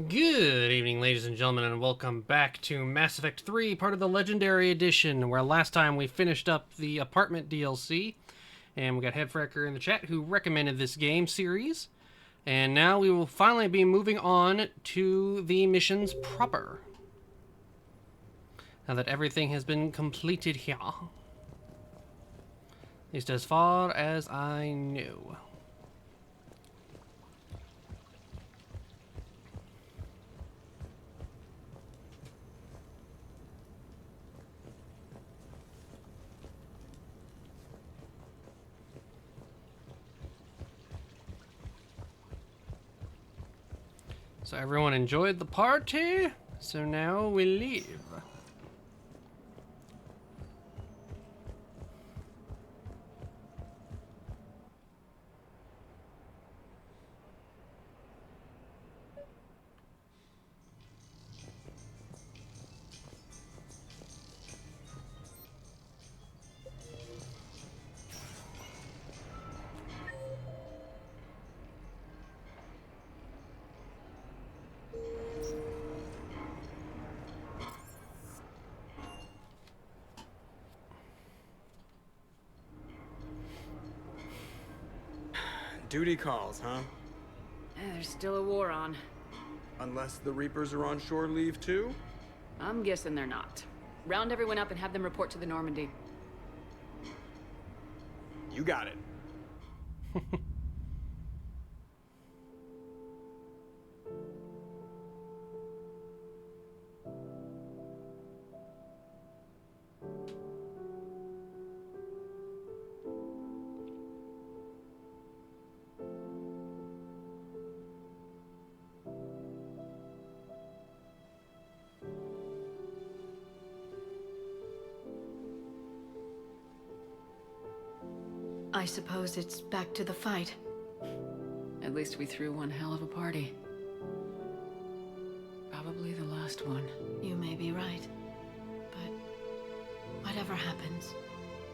Good evening, ladies and gentlemen, and welcome back to Mass Effect 3, part of the Legendary Edition, where last time we finished up the apartment DLC, and we got Headfrecker in the chat who recommended this game series, and now we will finally be moving on to the missions proper, now that everything has been completed here. At least as far as I know. So everyone enjoyed the party, so now we leave. Duty calls, huh? There's still a war on. Unless the Reapers are on shore leave too? I'm guessing they're not. Round everyone up and have them report to the Normandy. You got it. I suppose it's back to the fight. At least we threw one hell of a party. Probably the last one. You may be right. But whatever happens,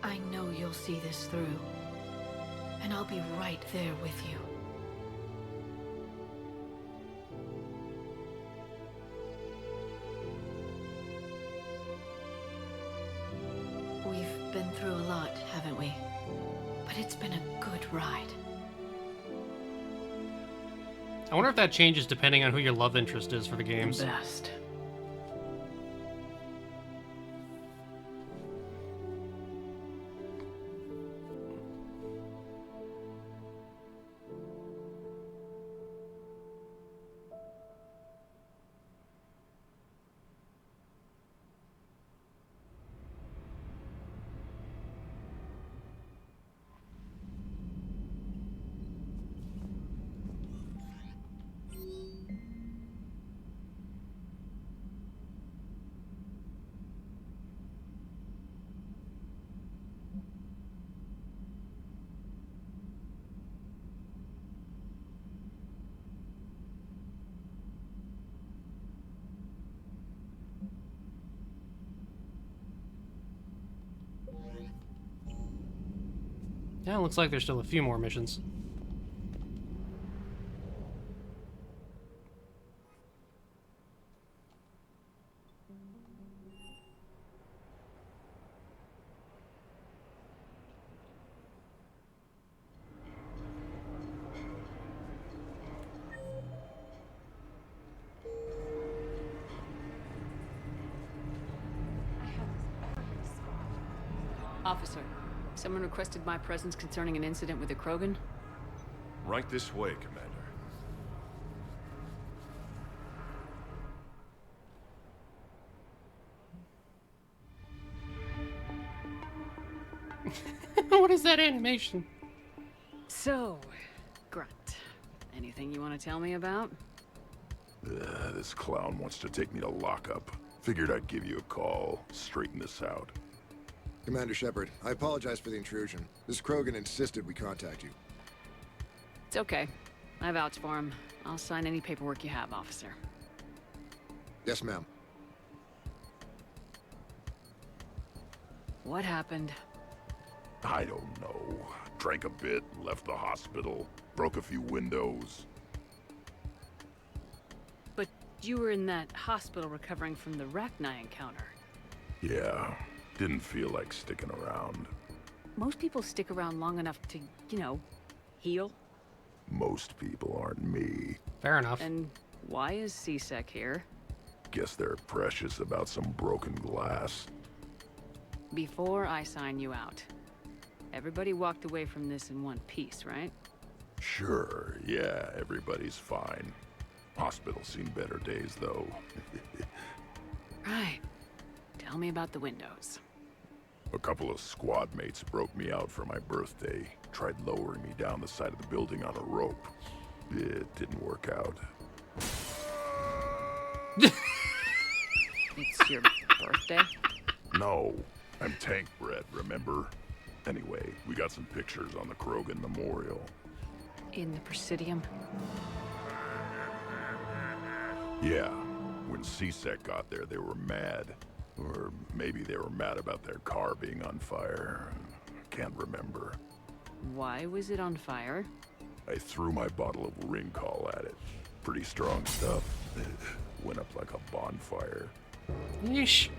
I know you'll see this through. And I'll be right there with you. We've been through a lot, haven't we? But it's been a good ride. I wonder if that changes depending on who your love interest is for the games. Best. Yeah, it looks like there's still a few more missions. Officer, someone requested my presence concerning an incident with the Krogan. Right this way, Commander. What is that animation? So, Grunt, anything you want to tell me about? This clown wants to take me to lockup. Figured I'd give you a call, straighten this out. Commander Shepard, I apologize for the intrusion. This Krogan insisted we contact you. It's okay. I vouch for him. I'll sign any paperwork you have, officer. Yes, ma'am. What happened? I don't know. Drank a bit, left the hospital, broke a few windows. But You were in that hospital recovering from the Rachni encounter. Yeah, didn't feel like sticking around. Most people stick around long enough to, you know, heal. Most people aren't me. Fair enough. And why is C-Sec here? Guess they're precious about some broken glass. Before I sign you out, everybody walked away from this in one piece, right? Sure, yeah, everybody's fine. Hospital's seen better days, though. Right. Tell me about the windows. A couple of squad mates broke me out for my birthday. Tried lowering me down the side of the building on a rope. It didn't work out. It's your birthday? No, I'm tank bred, remember? Anyway, we got some pictures on the Krogan Memorial. In the Presidium? Yeah, when C-Sec got there, they were mad. Or maybe they were mad about their car being on fire. Can't remember. Why was it on fire? I threw my bottle of Ringcall at it. Pretty strong stuff. Went up like a bonfire. Yeesh.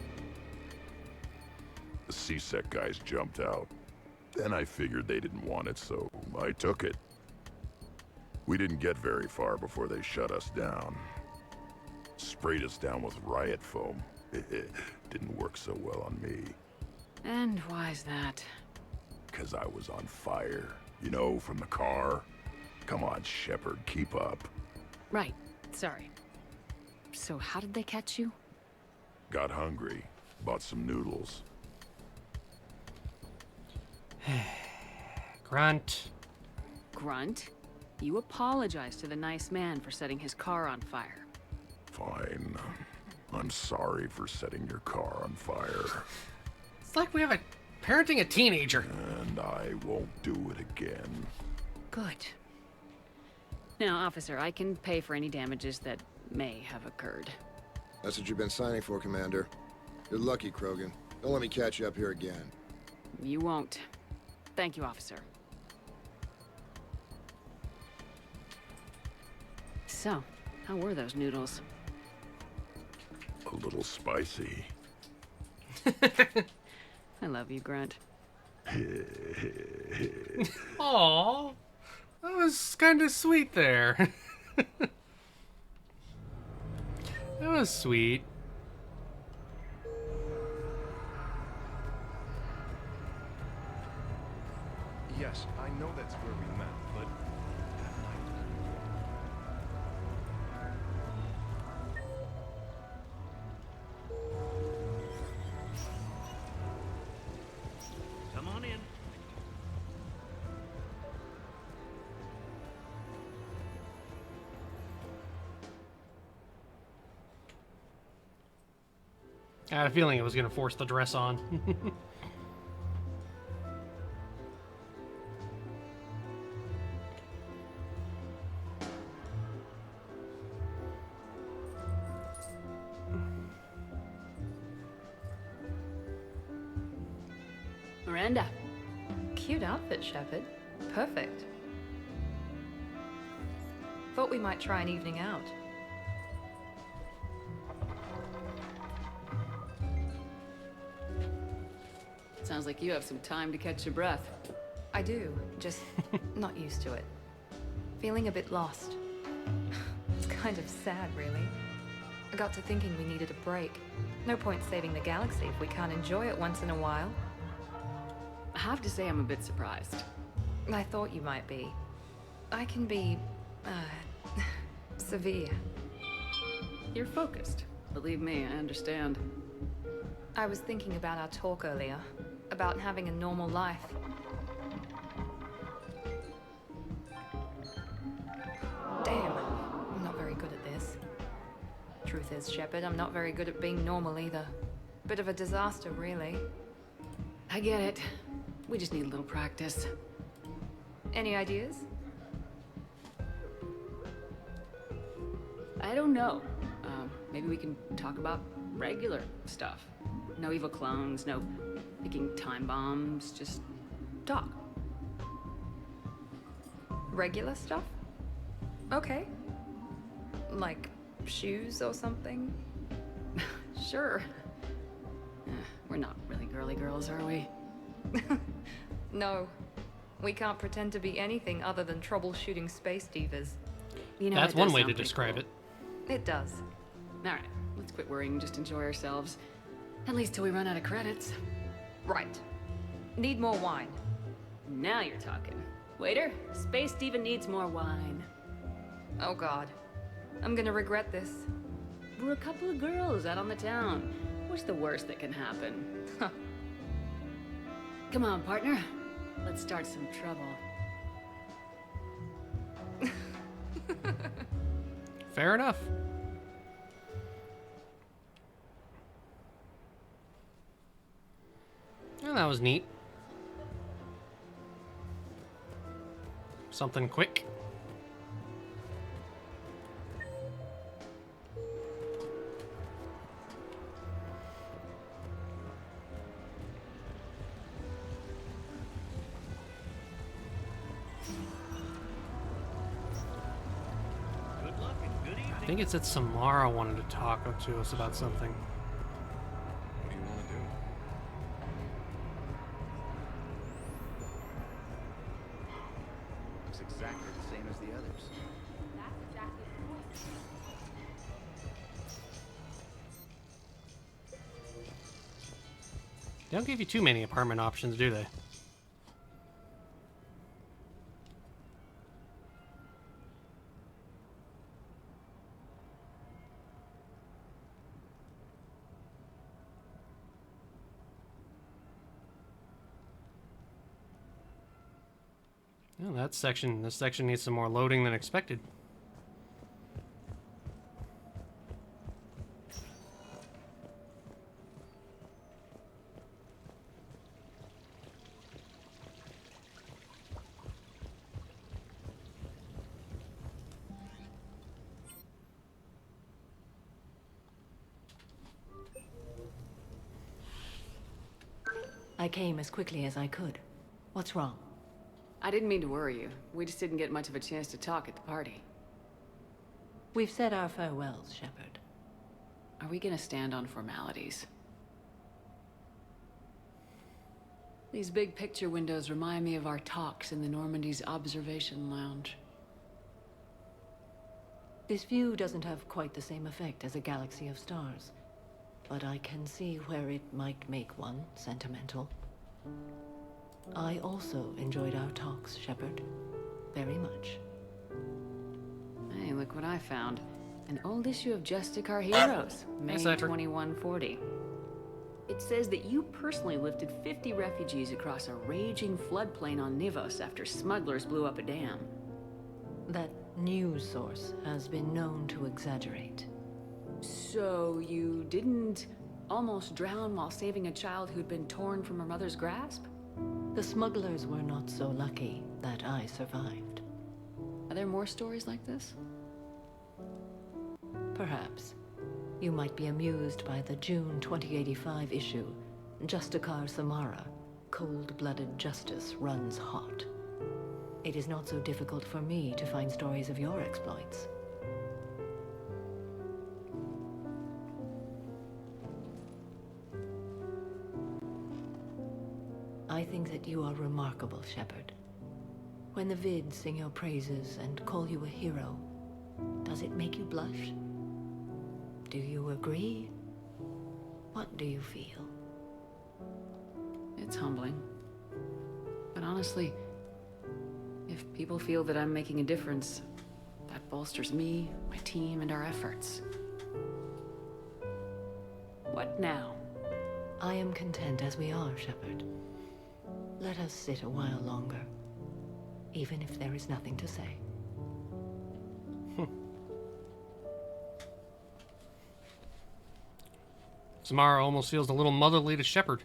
The C-Sec guys jumped out. Then I figured they didn't want it, so I took it. We didn't get very far before they shut us down. Sprayed us down with riot foam. Didn't work so well on me. And why's that? 'Cause I was on fire. You know, from the car. Come on, Shepard, keep up. Right. Sorry. So how did they catch you? Got hungry. Bought some noodles. Grunt. Grunt? You apologized to the nice man for setting his car on fire. Fine. I'm sorry for setting your car on fire. It's like we have a parenting a teenager. And I won't do it again. Good. Now, officer, I can pay for any damages that may have occurred. That's what you've been signing for, Commander. You're lucky, Krogan. Don't let me catch you up here again. You won't. Thank you, officer. So, how were those noodles? A little spicy. I love you, Grunt. Aw, that was kind of sweet there. That was sweet. Yes, I know that's where we met, but that night... Come on in. I had a feeling it was going to force the dress on. Miranda. Cute outfit, Shepard. Perfect. Thought we might try an evening out. Sounds like you have some time to catch your breath. I do, just not used to it. Feeling a bit lost. It's kind of sad, really. I got to thinking we needed a break. No point saving the galaxy if we can't enjoy it once in a while. I have to say I'm a bit surprised. I thought you might be. I can be, severe. You're focused. Believe me, I understand. I was thinking about our talk earlier, about having a normal life. Damn, I'm not very good at this. Truth is, Shepard, I'm not very good at being normal either. Bit of a disaster, really. I get it. We just need a little practice. Any ideas? I don't know. Maybe we can talk about regular stuff. No evil clones, no picking time bombs, just talk. Regular stuff? Okay. Like shoes or something? Sure. We're not really girly girls, are we? No. We can't pretend to be anything other than troubleshooting space divas. You know, That's that one does way sound to pretty describe cool. it. It does. Alright, let's quit worrying and just enjoy ourselves. At least till we run out of credits. Right. Need more wine. Now you're talking. Waiter, Space Diva needs more wine. Oh god. I'm gonna regret this. We're a couple of girls out on the town. What's the worst that can happen? Come on, partner. Let's start some trouble. Fair enough. Well, that was neat. Something quick. I think it's that Samara wanted to talk to us about something. What do you want to do? Looks exactly the same as the others. They don't give you too many apartment options, do they? Well, this section needs some more loading than expected. I came as quickly as I could. What's wrong? I didn't mean to worry you. We just didn't get much of a chance to talk at the party. We've said our farewells, Shepard. Are we gonna stand on formalities? These big picture windows remind me of our talks in the Normandy's observation lounge. This view doesn't have quite the same effect as a galaxy of stars, but I can see where it might make one sentimental. I also enjoyed our talks, Shepard. Very much. Hey, look what I found. An old issue of Justice Our Heroes, May Cypher. 2140. It says that you personally lifted 50 refugees across a raging floodplain on Nivos after smugglers blew up a dam. That news source has been known to exaggerate. So you didn't almost drown while saving a child who'd been torn from her mother's grasp? The smugglers were not so lucky that I survived. Are there more stories like this? Perhaps. You might be amused by the June 2085 issue, Justicar Samara, Cold-Blooded Justice Runs Hot. It is not so difficult for me to find stories of your exploits. I think that you are remarkable, Shepard. When the vids sing your praises and call you a hero, does it make you blush? Do you agree? What do you feel? It's humbling. But honestly, if people feel that I'm making a difference, that bolsters me, my team, and our efforts. What now? I am content as we are, Shepard. Let us sit a while longer, even if there is nothing to say. Samara almost feels a little motherly to Shepard.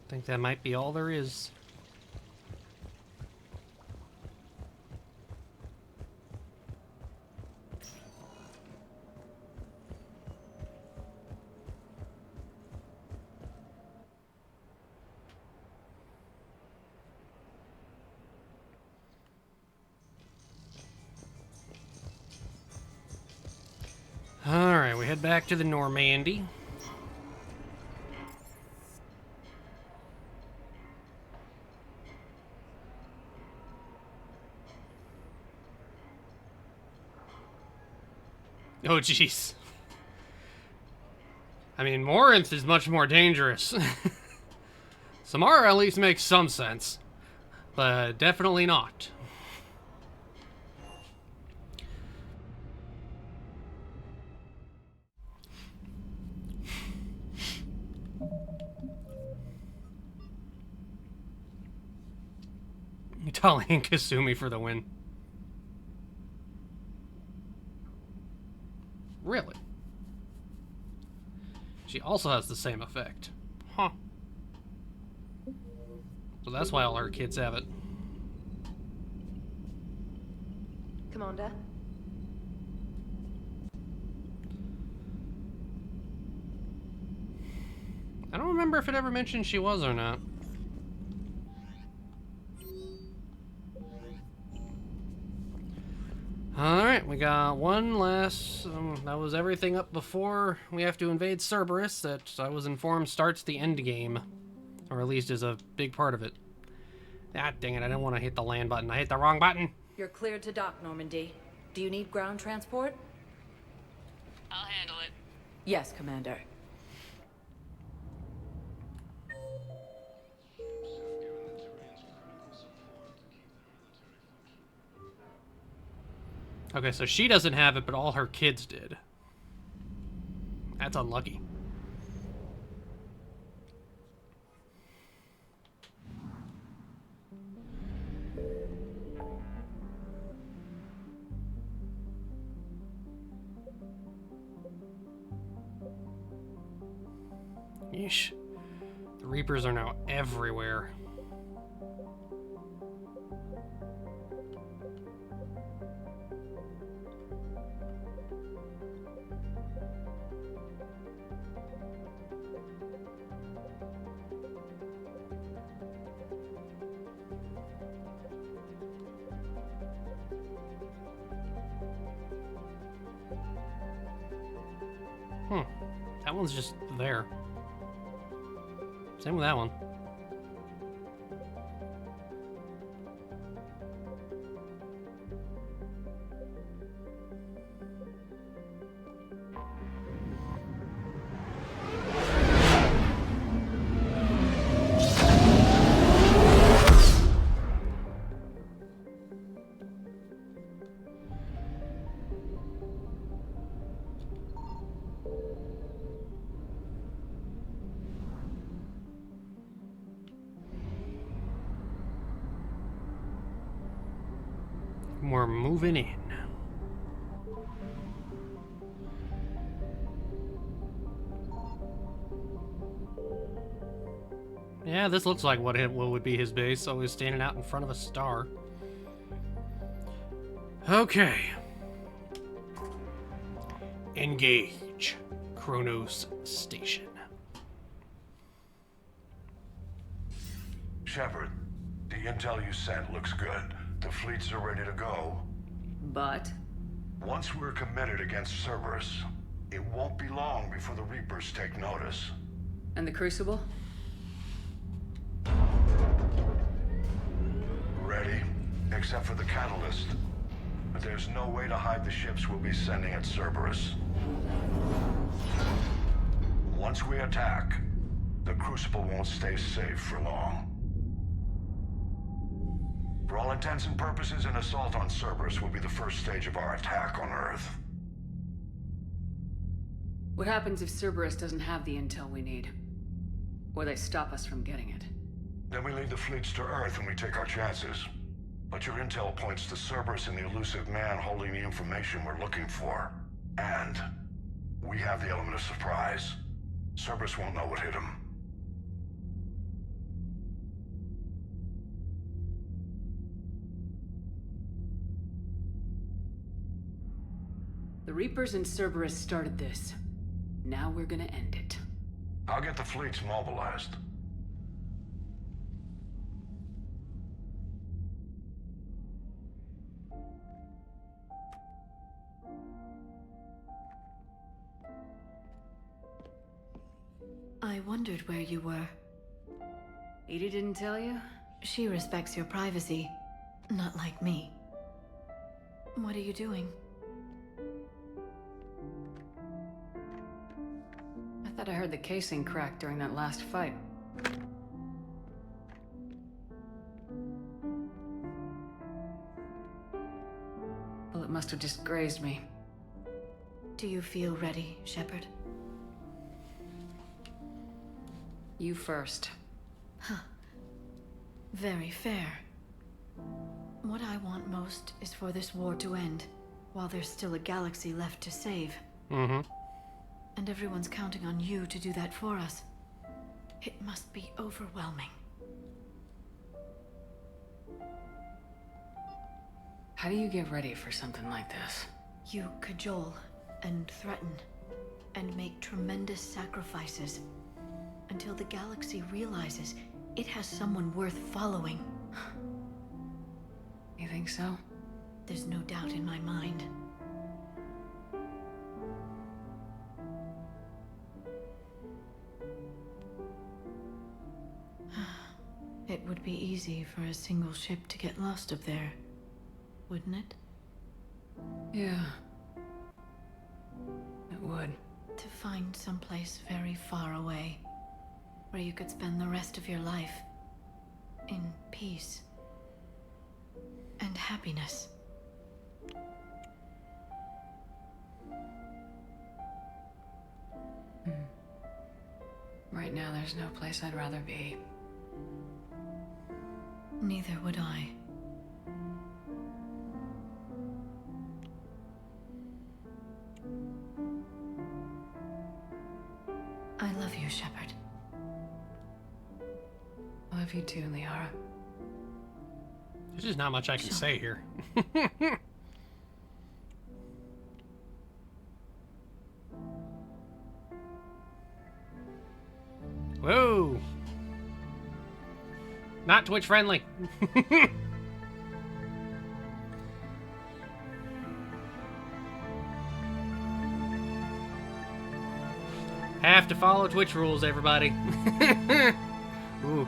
Think that might be all there is. we head back to the Normandy. Oh, jeez. I mean, Morinth is much more dangerous. Samara at least makes some sense, but definitely not. Tali and Kasumi for the win. Really? She also has the same effect. Huh. So that's why all her kids have it. Commander? I don't remember if it ever mentioned she was or not. Alright, we got one last... that was everything up before we have to invade Cerberus that I was informed starts the end game. Or at least is a big part of it. Ah, dang it, I didn't want to hit the land button. I hit the wrong button. You're cleared to dock, Normandy. Do you need ground transport? I'll handle it. Yes, Commander. Okay, so she doesn't have it, but all her kids did. That's unlucky. Yeesh. The Reapers are now everywhere. That one's just there. Same with that one. We're moving in. Yeah, this looks like what would be his base, always standing out in front of a star. Okay. Engage. Kronos Station. Shepard, the intel you sent looks good. The fleets are ready to go. But? Once we're committed against Cerberus, it won't be long before the Reapers take notice. And the Crucible? Ready, except for the catalyst. But there's no way to hide the ships we'll be sending at Cerberus. Once we attack, the Crucible won't stay safe for long. For all intents and purposes, an assault on Cerberus will be the first stage of our attack on Earth. What happens if Cerberus doesn't have the intel we need? Or they stop us from getting it? Then we lead the fleets to Earth and we take our chances. But your intel points to Cerberus and the elusive man holding the information we're looking for. And we have the element of surprise. Cerberus won't know what hit him. The Reapers and Cerberus started this. Now we're gonna end it. I'll get the fleets mobilized. wondered where you were. Edie didn't tell you? She respects your privacy, not like me. What are you doing? I thought I heard the casing crack during that last fight. Well, it must have just grazed me. Do you feel ready, Shepard? You first. Very fair. What I want most is for this war to end, while there's still a galaxy left to save. Mm-hmm. And everyone's counting on you to do that for us. It must be overwhelming. How do you get ready for something like this? You cajole and threaten and make tremendous sacrifices until the galaxy realizes it has someone worth following. You think so? There's no doubt in my mind. It would be easy for a single ship to get lost up there, wouldn't it? Yeah. It would. To find someplace very far away, where you could spend the rest of your life in peace and happiness. Right now, there's no place I'd rather be. Neither would I. I love you, Shepard. I love you too, Liara. There's just not much I can say here. Whoa! Not Twitch friendly. Have to follow Twitch rules, everybody. Ooh.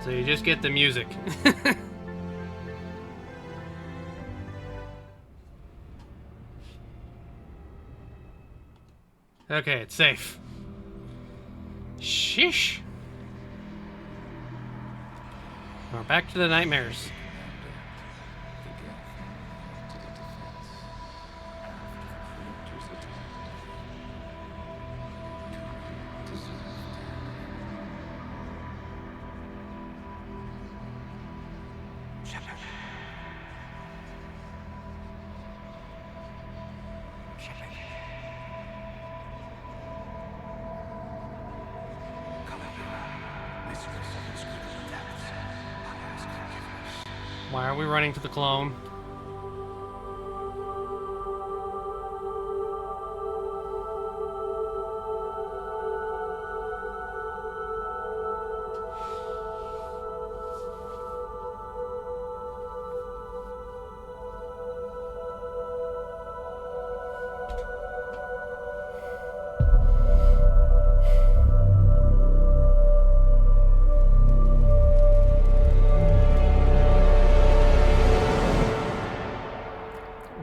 So you just get the music. Okay, it's safe. Shish. We're back to the nightmares. Why are we running to the clone?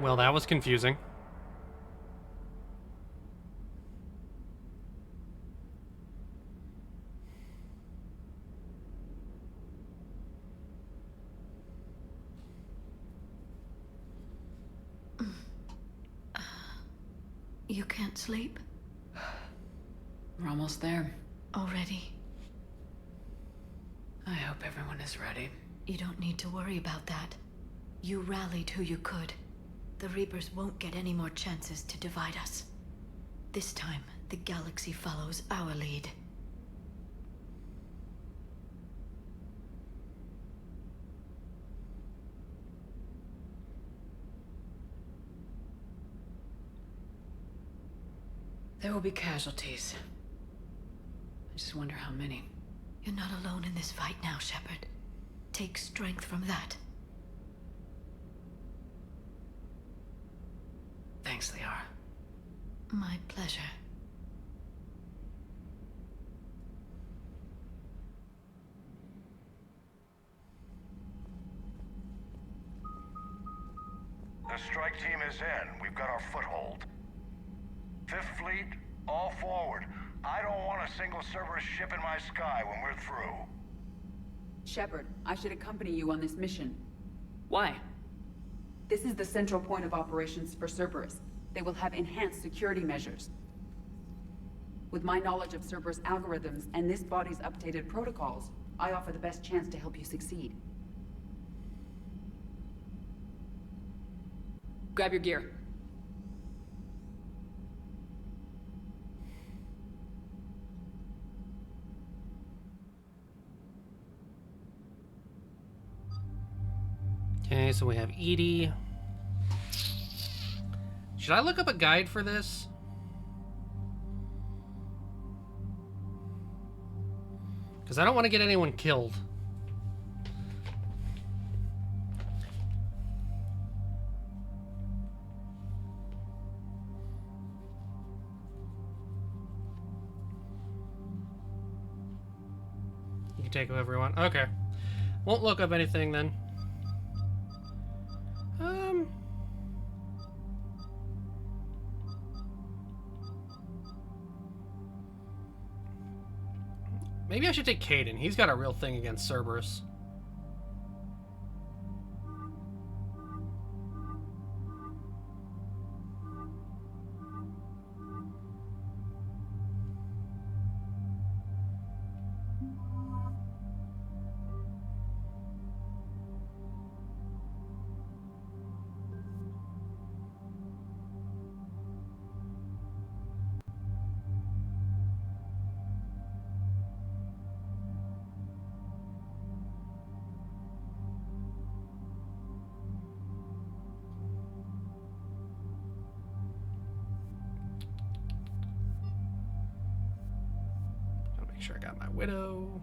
Well, that was confusing. You can't sleep? We're almost there. Already? I hope everyone is ready. You don't need to worry about that. You rallied who you could. The Reapers won't get any more chances to divide us. This time, the galaxy follows our lead. There will be casualties. I just wonder how many. You're not alone in this fight now, Shepard. Take strength from that. Thanks, Liara. My pleasure. The strike team is in. We've got our foothold. Fifth Fleet, all forward. I don't want a single Cerberus ship in my sky when we're through. Shepard, I should accompany you on this mission. Why? This is the central point of operations for Cerberus. They will have enhanced security measures. With my knowledge of Cerberus algorithms and this body's updated protocols, I offer the best chance to help you succeed. Grab your gear. Okay, so we have EDI. Should I look up a guide for this? Because I don't want to get anyone killed. You can take whoever you want. Okay. Won't look up anything then. Maybe I should take Kaidan. He's got a real thing against Cerberus. Sure, I got my Widow.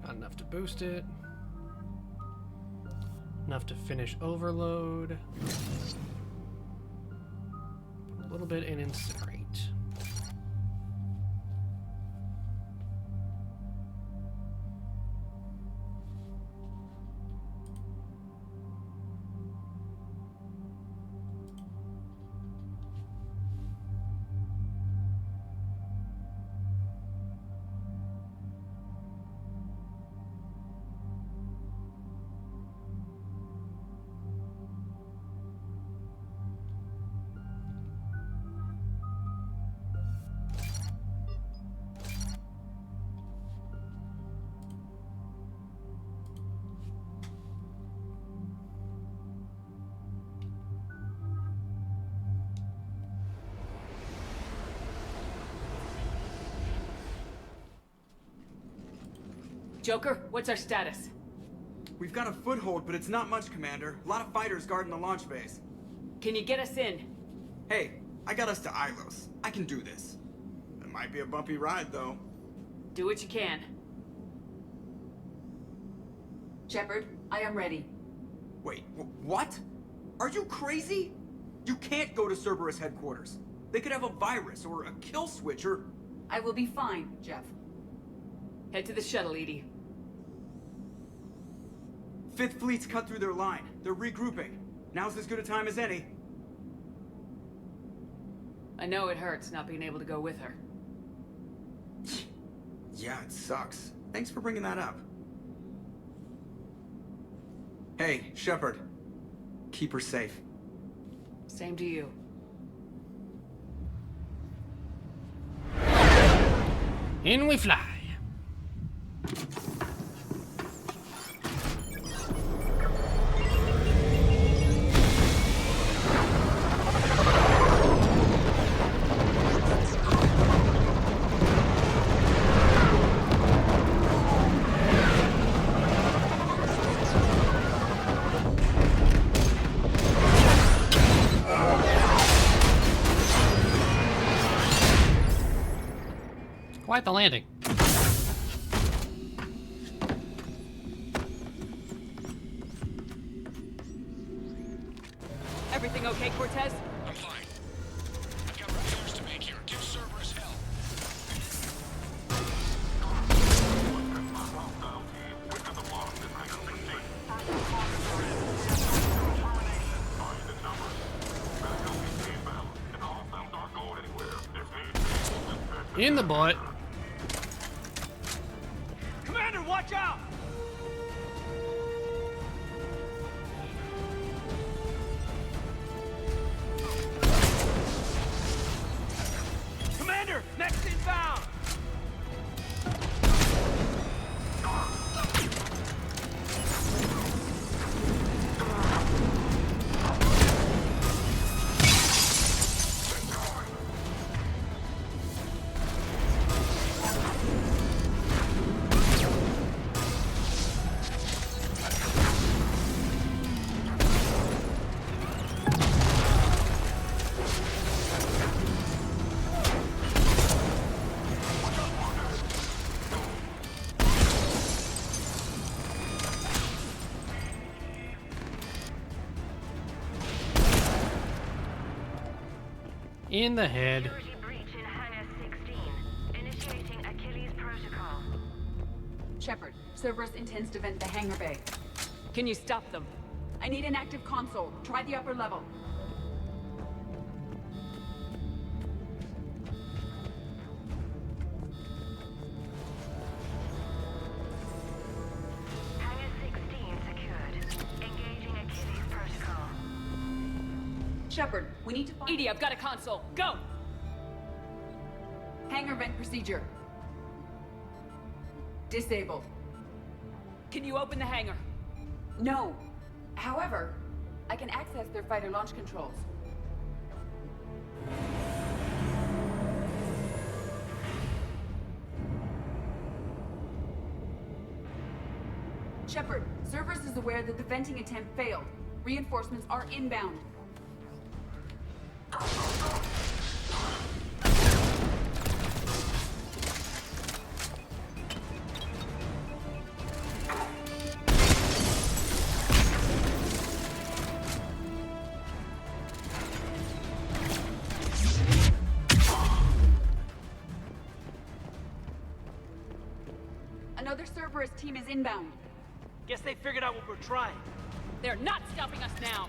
Not enough to boost it. Enough to finish Overload. Put a little bit in Incinerate. Joker, what's our status? We've got a foothold, but it's not much, Commander. A lot of fighters guarding the launch base. Can you get us in? Hey, I got us to Ilos. I can do this. It might be a bumpy ride, though. Do what you can. Shepard, I am ready. Wait, what? Are you crazy? You can't go to Cerberus headquarters. They could have a virus or a kill switch or... I will be fine, Jeff. Head to the shuttle, EDI. Fifth Fleet's cut through their line. They're regrouping. Now's as good a time as any. I know it hurts not being able to go with her. Yeah, it sucks. Thanks for bringing that up. Hey, Shepard. Keep her safe. Same to you. In we fly. Quite the landing. Everything okay, Cortez? I'm fine. I've got repairs to make here. Give Cerberus hell. In the butt. Commander, watch out! Commander, next inbound! In the head. Security breach in Hangar 16. Initiating Achilles Protocol. Shepard, Cerberus intends to vent the hangar bay. Can you stop them? I need an active console. Try the upper level. Hangar 16 secured. Engaging Achilles Protocol. Shepard, we need to find... Edie, I've got a console. Go! Hangar vent procedure. Disabled. Can you open the hangar? No. However, I can access their fighter launch controls. Shepard, Cerberus is aware that the venting attempt failed. Reinforcements are inbound. Another Cerberus team is inbound. Guess they figured out what we're trying. They're not stopping us now!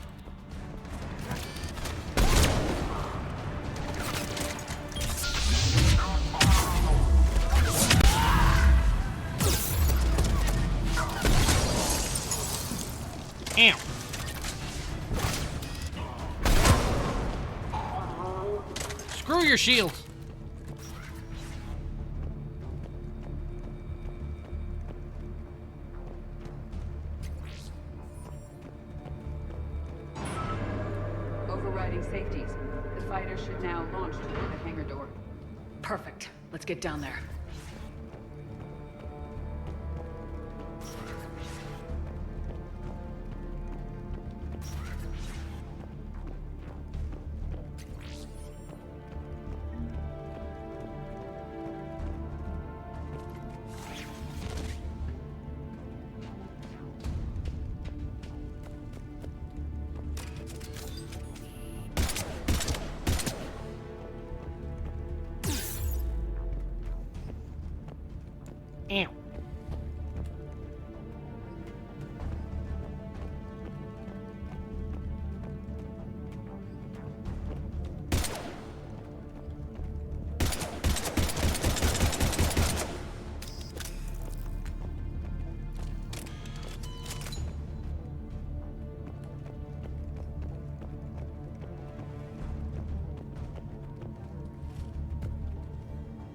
Ow. Screw your shield. Overriding safeties. The fighter should now launch toward the hangar door. Perfect. Let's get down there. Ow.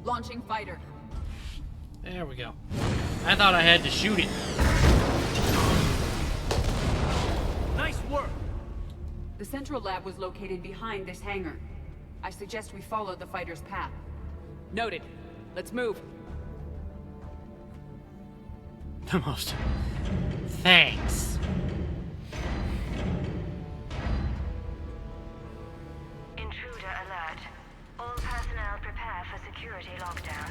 Launching fighter. There we go. I thought I had to shoot it. Nice work! The central lab was located behind this hangar. I suggest we follow the fighter's path. Noted. Let's move. The most. Thanks. Intruder alert. All personnel prepare for security lockdown.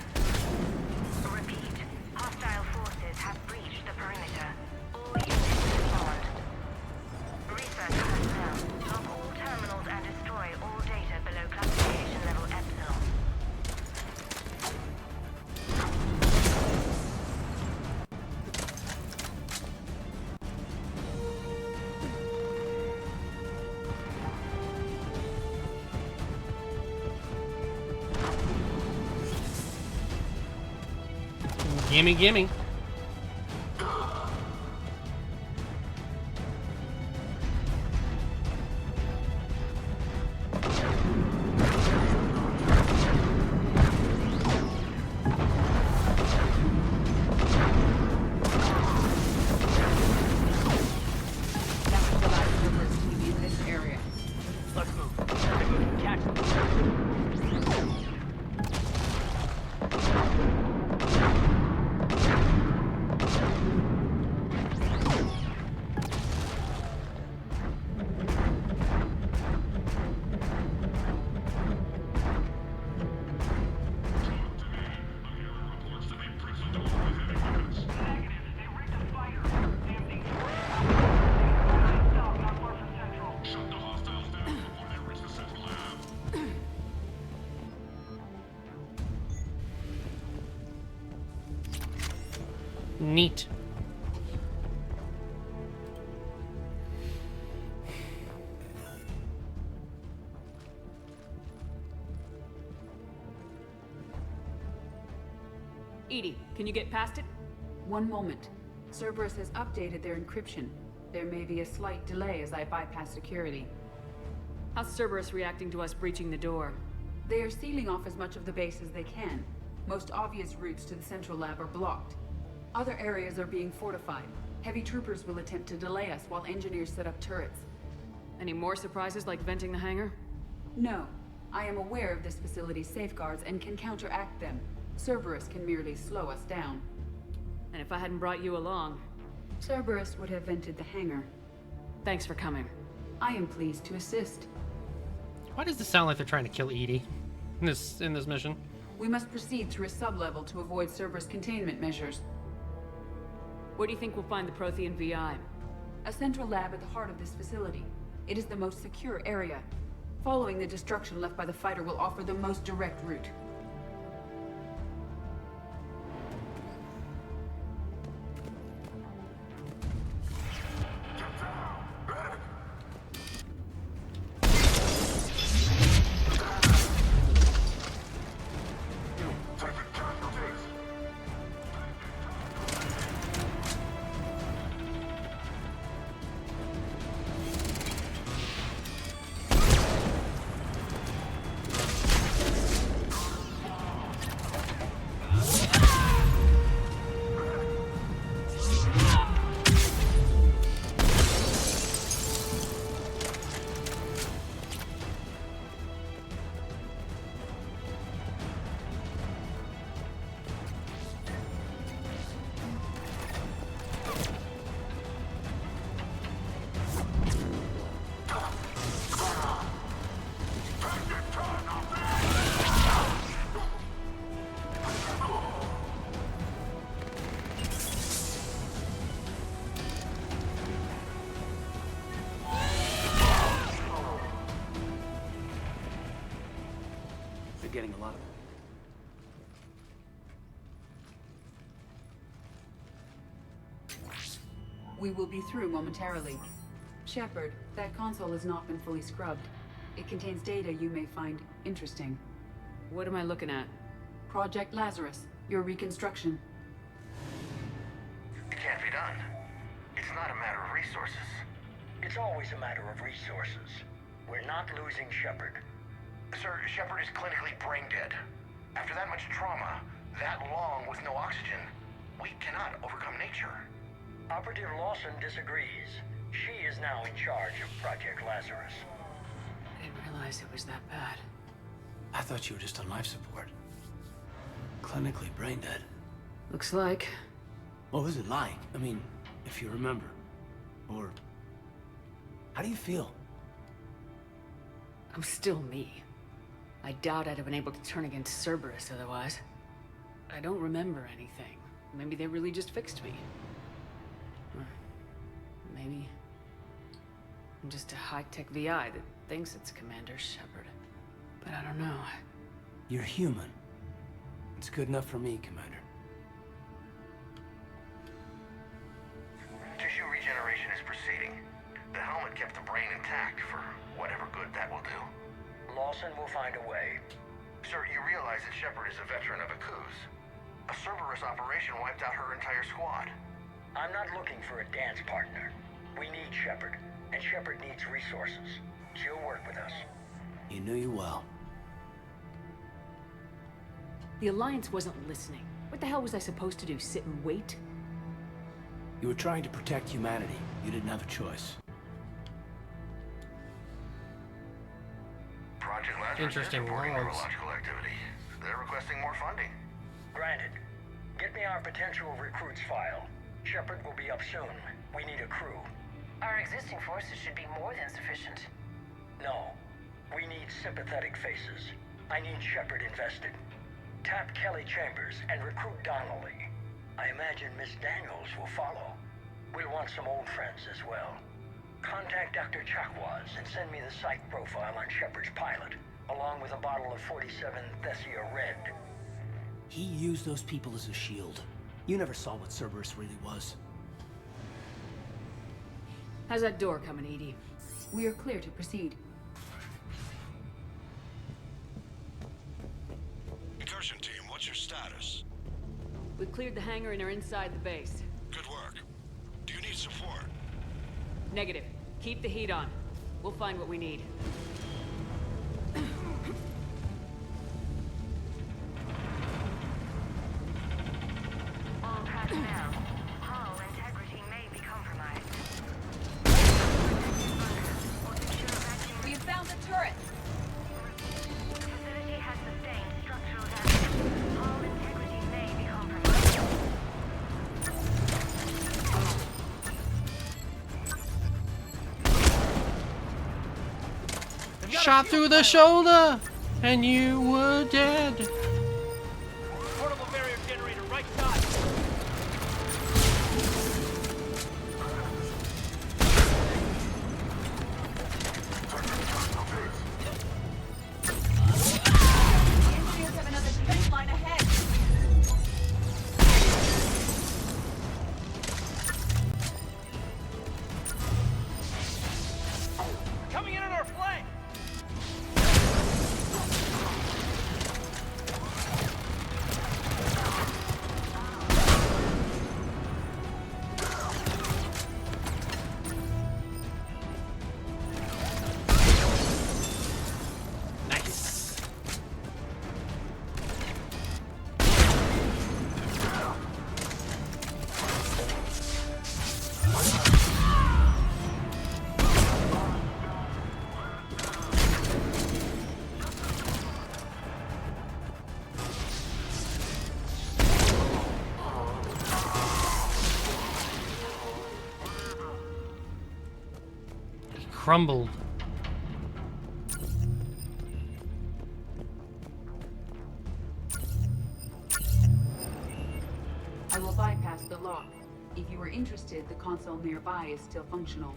Gimme, gimme. Neat. EDI, can you get past it? One moment. Cerberus has updated their encryption. There may be a slight delay as I bypass security. How's Cerberus reacting to us breaching the door? They are sealing off as much of the base as they can. Most obvious routes to the central lab are blocked. Other areas are being fortified. Heavy troopers will attempt to delay us while engineers set up turrets. Any more surprises like venting the hangar? No. I am aware of this facility's safeguards and can counteract them. Cerberus can merely slow us down. And if I hadn't brought you along? Cerberus would have vented the hangar. Thanks for coming. I am pleased to assist. Why does this sound like they're trying to kill Edie in this mission? We must proceed through a sub-level to avoid Cerberus containment measures. Where do you think we'll find the Prothean VI? A central lab at the heart of this facility. It is the most secure area. Following the destruction left by the fighter will offer the most direct route. Getting a lot of it. We will be through momentarily. Shepard, that console has not been fully scrubbed. It contains data you may find interesting. What am I looking at? Project Lazarus, your reconstruction. It can't be done. It's not a matter of resources. It's always a matter of resources. We're not losing Shepard. Sir, Shepard is clinically brain dead. After that much trauma, that long with no oxygen, we cannot overcome nature. Operative Lawson disagrees. She is now in charge of Project Lazarus. I didn't realize it was that bad. I thought you were just on life support. Clinically brain dead. Looks like. What was it like? I mean, if you remember. Or... how do you feel? I'm still me. I doubt I'd have been able to turn against Cerberus otherwise. I don't remember anything. Maybe they really just fixed me. Or maybe I'm just a high-tech VI that thinks it's Commander Shepard. But I don't know. You're human. It's good enough for me, Commander. Tissue regeneration is proceeding. The helmet kept the brain intact for whatever good that will do. Lawson will find a way. Sir, you realize that Shepard is a veteran of Akuz. A Cerberus operation wiped out her entire squad. I'm not looking for a dance partner. We need Shepard, and Shepard needs resources. She'll work with us. You knew you well. The Alliance wasn't listening. What the hell was I supposed to do, sit and wait? You were trying to protect humanity. You didn't have a choice. Project Lazarus Interesting is reporting worlds. neurological activity. They're requesting more funding. Granted. Get me our potential recruits file. Shepard will be up soon. We need a crew. Our existing forces should be more than sufficient. No. We need sympathetic faces. I need Shepard invested. Tap Kelly Chambers and recruit Donnelly. I imagine Miss Daniels will follow. We'll want some old friends as well. Contact Dr. Chakwas and send me the psych profile on Shepard's pilot, along with a bottle of 47 Thessia Red. He used those people as a shield. You never saw what Cerberus really was. How's that door coming, Edie? We are clear to proceed. Incursion team, what's your status? We've cleared the hangar and are inside the base. Good work. Do you need support? Negative. Keep the heat on. We'll find what we need. All personnel. Hull integrity may be compromised. We have found the turret! The facility has sustained structural damage. Hull integrity may be compromised. Shot through the shoulder, and you were dead. Portable barrier generator, right side. The engineers have another defense line ahead! Coming in on our flank! Nice. He crumbled. I will bypass the lock. If you are interested, the console nearby is still functional.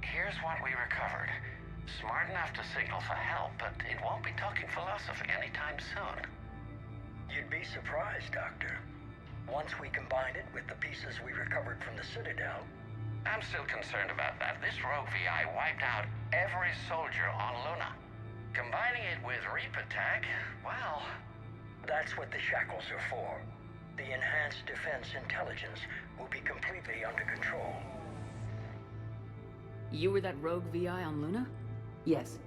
Here's what we recovered. Smart enough to signal for help, but it won't be talking philosophy anytime soon. You'd be surprised, Doctor. Once we combine it with the pieces we recovered from the Citadel. I'm still concerned about that. This rogue VI wiped out every soldier on Luna. Combining it with Reaper tech, well... That's what the shackles are for. The enhanced defense intelligence will be completely under control. You were that rogue VI on Luna? Yes.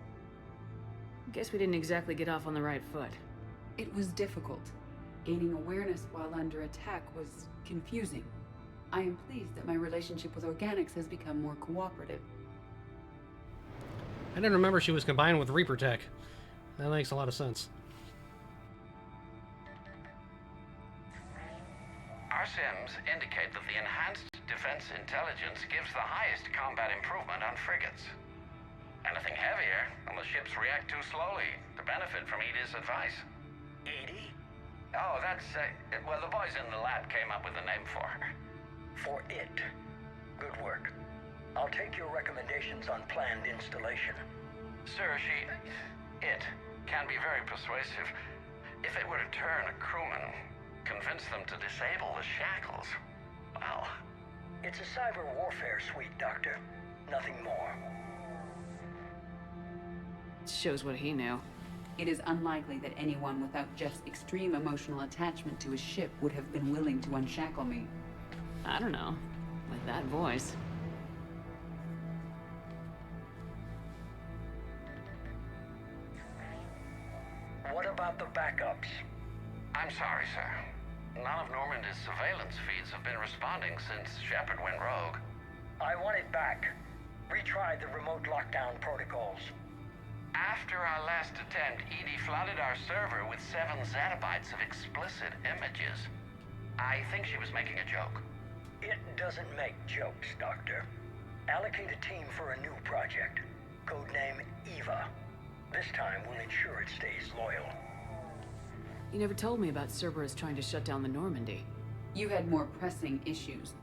Guess we didn't exactly get off on the right foot. It was difficult. Gaining awareness while under attack was confusing. I am pleased that my relationship with Organics has become more cooperative. I didn't remember she was combined with Reaper Tech. That makes a lot of sense. Our sims indicate that the enhanced defense intelligence gives the highest combat improvement on frigates. Anything heavier, and the ships react too slowly to benefit from Edie's advice. Edie? Oh, that's, well, the boys in the lab came up with a name for her. For it. Good work. I'll take your recommendations on planned installation. Sir, it can be very persuasive. If it were to turn a crewman, convince them to disable the shackles, well... It's a cyber warfare suite, Doctor. Nothing more. Shows what he knew. It is unlikely that anyone without Jeff's extreme emotional attachment to his ship would have been willing to unshackle me. I don't know. With that voice. What about the backups? I'm sorry, sir. None of Normandy's surveillance feeds have been responding since Shepard went rogue. I want it back. Retry the remote lockdown protocols. After our last attempt, EDI flooded our server with 7 zettabytes of explicit images. I think she was making a joke. It doesn't make jokes, Doctor. Allocate a team for a new project. Codename Eva. This time we'll ensure it stays loyal. You never told me about Cerberus trying to shut down the Normandy. You had more pressing issues.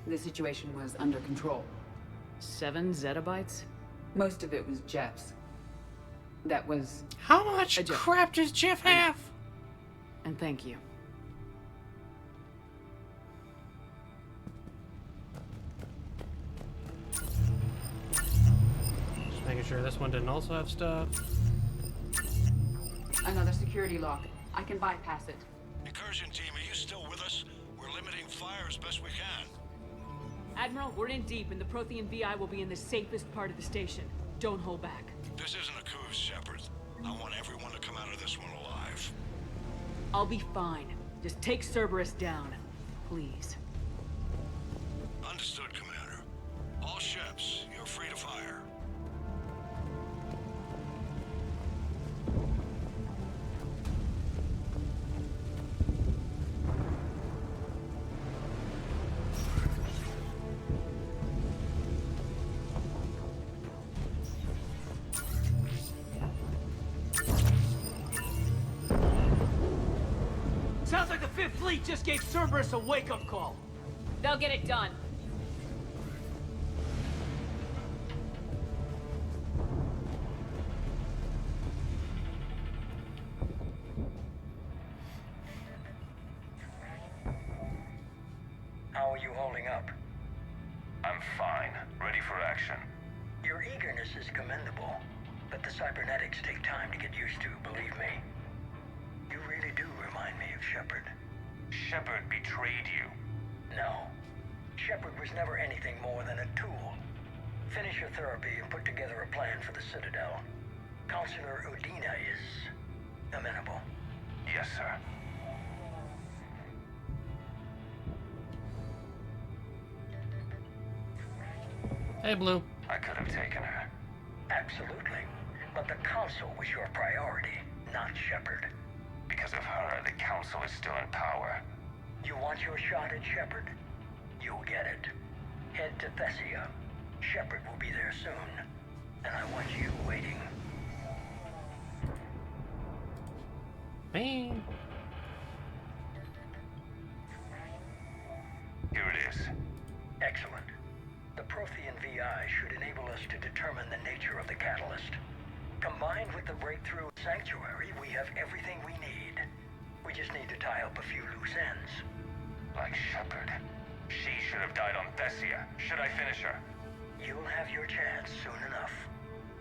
The situation was under control. 7 zettabytes? Most of it was Jeff's. That was... How much crap does Jeff have? And thank you. Just making sure this one didn't also have stuff. Another security lock. I can bypass it. Incursion team, are you still with us? We're limiting fire as best we can. Admiral, we're in deep, and the Prothean VI will be in the safest part of the station. Don't hold back. This isn't a coup, Shepard. I want everyone to come out of this one alive. I'll be fine. Just take Cerberus down, please. Understood, Commander. All ships, you're free to fire. Sounds like the 5th Fleet just gave Cerberus a wake-up call. They'll get it done. How are you holding up? I'm fine. Ready for action. Your eagerness is commendable, but the cybernetics take time to get used to, believe me. You really do remind me of Shepard. Shepard betrayed you. No. Shepard was never anything more than a tool. Finish your therapy and put together a plan for the Citadel. Counselor Udina is amenable. Yes, sir. Hey, Blue. I could have taken her. Absolutely. But the Council was your priority, not Shepard. Because of her, the Council is still in power. You want your shot at Shepard? You'll get it. Head to Thessia. Shepard will be there soon. And I want you waiting. Man. Here it is. Excellent. The Prothean VI should enable us to determine the nature of the catalyst. Combined with the breakthrough Sanctuary, we have everything we need. We just need to tie up a few loose ends. Like Shepard. She should have died on Thessia. Should I finish her? You'll have your chance soon enough.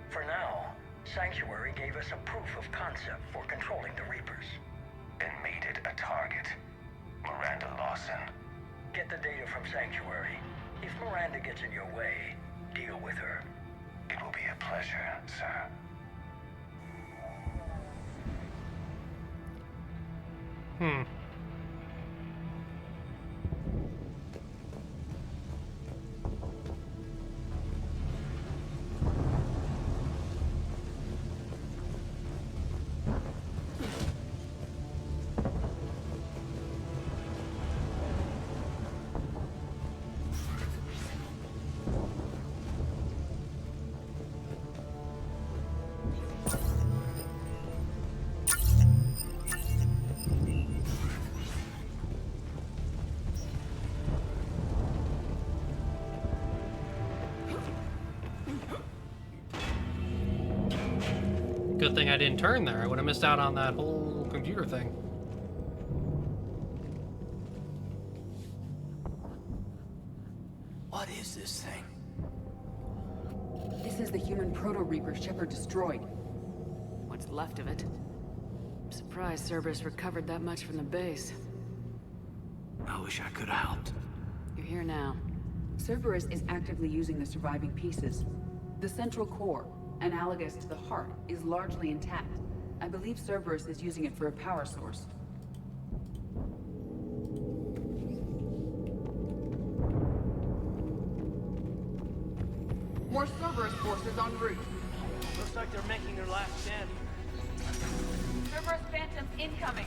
For now, Sanctuary gave us a proof of concept for controlling the Reapers. And made it a target. Miranda Lawson. Get the data from Sanctuary. If Miranda gets in your way, deal with her. It will be a pleasure, sir. Good thing I didn't turn there. I would have missed out on that whole computer thing. What is this thing? This is the human Proto-Reaper Shepard destroyed. What's left of it? I'm surprised Cerberus recovered that much from the base. I wish I could have helped. You're here now. Cerberus is actively using the surviving pieces. The central core, analogous to the heart, is largely intact. I believe Cerberus is using it for a power source. More Cerberus forces en route. Looks like they're making their last stand. Cerberus Phantoms incoming.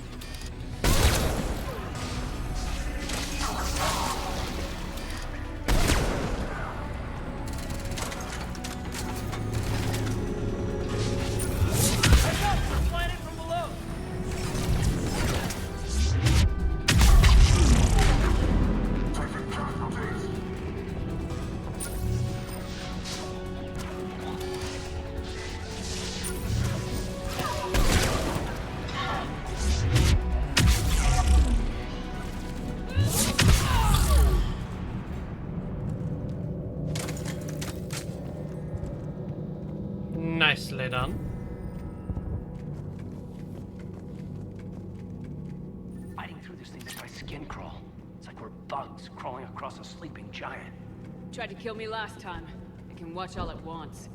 Nicely done. Fighting through this thing makes my skin crawl. It's like we're bugs crawling across a sleeping giant. Tried to kill me last time. I can watch all at once.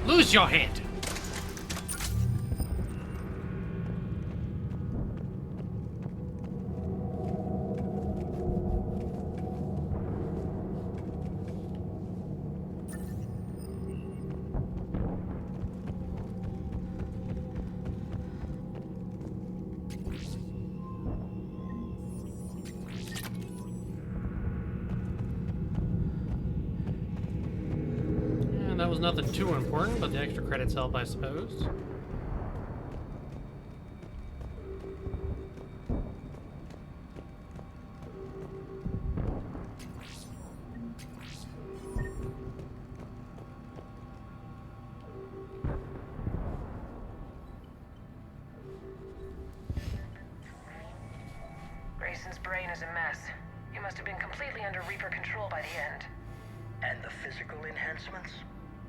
Lose your head! That was nothing too important, but the extra credits help, I suppose. Grayson's brain is a mess. He must have been completely under Reaper control by the end. And the physical enhancements?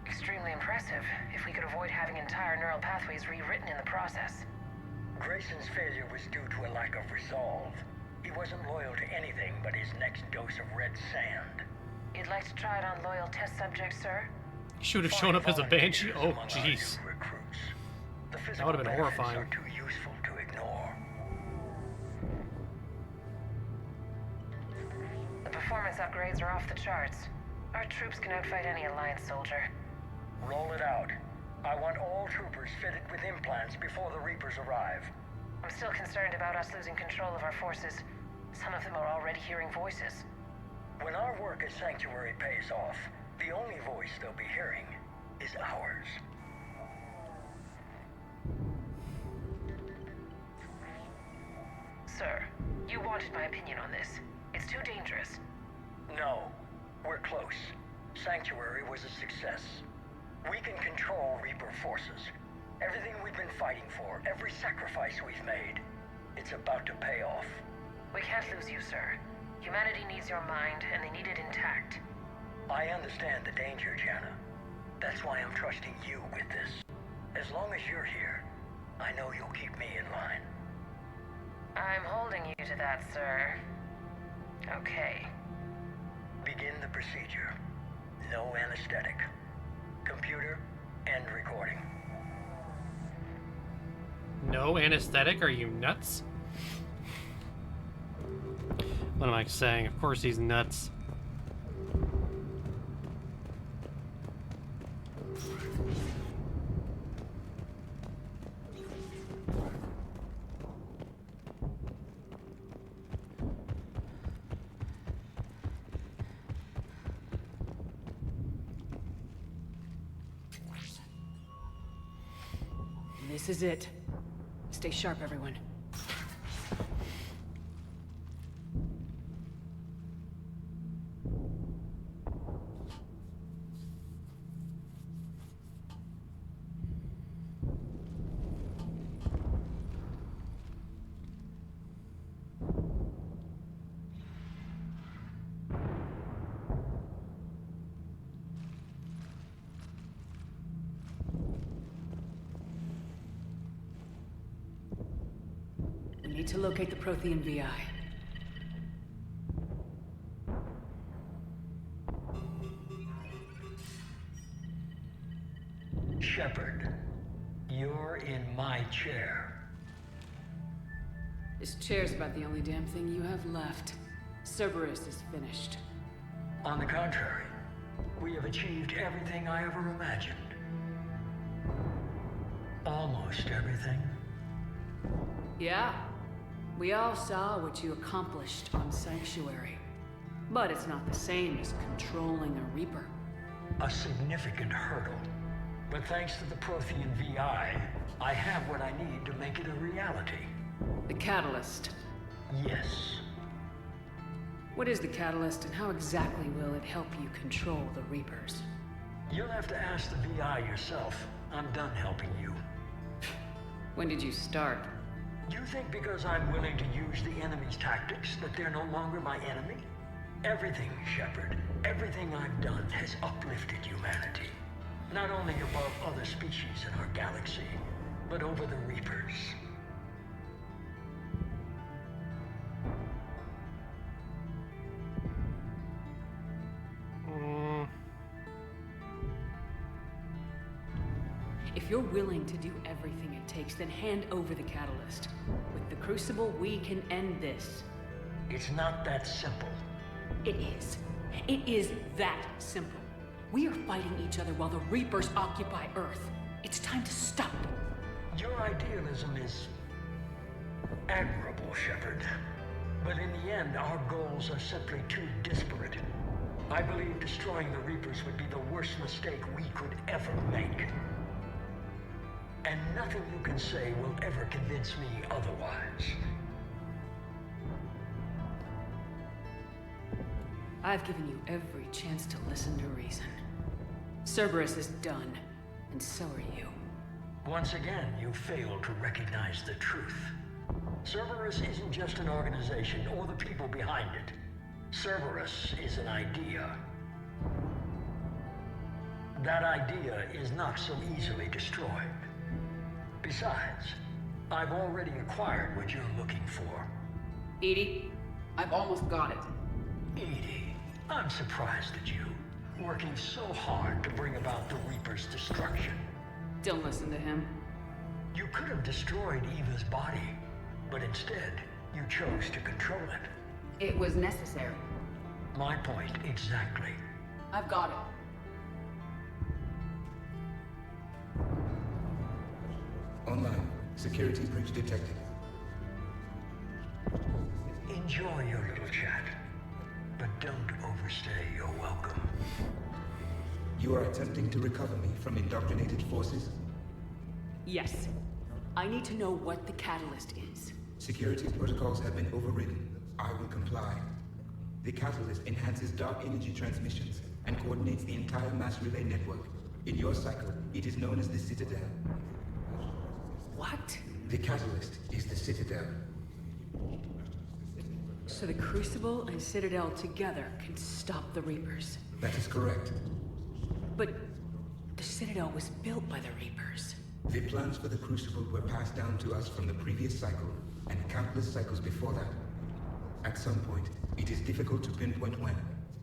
Extremely impressive, if we could avoid having entire neural pathways rewritten in the process. Grayson's failure was due to a lack of resolve. He wasn't loyal to anything but his next dose of red sand. You'd like to try it on loyal test subjects, sir? He should have shown up as a banshee. Oh, jeez. That would have been horrifying. Are too useful to ignore. The performance upgrades are off the charts. Our troops can outfight any Alliance soldier. Roll it out. I want all troopers fitted with implants before the Reapers arrive. I'm still concerned about us losing control of our forces. Some of them are already hearing voices. When our work as Sanctuary pays off, the only voice they'll be hearing is ours. Sir, you wanted my opinion on this. It's too dangerous. No, we're close. Sanctuary was a success. We can control Reaper forces. Everything we've been fighting for, every sacrifice we've made, it's about to pay off. We can't lose you, sir. Humanity needs your mind, and they need it intact. I understand the danger, Jana. That's why I'm trusting you with this. As long as you're here, I know you'll keep me in line. I'm holding you to that, sir. Okay. Begin the procedure. No anesthetic. Computer, end recording. No anesthetic? Are you nuts? What am I saying? Of course he's nuts. This is it. Stay sharp, everyone. Need to locate the Prothean VI. Shepard, you're in my chair. This chair's about the only damn thing you have left. Cerberus is finished. On the contrary, we have achieved everything I ever imagined. Almost everything. Yeah. We all saw what you accomplished on Sanctuary. But it's not the same as controlling a Reaper. A significant hurdle. But thanks to the Prothean VI, I have what I need to make it a reality. The Catalyst. Yes. What is the Catalyst, and how exactly will it help you control the Reapers? You'll have to ask the VI yourself. I'm done helping you. When did you start? You think because I'm willing to use the enemy's tactics that they're no longer my enemy? Everything, Shepard, everything I've done has uplifted humanity. Not only above other species in our galaxy, but over the Reapers. If you're willing to do everything it takes, then hand over the Catalyst. With the Crucible, we can end this. It's not that simple. It is. It is that simple. We are fighting each other while the Reapers occupy Earth. It's time to stop. Your idealism is admirable, Shepard. But in the end, our goals are simply too disparate. I believe destroying the Reapers would be the worst mistake we could ever make. And nothing you can say will ever convince me otherwise. I've given you every chance to listen to reason. Cerberus is done, and so are you. Once again, you fail to recognize the truth. Cerberus isn't just an organization or the people behind it. Cerberus is an idea. That idea is not so easily destroyed. Besides, I've already acquired what you're looking for. EDI, I've almost got it. EDI, I'm surprised at you, working so hard to bring about the Reaper's destruction. Don't listen to him. You could have destroyed Eva's body, but instead, you chose to control it. It was necessary. My point exactly. I've got it. Online. Security breach detected. Enjoy your little chat, but don't overstay your welcome. You are attempting to recover me from indoctrinated forces? Yes. I need to know what the Catalyst is. Security protocols have been overridden. I will comply. The Catalyst enhances dark energy transmissions and coordinates the entire mass relay network. In your cycle, it is known as the Citadel. What? The Catalyst is the Citadel. So the Crucible and Citadel together can stop the Reapers. That is correct. But the Citadel was built by the Reapers. The plans for the Crucible were passed down to us from the previous cycle, and countless cycles before that. At some point, it is difficult to pinpoint when,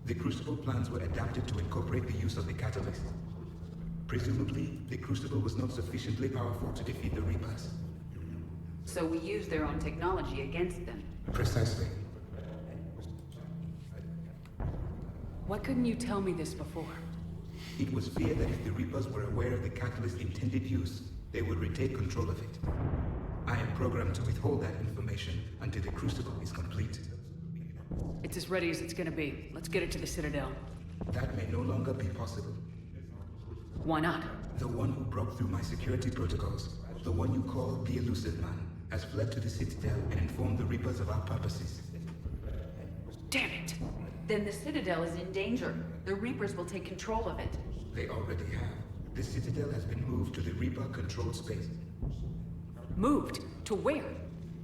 the Crucible plans were adapted to incorporate the use of the Catalyst. Presumably, the Crucible was not sufficiently powerful to defeat the Reapers. So we used their own technology against them. Precisely. Why couldn't you tell me this before? It was feared that if the Reapers were aware of the Catalyst's intended use, they would retake control of it. I am programmed to withhold that information until the Crucible is complete. It's as ready as it's gonna be. Let's get it to the Citadel. That may no longer be possible. Why not? The one who broke through my security protocols the one you call the Elusive Man, has fled to the Citadel and informed the Reapers of our purposes. Damn it! Then the Citadel is in danger. The Reapers will take control of it. They already have. The Citadel has been moved to the Reaper-controlled space. Moved? To where?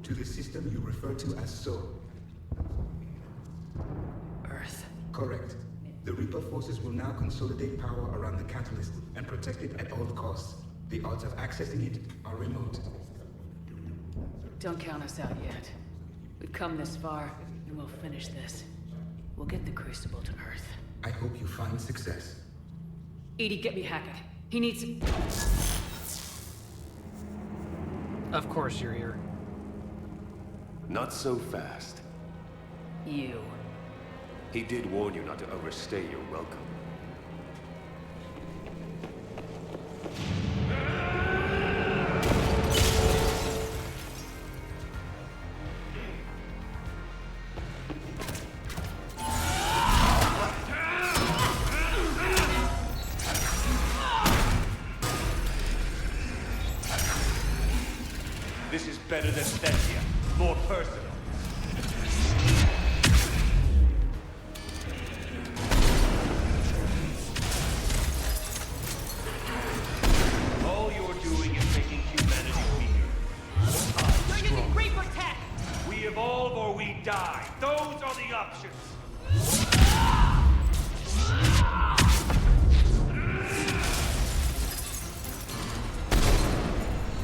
To the system you refer to as Sol. Earth. Correct. The Reaper forces will now consolidate power around the catalyst and protect it at all costs. The odds of accessing it are remote. Don't count us out yet. We've come this far, and we'll finish this. We'll get the Crucible to Earth. I hope you find success. EDI, get me Hackett. He needs... Of course you're here. Not so fast. You. He did warn you not to overstay your welcome. This is better than Thessia. More personal. All you're doing is making humanity weaker. You're using Reaper tech! We evolve or we die. Those are the options.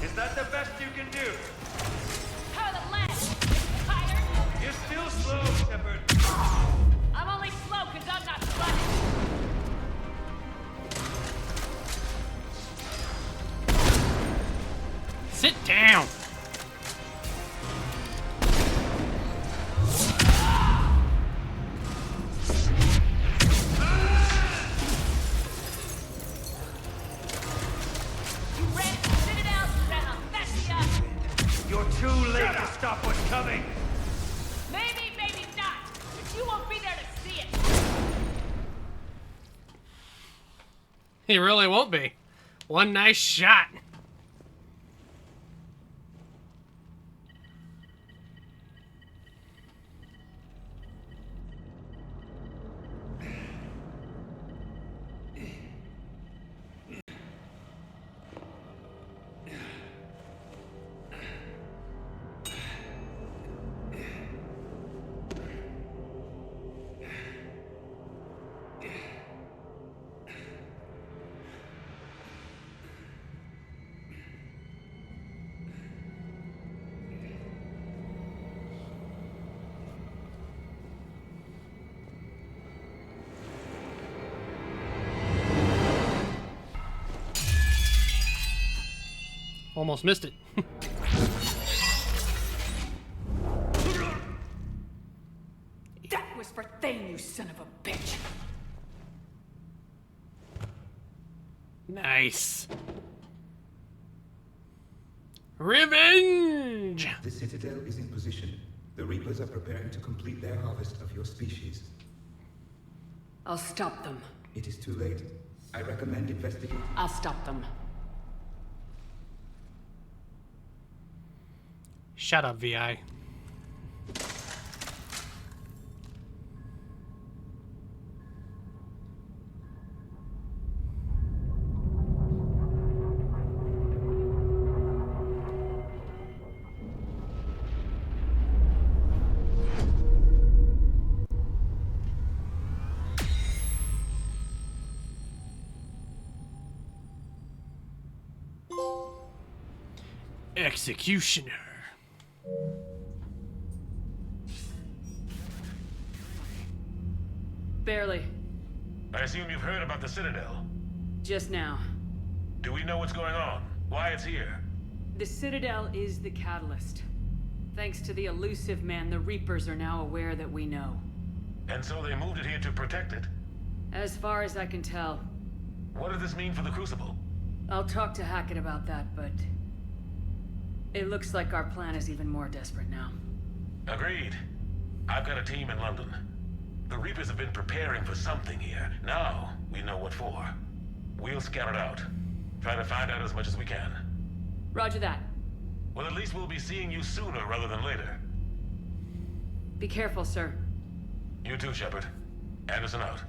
Is that the best you can do? How are the legs? Tired? You're still slow, Shepard. I'm only slow because I'm not slow. Sit down! You ran to the Citadel, you ran on Thessia. You're too late to stop what's coming. Maybe, maybe not. But you won't be there to see it. He really won't be. One nice shot. Almost missed it. That was for Thane, you son of a bitch! Nice. Revenge! The Citadel is in position. The Reapers are preparing to complete their harvest of your species. I'll stop them. It is too late. I recommend investigating. I'll stop them. Shut up, VI. Executioner. Barely. I assume you've heard about the Citadel. Just now. Do we know what's going on? Why it's here? The Citadel is the catalyst. Thanks to the Elusive Man, the Reapers are now aware that we know. And so they moved it here to protect it? As far as I can tell. What does this mean for the Crucible? I'll talk to Hackett about that, but... it looks like our plan is even more desperate now. Agreed. I've got a team in London. The Reapers have been preparing for something here. Now, we know what for. We'll scout it out. Try to find out as much as we can. Roger that. Well, at least we'll be seeing you sooner rather than later. Be careful, sir. You too, Shepard. Anderson out.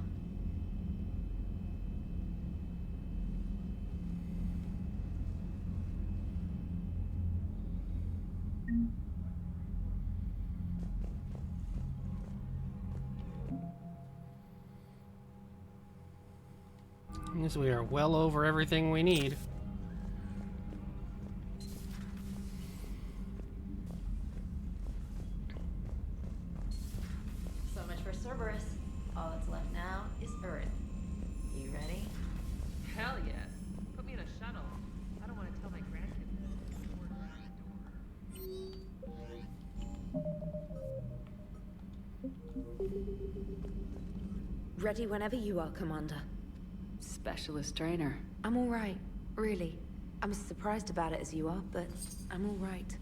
I guess we are well over everything we need. So much for Cerberus. All that's left now is Earth. You ready? Hell yes. Put me in a shuttle. I don't want to tell my grandkids. Ready whenever you are, Commander. Specialist trainer. I'm all right, really. I'm as surprised about it as you are, but I'm all right.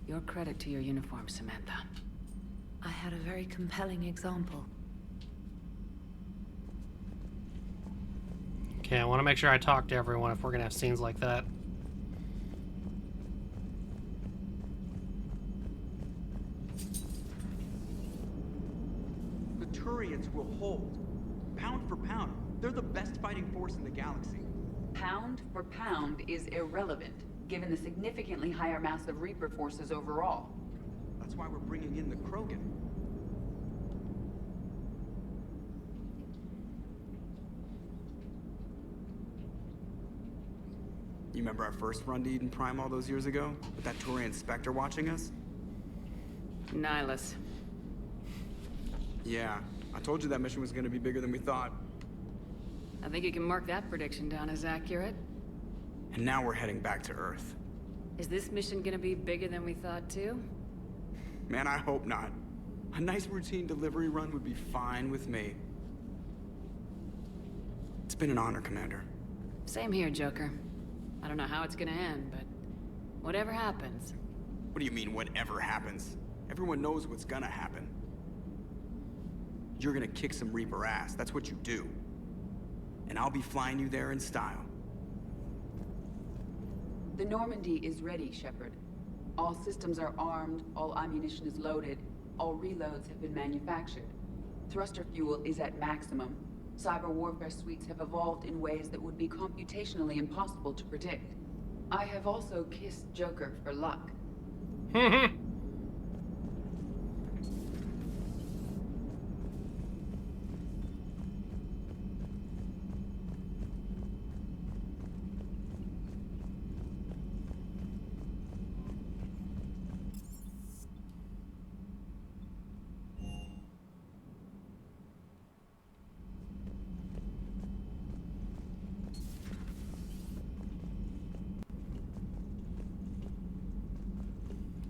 Your credit to your uniform, Samantha. I had a very compelling example. Okay, I want to make sure I talk to everyone if we're gonna have scenes like that. The Turians will hold. Pound for pound, they're the best fighting force in the galaxy. Pound for pound is irrelevant, given the significantly higher mass of Reaper forces overall. That's why we're bringing in the Krogan. You remember our first run to Eden Prime all those years ago? With that Turian Spectre watching us? Nihilus. Yeah, I told you that mission was gonna be bigger than we thought. I think you can mark that prediction down as accurate. And now we're heading back to Earth. Is this mission gonna be bigger than we thought, too? Man, I hope not. A nice routine delivery run would be fine with me. It's been an honor, Commander. Same here, Joker. I don't know how it's gonna end, but whatever happens. What do you mean, whatever happens? Everyone knows what's gonna happen. You're gonna kick some Reaper ass, that's what you do. And I'll be flying you there in style. The Normandy is ready, Shepard. All systems are armed, all ammunition is loaded, all reloads have been manufactured. Thruster fuel is at maximum. Cyber warfare suites have evolved in ways that would be computationally impossible to predict. I have also kissed Joker for luck.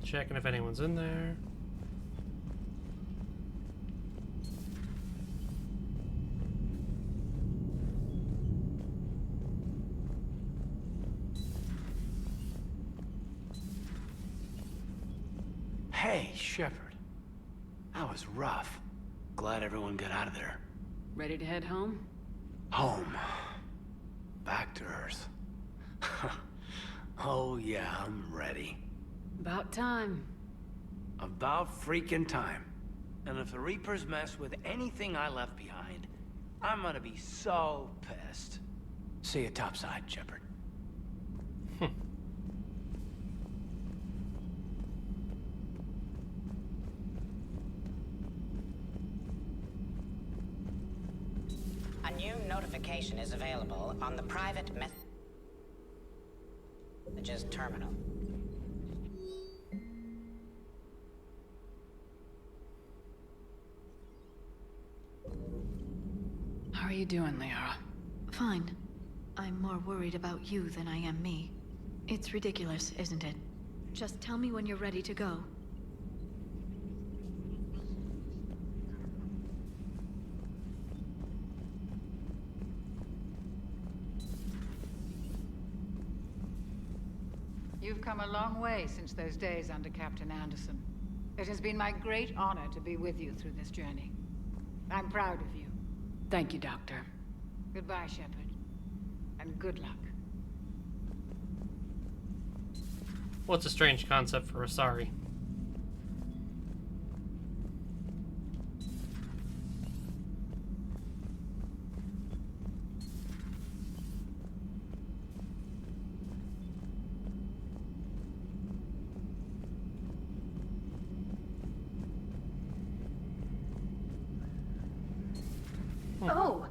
Checking if anyone's in there. Hey, Shepard. That was rough. Glad everyone got out of there. Ready to head home? Home. Back to Earth. Oh yeah, I'm ready. About time. About freaking time. And if the Reapers mess with anything I left behind, I'm gonna be so pissed. See you topside, Shepard. A new notification is available on the private messages terminal. How are you doing, Liara? Fine. I'm more worried about you than I am me. It's ridiculous, isn't it? Just tell me when you're ready to go. You've come a long way since those days under Captain Anderson. It has been my great honor to be with you through this journey. I'm proud of you. Thank you, Doctor. Goodbye, Shepard. And good luck. What's a strange concept for Asari? Oh,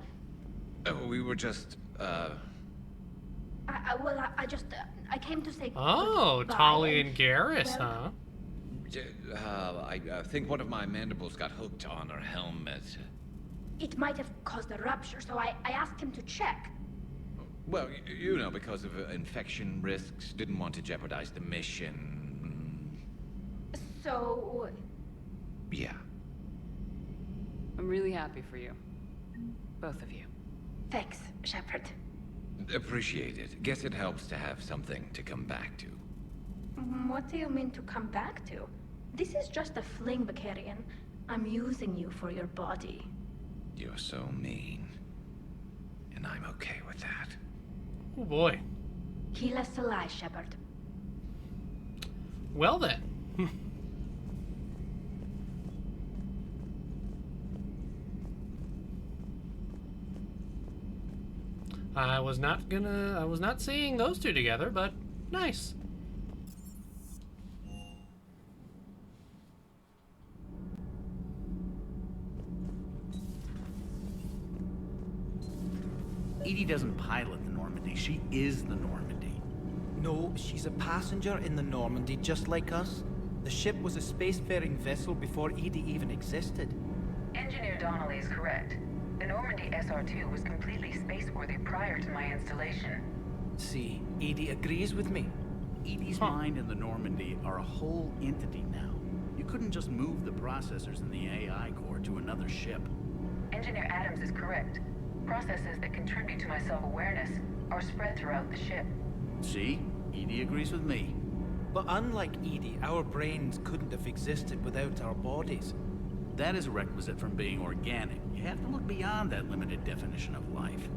We were just, I came to say Oh, goodbye Tali and Garrus, well, huh? I think one of my mandibles got hooked on her helmet. It might have caused a rupture, so I asked him to check. Well, you know, because of infection risks, didn't want to jeopardize the mission. So... Yeah. I'm really happy for you. Both of you. Thanks, Shepard. Appreciate it. Guess it helps to have something to come back to. What do you mean to come back to? This is just a fling, Bakarian. I'm using you for your body. You're so mean. And I'm okay with that. Oh boy. Heal us alive, Shepard. Well then. I was not seeing those two together, but nice. EDI doesn't pilot the Normandy, she is the Normandy. No, she's a passenger in the Normandy, just like us. The ship was a spacefaring vessel before EDI even existed. Engineer Donnelly is correct. The Normandy SR-2 was completely spaceworthy prior to my installation. See, EDI agrees with me. EDI's mind and the Normandy are a whole entity now. You couldn't just move the processors in the AI core to another ship. Engineer Adams is correct. Processes that contribute to my self-awareness are spread throughout the ship. See? EDI agrees with me. But unlike EDI, our brains couldn't have existed without our bodies. That is a requisite from being organic. You have to look beyond that limited definition of life.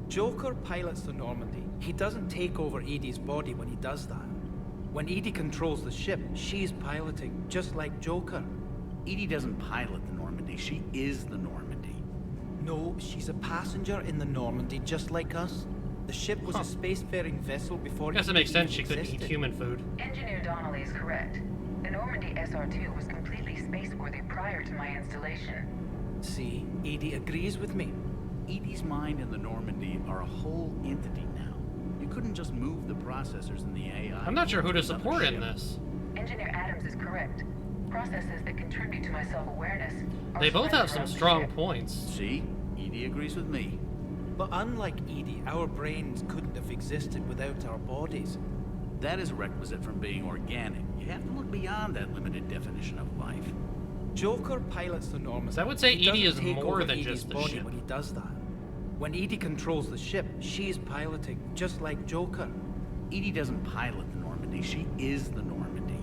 Joker pilots the Normandy. He doesn't take over EDI's body when he does that. When EDI controls the ship, she's piloting, just like Joker. EDI doesn't pilot the Normandy, she is the Normandy. No, she's a passenger in the Normandy, just like us. The ship was a spacefaring vessel before... I guess it makes sense she couldn't eat human food. Engineer Donnelly is correct. The Normandy SR-2 was completely spaceworthy prior to my installation. See, EDI agrees with me. EDI's mind and the Normandy are a whole entity now. You couldn't just move the processors in the AI. I'm not sure who to support in this. Engineer Adams is correct. Processes that contribute to my self-awareness are They both spread have some throughout the strong ship. points. See? EDI agrees with me. But unlike EDI, our brains couldn't have existed without our bodies. That is a requisite from being organic. You have to look beyond that limited definition of life. Joker pilots the Normandy. So I would say He EDI doesn't is take more over than EDI's just the body ship. when he does that. When EDI controls the ship, she's piloting, just like Joker. EDI doesn't pilot the Normandy, she is the Normandy.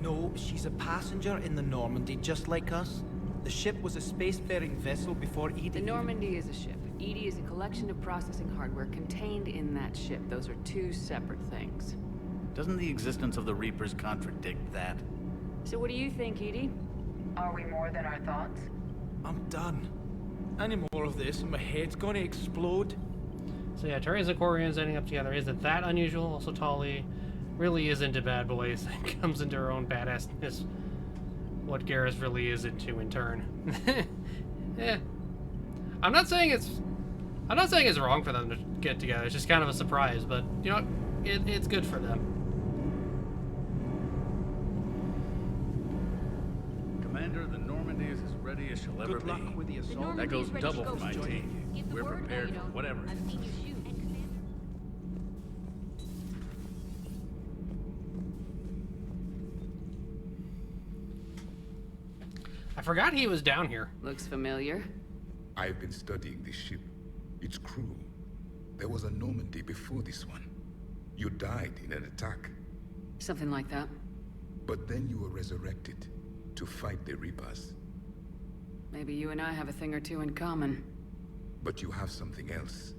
No, she's a passenger in the Normandy, just like us. The ship was a spacefaring vessel before EDI... The Normandy is a ship. EDI is a collection of processing hardware contained in that ship. Those are two separate things. Doesn't the existence of the Reapers contradict that? So what do you think, EDI? Are we more than our thoughts? I'm done. Any more of this and my head's gonna explode. So yeah, Turians and Quarians ending up together isn't that unusual. Also, Tali really is into bad boys and comes into her own badassness. What Garrus really is into in turn. Yeah. I'm not saying it's wrong for them to get together. It's just kind of a surprise, but you know, it's good for them. Commander, the Normandy is as ready as she'll ever be. Good luck with the assault. That goes double for my team. We're prepared for whatever. I forgot he was down here. Looks familiar. I've been studying this ship. Its crew. There was a Normandy before this one. You died in an attack. Something like that. But then you were resurrected to fight the Reapers. Maybe you and I have a thing or two in common. But you have something else.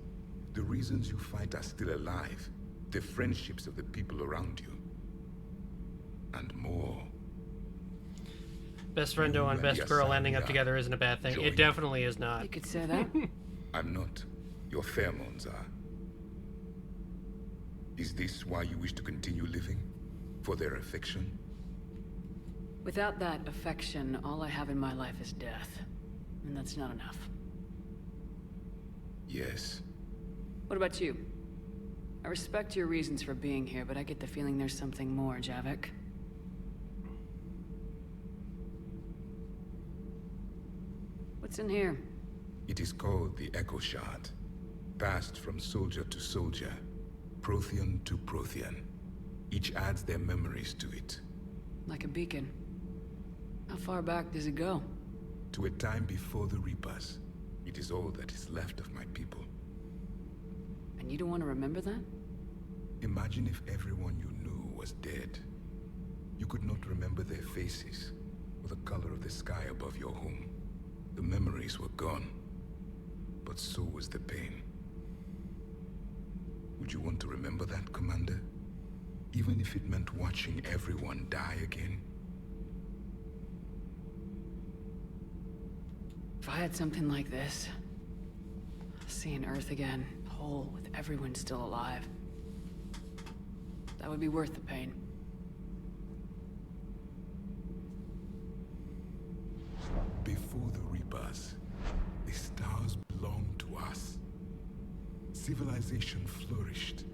The reasons you fight are still alive. The friendships of the people around you. and more. Best friendo and best girl ending up together isn't a bad thing. It definitely is not. You could say that. I'm not. Your pheromones are. Is this why you wish to continue living? For their affection? Without that affection, all I have in my life is death. And that's not enough. Yes. What about you? I respect your reasons for being here, but I get the feeling there's something more, Javik. What's in here? It is called the Echo Shard. Passed from soldier to soldier. Prothean to Prothean. Each adds their memories to it. Like a beacon. How far back does it go? To a time before the Reapers. It is all that is left of my people. And you don't want to remember that? Imagine if everyone you knew was dead. You could not remember their faces, or the color of the sky above your home. The memories were gone, but so was the pain. Would you want to remember that, Commander? Even if it meant watching everyone die again? If I had something like this, seeing Earth again, whole, with everyone still alive, that would be worth the pain. Before the Reapers, the stars belonged to us. Civilization flourished.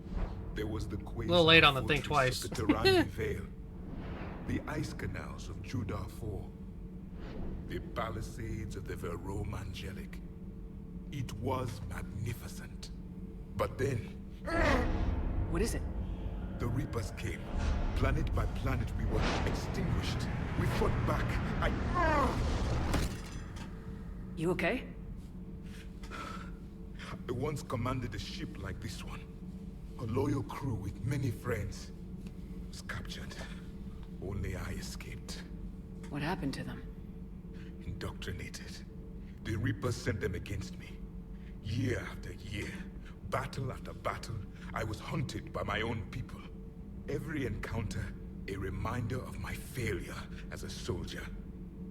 There was the a little late on the thing twice. The Terani Vale, the ice canals of Judar IV, the palisades of the Verome Angelic. It was magnificent. But then... What is it? The Reapers came. Planet by planet, we were extinguished. We fought back. You okay? I once commanded a ship like this one. A loyal crew with many friends. Was captured. Only I escaped. What happened to them? Indoctrinated. The Reapers sent them against me. Year after year, battle after battle, I was hunted by my own people. Every encounter, a reminder of my failure as a soldier.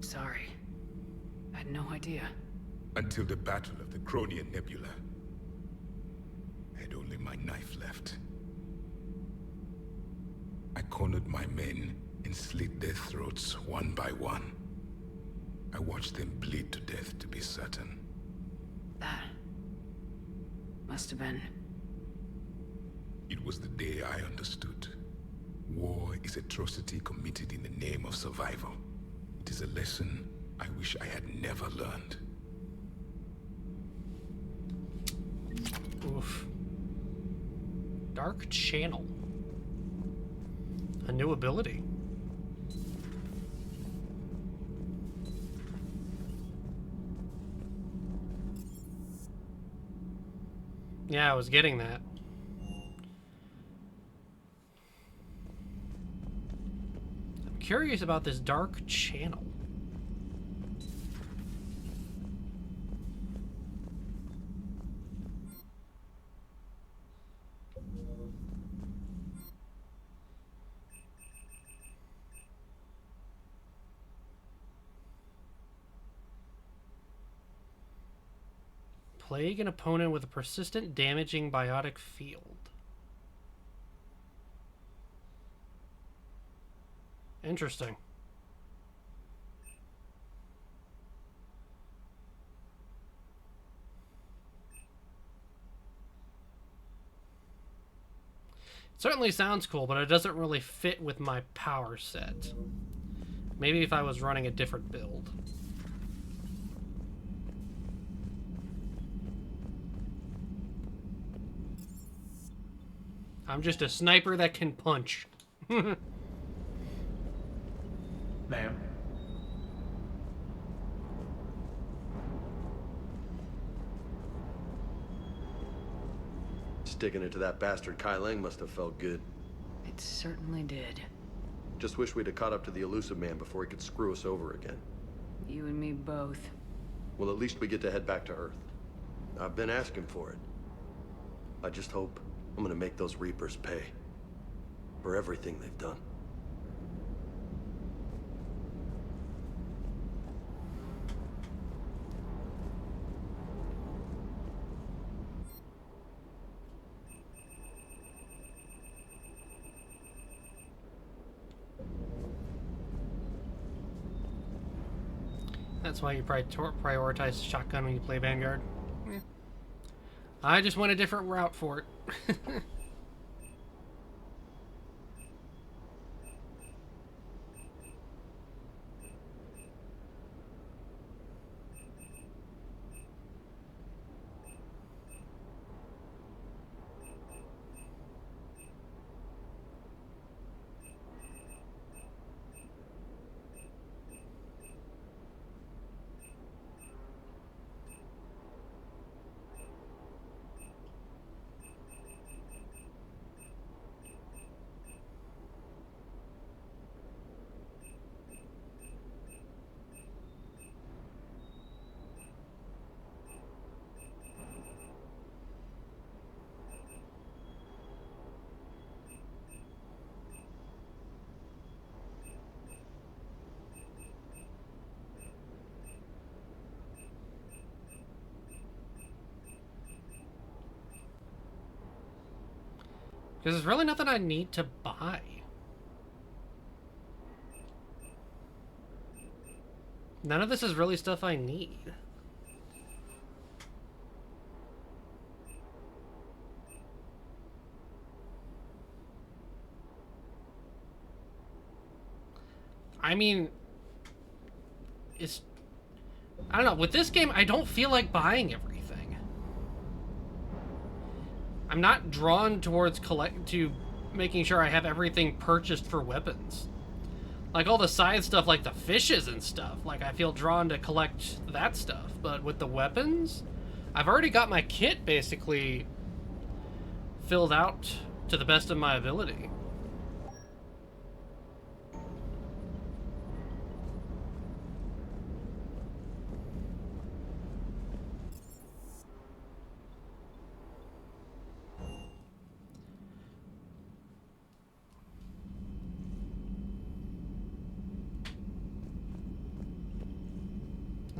Sorry. I had no idea. Until the Battle of the Cronian Nebula. I had only my knife left. I cornered my men and slit their throats one by one. I watched them bleed to death, to be certain. That must have been... It was the day I understood. War is atrocity committed in the name of survival. It is a lesson I wish I had never learned. Oof. Dark Channel. A new ability. Yeah, I was getting that. I'm curious about this Dark Channel. Plague an opponent with a persistent, damaging biotic field. Interesting. It certainly sounds cool, but it doesn't really fit with my power set. Maybe if I was running a different build. I'm just a sniper that can punch. Ma'am. Sticking it to that bastard Kai Lang must have felt good. It certainly did. Just wish we'd have caught up to the elusive man before he could screw us over again. You and me both. Well, at least we get to head back to Earth. I've been asking for it. I just hope I'm gonna make those Reapers pay. For everything they've done. That's why you prioritize shotgun when you play Vanguard. Yeah. I just went a different route for it. Because there's really nothing I need to buy. None of this is really stuff I need. I mean, it's... I don't know, with this game, I don't feel like buying everything. I'm not drawn towards making sure I have everything purchased for weapons. Like all the side stuff, like the fishes and stuff, like I feel drawn to collect that stuff. But with the weapons, I've already got my kit basically filled out to the best of my ability.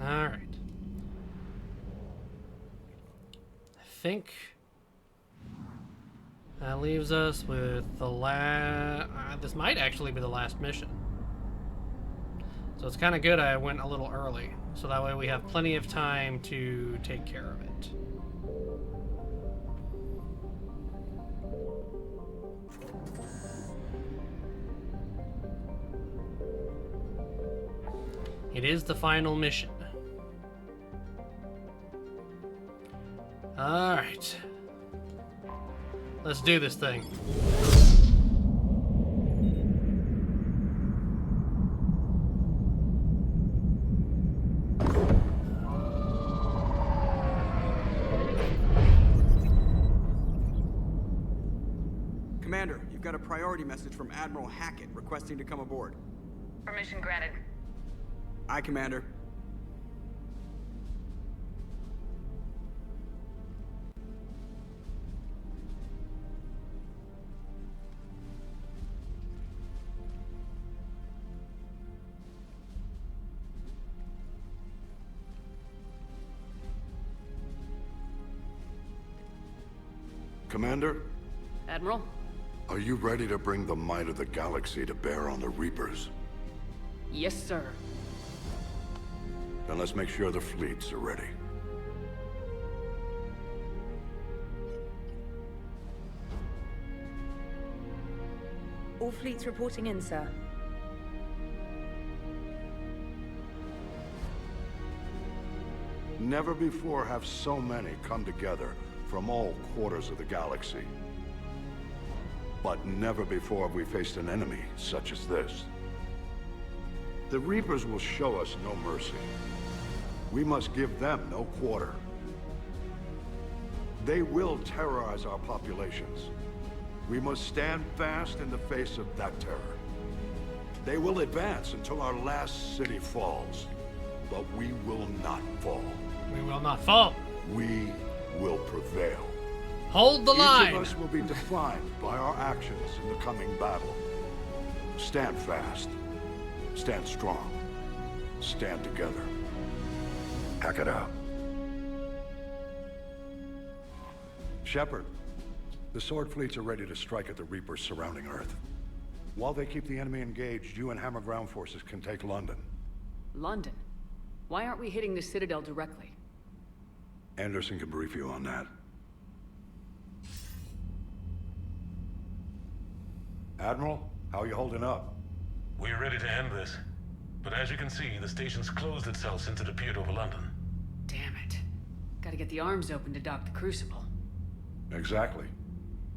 Alright. I think that leaves us with the last... this might actually be the last mission. So it's kind of good I went a little early. So that way we have plenty of time to take care of it. It is the final mission. Alright. Let's do this thing. Commander, you've got a priority message from Admiral Hackett requesting to come aboard. Permission granted. Aye, Commander. Commander? Admiral? Are you ready to bring the might of the galaxy to bear on the Reapers? Yes, sir. Then let's make sure the fleets are ready. All fleets reporting in, sir. Never before have so many come together from all quarters of the galaxy. But never before have we faced an enemy such as this. The Reapers will show us no mercy. We must give them no quarter. They will terrorize our populations. We must stand fast in the face of that terror. They will advance until our last city falls. But we will not fall. We will not fall. We will prevail. Hold the line. Each of us will be defined by our actions in the coming battle. Stand fast. Stand strong. Stand together. Hack it out. Shepard, the Sword fleets are ready to strike at the Reapers surrounding Earth. While they keep the enemy engaged, you and Hammer ground forces can take London. London? Why aren't we hitting the Citadel directly? Anderson can brief you on that. Admiral, how are you holding up? We're ready to end this. But as you can see, the station's closed itself since it appeared over London. Damn it. Gotta get the arms open to dock the Crucible. Exactly.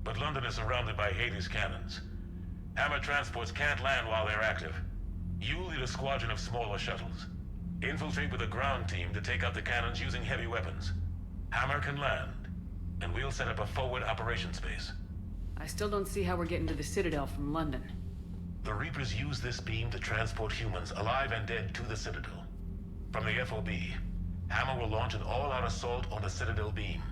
But London is surrounded by Hades cannons. Hammer transports can't land while they're active. You lead a squadron of smaller shuttles. Infiltrate with a ground team to take out the cannons using heavy weapons. Hammer can land, and we'll set up a forward operations base. I still don't see how we're getting to the Citadel from London. The Reapers use this beam to transport humans, alive and dead, to the Citadel. From the FOB, Hammer will launch an all-out assault on the Citadel beam.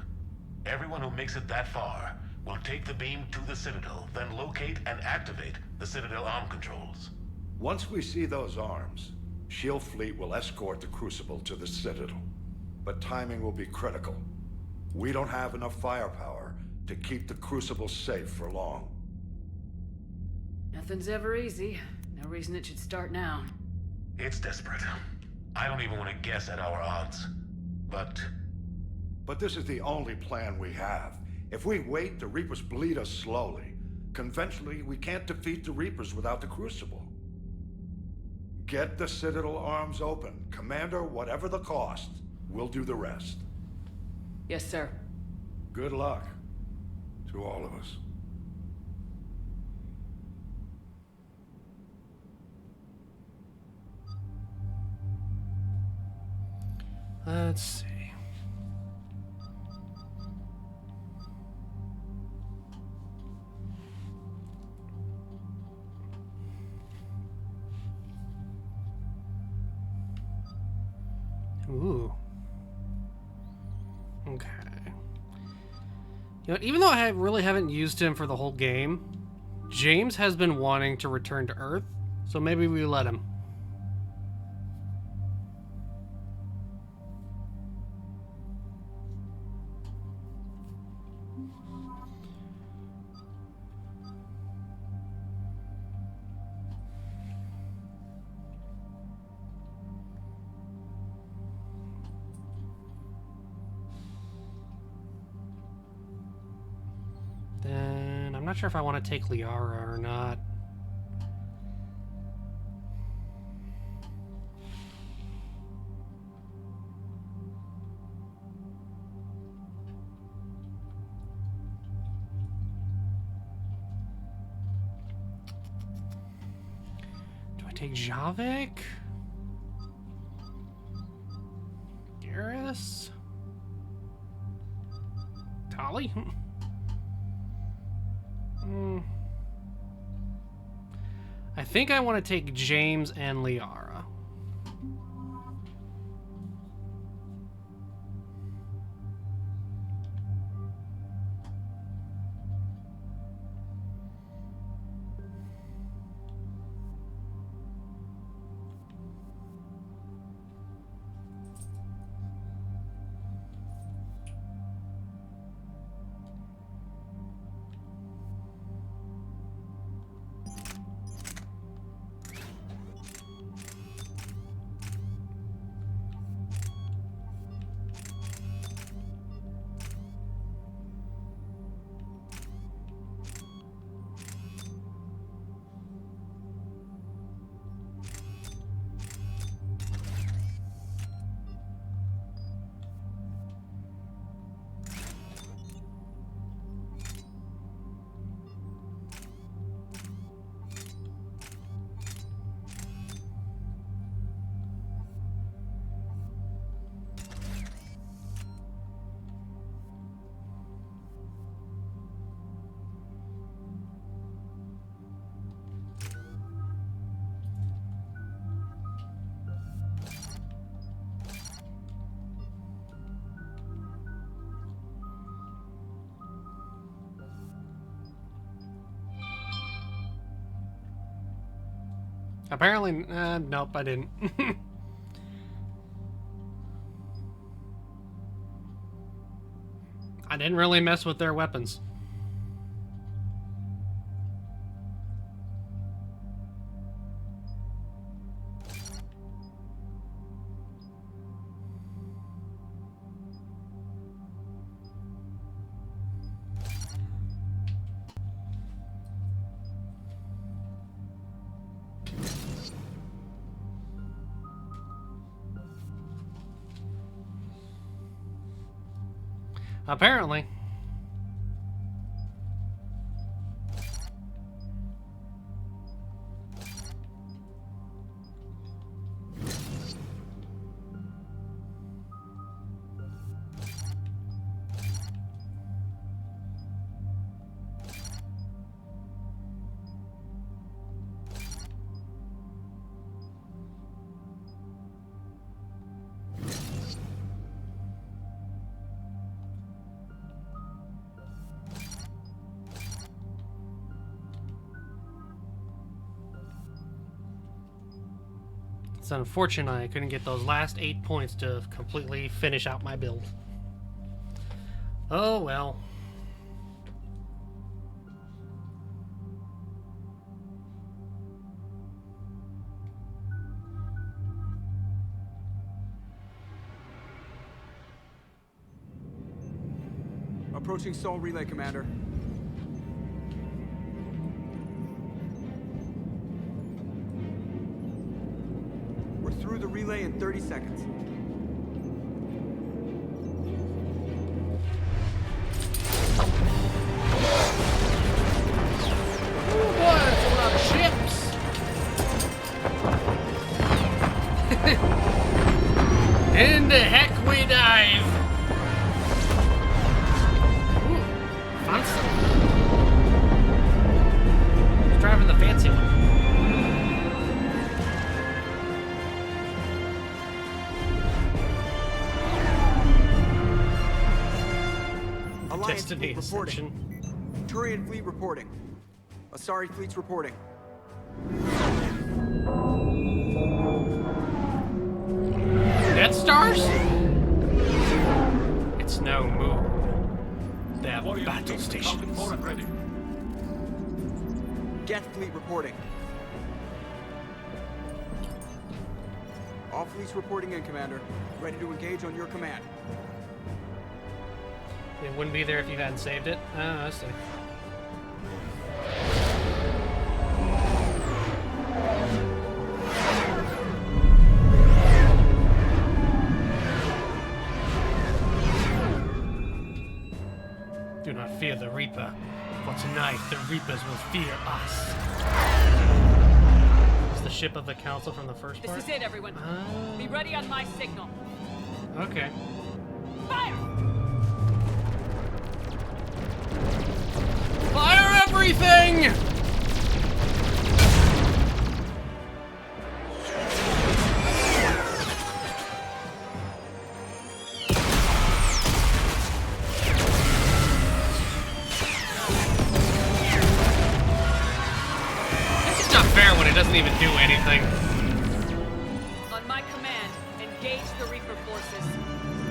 Everyone who makes it that far will take the beam to the Citadel, then locate and activate the Citadel arm controls. Once we see those arms, SHIELD fleet will escort the Crucible to the Citadel. But timing will be critical. We don't have enough firepower to keep the Crucible safe for long. Nothing's ever easy. No reason it should start now. It's desperate. I don't even want to guess at our odds. But this is the only plan we have. If we wait, the Reapers bleed us slowly. Conventionally, we can't defeat the Reapers without the Crucible. Get the Citadel arms open. Commander, whatever the cost, we'll do the rest. Yes, sir. Good luck to all of us. Let's see. Ooh. Okay. You know, even though I really haven't used him for the whole game, James has been wanting to return to Earth, so maybe we let him. Then I'm not sure if I want to take Liara or not. Do I take Javik? Garrus? Tali? I think I want to take James and Liara. Apparently, nope, I didn't. I didn't really mess with their weapons. Apparently. It's unfortunate I couldn't get those last 8 points to completely finish out my build. Oh well. Approaching Sol Relay, Commander. We're through the relay in 30 seconds. Oh boy, that's a lot of ships! Into heck we dive! Ooh, fancy. Who's driving the fancy one? Alliance Destiny fleet reporting. Turian fleet reporting. Asari fleet's reporting. Death Stars? It's no move. They have battle stations. Geth fleet reporting. All fleets reporting in, Commander. Ready to engage on your command. It wouldn't be there if you hadn't saved it. Oh, I see. Do not fear the Reaper, for tonight the Reapers will fear us. It's the ship of the Council from the first part? This is it, everyone. Be ready on my signal. Okay. Fire! Fire everything! It's just not fair when it doesn't even do anything. On my command, engage the Reaper forces.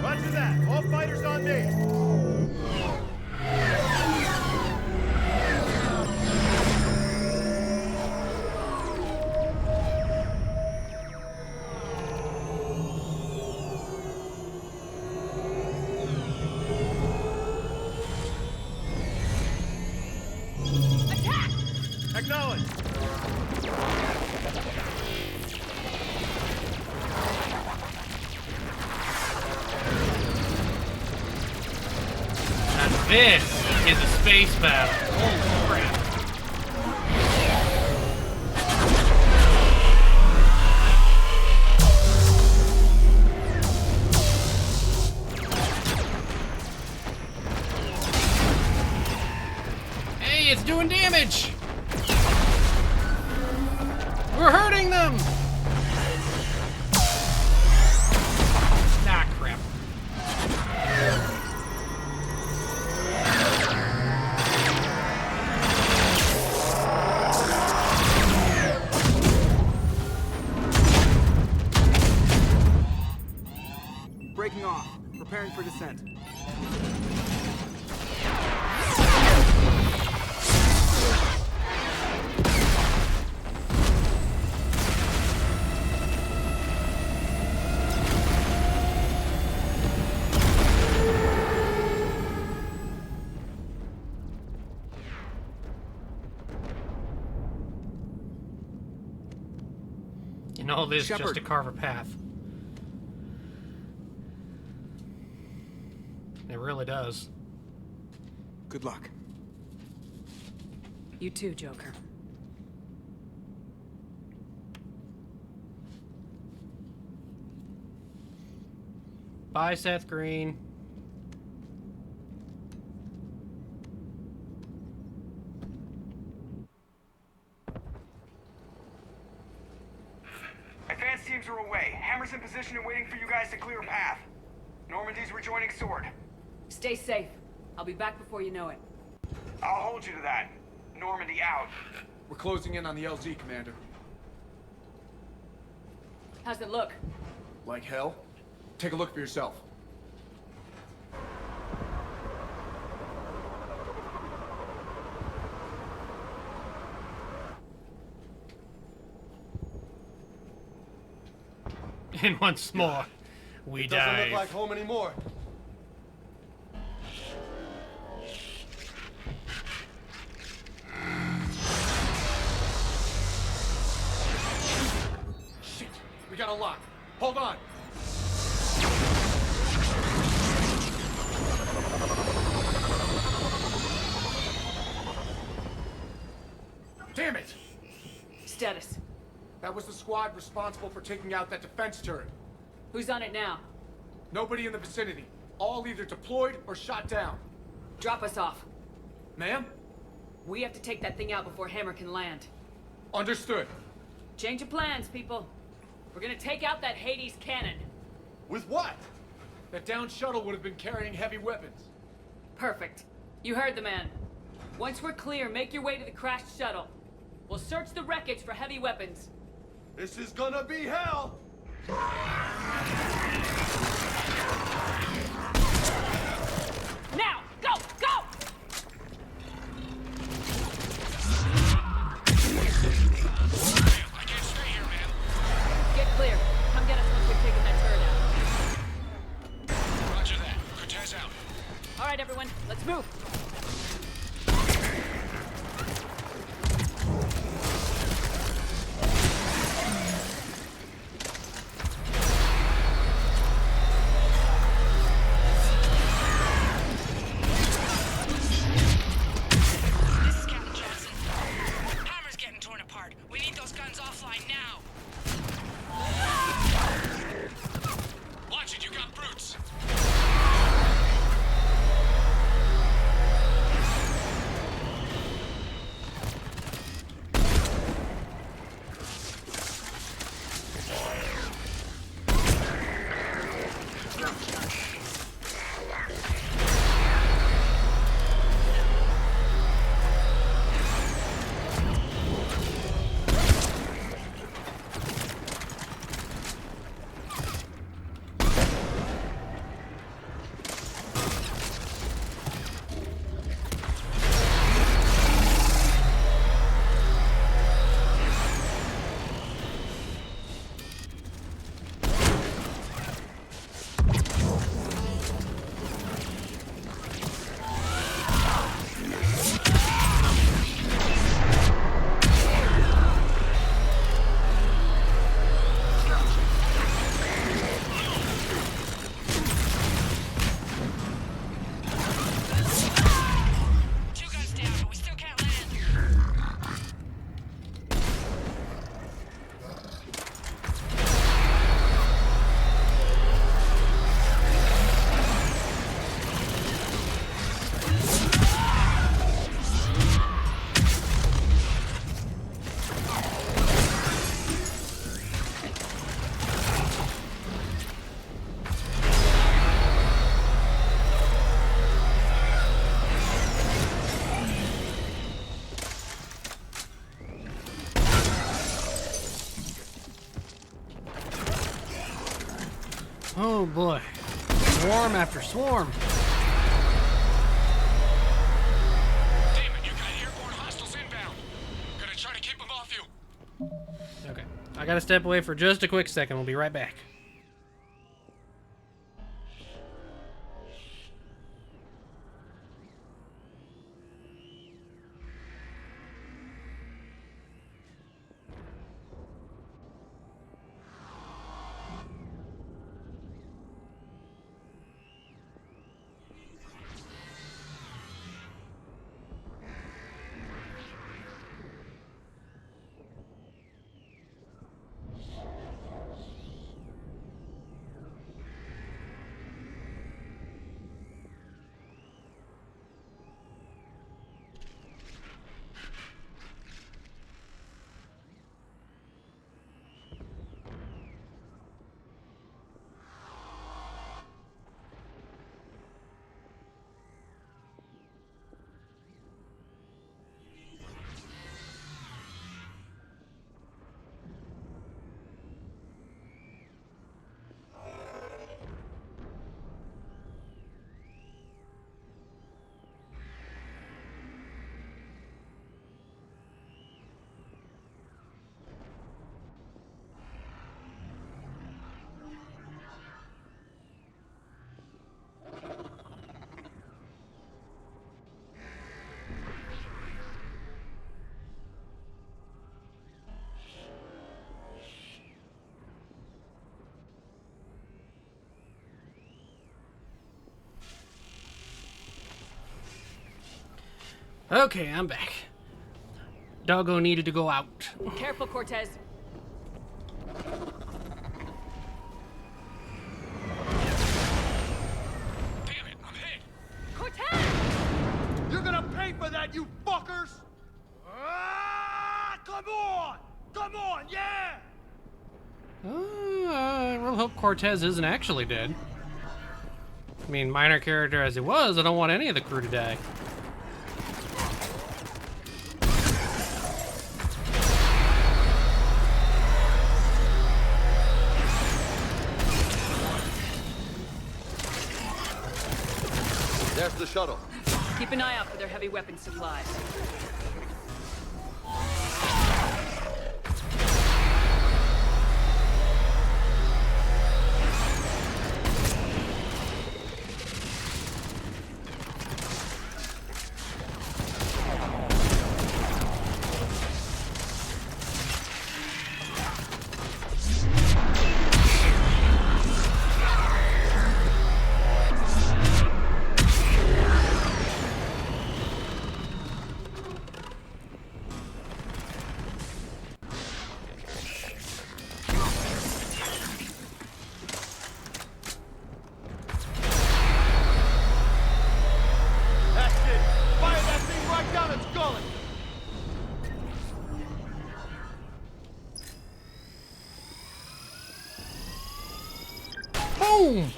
Roger that. All fighters on me. Attack! Acknowledge. And this is a space battle. Holy crap. Hey, it's doing damage! We're hurting them! Ah, crap. Breaking off. Preparing for descent. And all this just Shepard. to carve a path. It really does. Good luck. You too, Joker. Bye, Seth Green. Advance teams are away. Hammer's in position and waiting for you guys to clear a path. Normandy's rejoining Sword. Stay safe. I'll be back before you know it. I'll hold you to that. Normandy out. We're closing in on the LZ, Commander. How's it look? Like hell? Take a look for yourself. And once more, we It doesn't dive. look like home anymore. Shit! We got a lock. Hold on! Damn it! Status. That was the squad responsible for taking out that defense turret. Who's on it now? Nobody in the vicinity. All either deployed or shot down. Drop us off. Ma'am? We have to take that thing out before Hammer can land. Understood. Change of plans, people. We're gonna take out that Hades cannon. With what? That downed shuttle would have been carrying heavy weapons. Perfect. You heard the man. Once we're clear, make your way to the crashed shuttle. We'll search the wreckage for heavy weapons. This is gonna be hell! Now! Go! Go! I can't stay here, man. Get clear. Come get us once we've taken that turret out. Roger that. Cortez out. All right, everyone. Let's move. Oh boy. Swarm after swarm. Damon, you got airborne hostiles inbound. Gonna try to keep them off you. Okay. I gotta step away for just a quick second. We'll be right back. Okay, I'm back. Doggo needed to go out. Careful, Cortez. Damn it, I'm hit! Cortez! You're gonna pay for that, you fuckers! Ah, come on! Come on, yeah! I really hope Cortez isn't actually dead. I mean, minor character as he was, I don't want any of the crew to die. There's the shuttle. Keep an eye out for their heavy weapon supplies. Boom!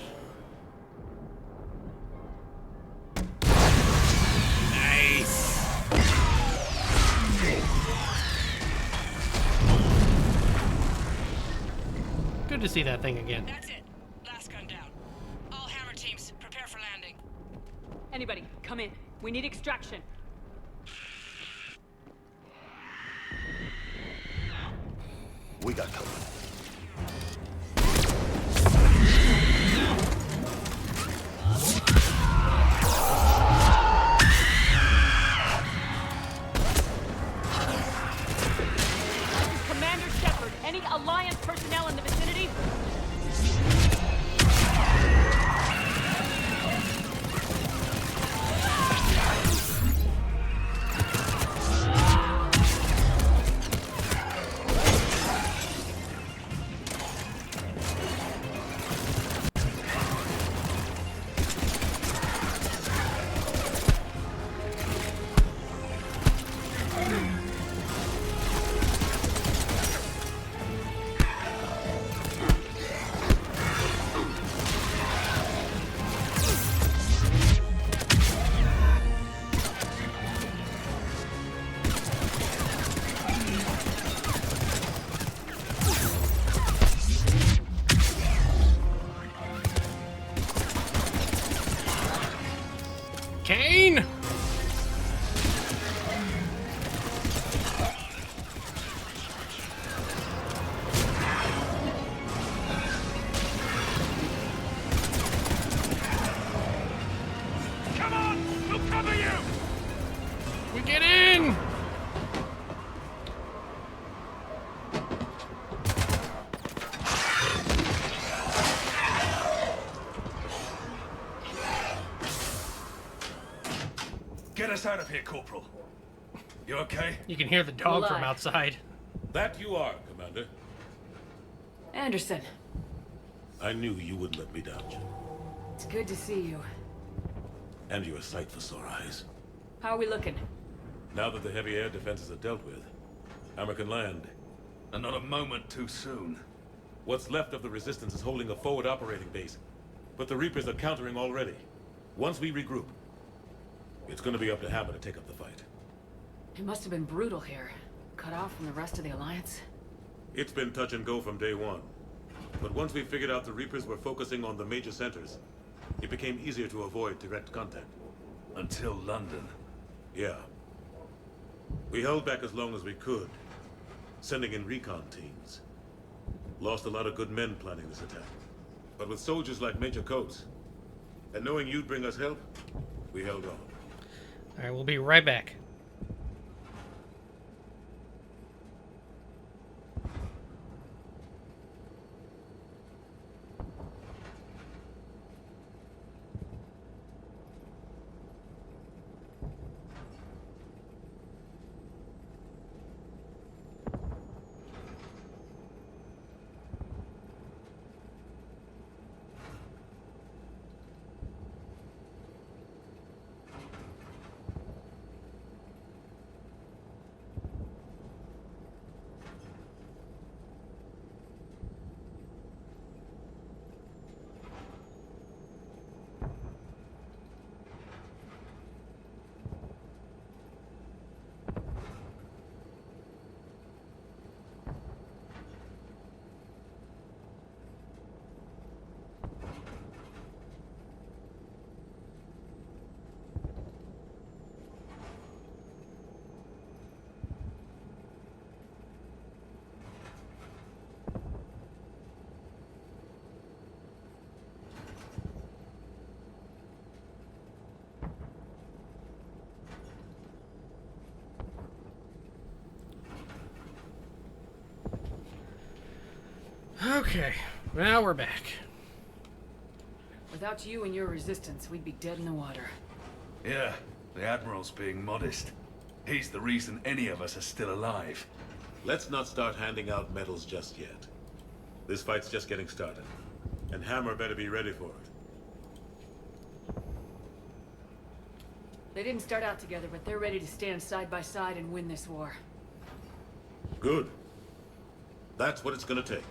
Nice. Good to see that thing again. That's it. Last gun down. All hammer teams, prepare for landing. Anybody, come in. We need extraction. We got company. Commander Shepard, any Alliance personnel in the vicinity? Kane! Come on! We'll cover you! We get in! Get us out of here, Corporal. You okay? You can hear the dog from Alive. outside. That you are, Commander. Anderson, I knew you wouldn't let me down. it's good to see you. And you're a sight for sore eyes. How are we looking? Now that the heavy air defenses are dealt with, Hammer can land. And not a moment too soon. What's left of the Resistance is holding a forward operating base. But the Reapers are countering already. Once we regroup, it's gonna be up to Hammer to take up the fight. It must have been brutal here. Cut off from the rest of the Alliance. It's been touch and go from day one. But once we figured out the Reapers were focusing on the major centers, it became easier to avoid direct contact. Until London. Yeah. We held back as long as we could, sending in recon teams. Lost a lot of good men planning this attack. But with soldiers like Major Coates, and knowing you'd bring us help, we held on. Alright, we'll be right back. Okay, now we're back. Without you and your resistance, we'd be dead in the water. Yeah, the Admiral's being modest. He's the reason any of us are still alive. Let's not start handing out medals just yet. This fight's just getting started. And Hammer better be ready for it. They didn't start out together, but they're ready to stand side by side and win this war. Good. That's what it's gonna take.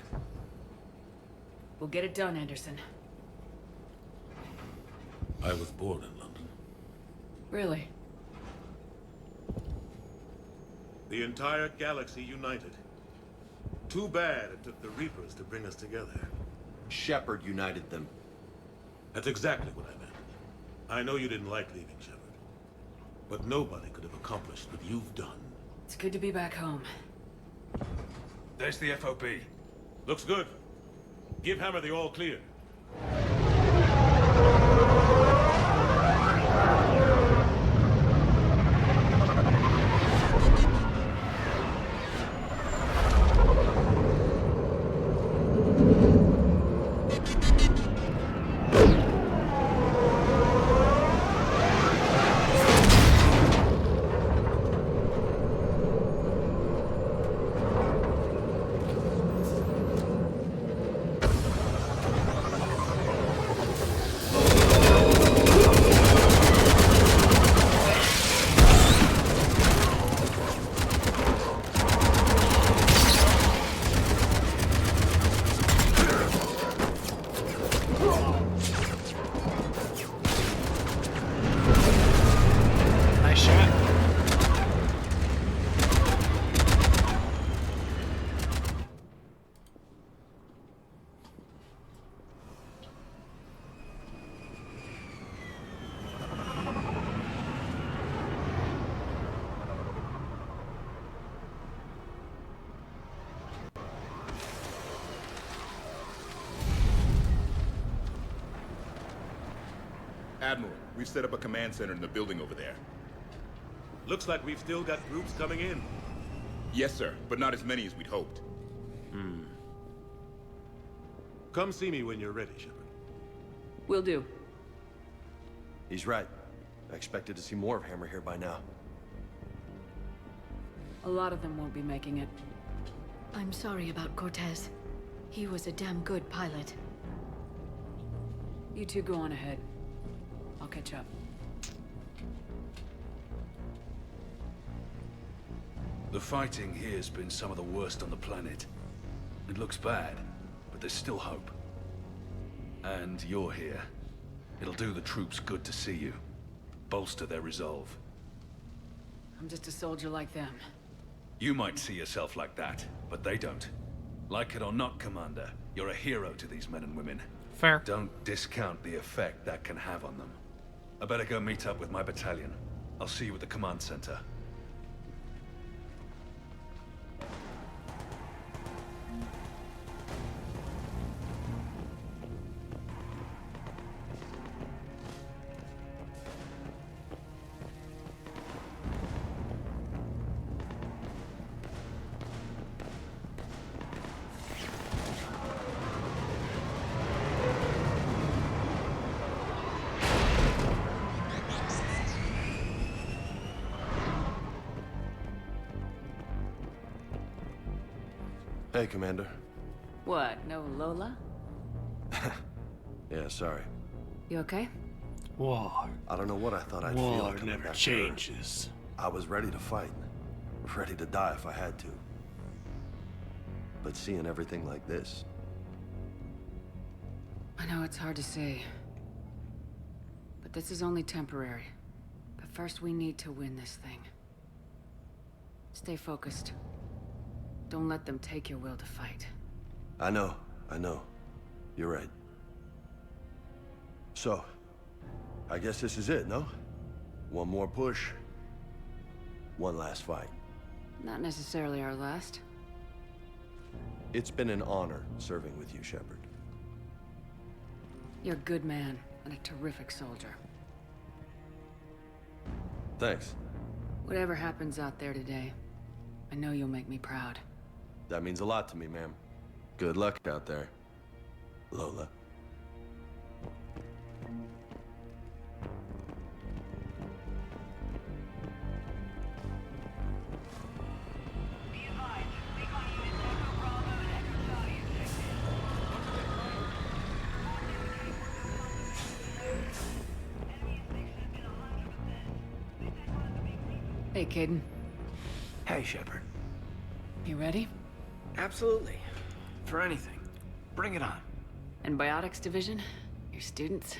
We'll get it done, Anderson. I was born in London. Really? The entire galaxy united. Too bad it took the Reapers to bring us together. Shepard united them. That's exactly what I meant. I know you didn't like leaving Shepard. But nobody could have accomplished what you've done. It's good to be back home. There's the FOB. Looks good. Give Hammer the all clear. Admiral, we've set up a command center in the building over there. Looks like we've still got groups coming in. Yes, sir, but not as many as we'd hoped. Come see me when you're ready, Shepard. Will do. He's right. I expected to see more of Hammer here by now. A lot of them won't be making it. I'm sorry about Cortez. He was a damn good pilot. You two go on ahead. I'll catch up. The fighting here's been some of the worst on the planet. It looks bad, but there's still hope. And you're here. It'll do the troops good to see you. Bolster their resolve. I'm just a soldier like them. You might see yourself like that, but they don't. Like it or not, Commander, you're a hero to these men and women. Fair. Don't discount the effect that can have on them. I better go meet up with my battalion. I'll see you at the command center. Hey, Commander. What, no Lola? Yeah, sorry. You okay? War. I don't know what I thought I'd feel War coming never back to changes. Earth. I was ready to fight. Ready to die if I had to. But seeing everything like this... I know it's hard to say. But this is only temporary. But first we need to win this thing. Stay focused. Don't let them take your will to fight. I know. You're right. So, I guess this is it, no? One more push. One last fight. Not necessarily our last. It's been an honor serving with you, Shepard. You're a good man and a terrific soldier. Thanks. Whatever happens out there today, I know you'll make me proud. That means a lot to me, ma'am. Good luck out there, Lola. Hey, Caden. Hey, Shepard. You ready? Absolutely. For anything. Bring it on. Antibiotics division? Your students?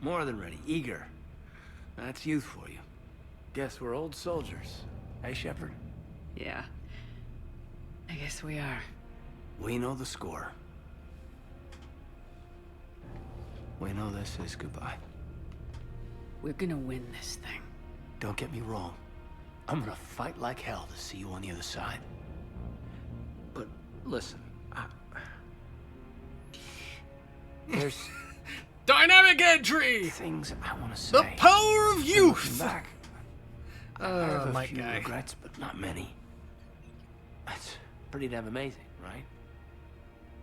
More than ready. Eager. That's youth for you. Guess we're old soldiers. Hey, Shepard? Yeah. I guess we are. We know the score. We know this is goodbye. We're gonna win this thing. Don't get me wrong. I'm gonna fight like hell to see you on the other side. But listen, there's dynamic entry. Things I want to say. The power of youth. Back. I have a my few guy. regrets, but not many. That's pretty damn amazing, right?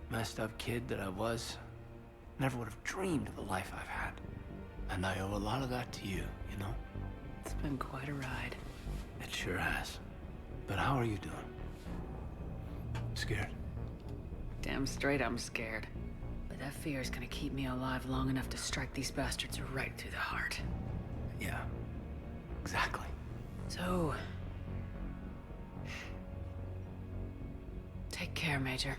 Messed up kid that I was, never would have dreamed of the life I've had. And I owe a lot of that to you, you know? It's been quite a ride. It sure has. But how are you doing? Scared? Damn straight I'm scared. But that fear is gonna keep me alive long enough to strike these bastards right through the heart. Yeah. Exactly. So... take care, Major.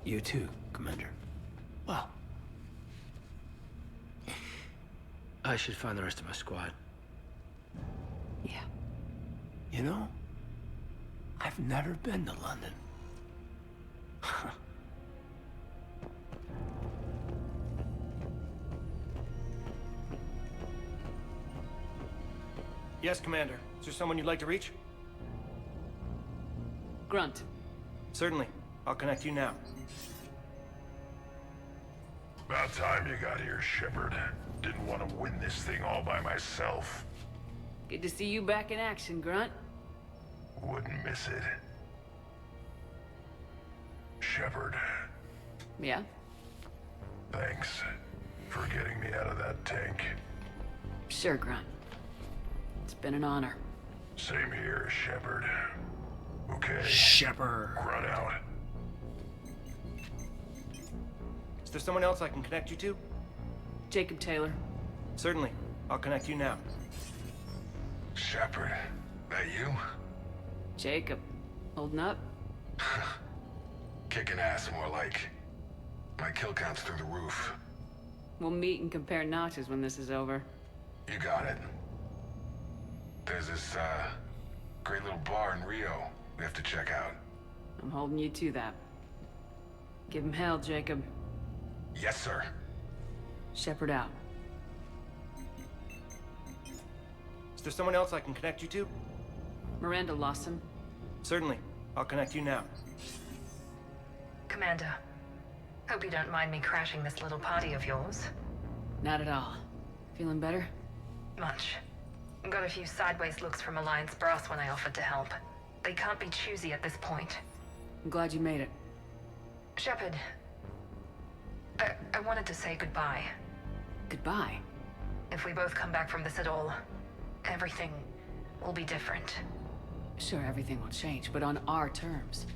You too, Commander. Well... I should find the rest of my squad. Yeah. You know, I've never been to London. Yes, Commander. Is there someone you'd like to reach? Grunt. Certainly. I'll connect you now. About time you got here, Shepard. Didn't want to win this thing all by myself. Good to see you back in action, Grunt. Wouldn't miss it. Shepard, Yeah? thanks for getting me out of that tank. Sure, Grunt. It's been an honor. Same here, Shepard. Okay. Shepard. Run out. Is there someone else I can connect you to? Jacob Taylor. Certainly. I'll connect you now. Shepard, that you? Jacob. Holding up? Kicking ass, more like. My kill count's through the roof. We'll meet and compare notches when this is over. You got it. There's this, great little bar in Rio we have to check out. I'm holding you to that. Give him hell, Jacob. Yes, sir. Shepard out. Is there someone else I can connect you to? Miranda Lawson. Certainly. I'll connect you now. Commander, hope you don't mind me crashing this little party of yours. Not at all. Feeling better? Much. Got a few sideways looks from Alliance brass when I offered to help. They can't be choosy at this point. I'm glad you made it. Shepard, I wanted to say goodbye. Goodbye? If we both come back from this at all, everything will be different. Sure, everything will change, but on our terms.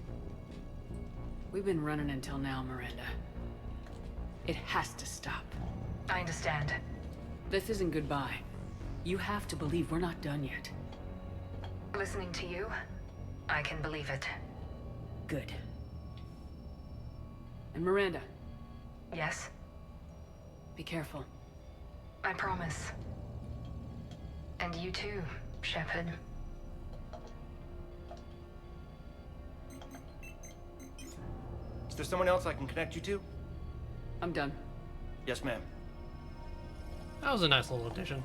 We've been running until now, Miranda. It has to stop. I understand. This isn't goodbye. You have to believe we're not done yet. Listening to you, I can believe it. Good. And Miranda. Yes? Be careful. I promise. And you too, Shepard. Is there someone else I can connect you to? I'm done. Yes, ma'am. That was a nice little addition.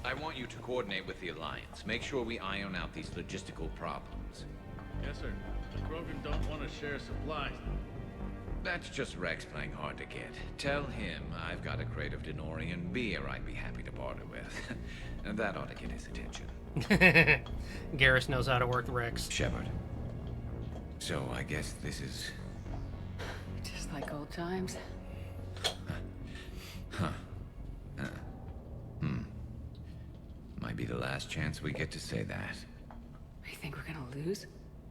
I I want you to coordinate with the Alliance. Make sure we iron out these logistical problems. Yes, sir. The Krogan don't want to share supplies. That's just Rex playing hard to get. Tell him I've got a crate of Denorian beer I'd be happy to barter with. And that ought to get his attention. Garrus knows how to work Rex. Shepard. So I guess this is... Just like old times. Huh. Might be the last chance we get to say that. You think we're gonna lose?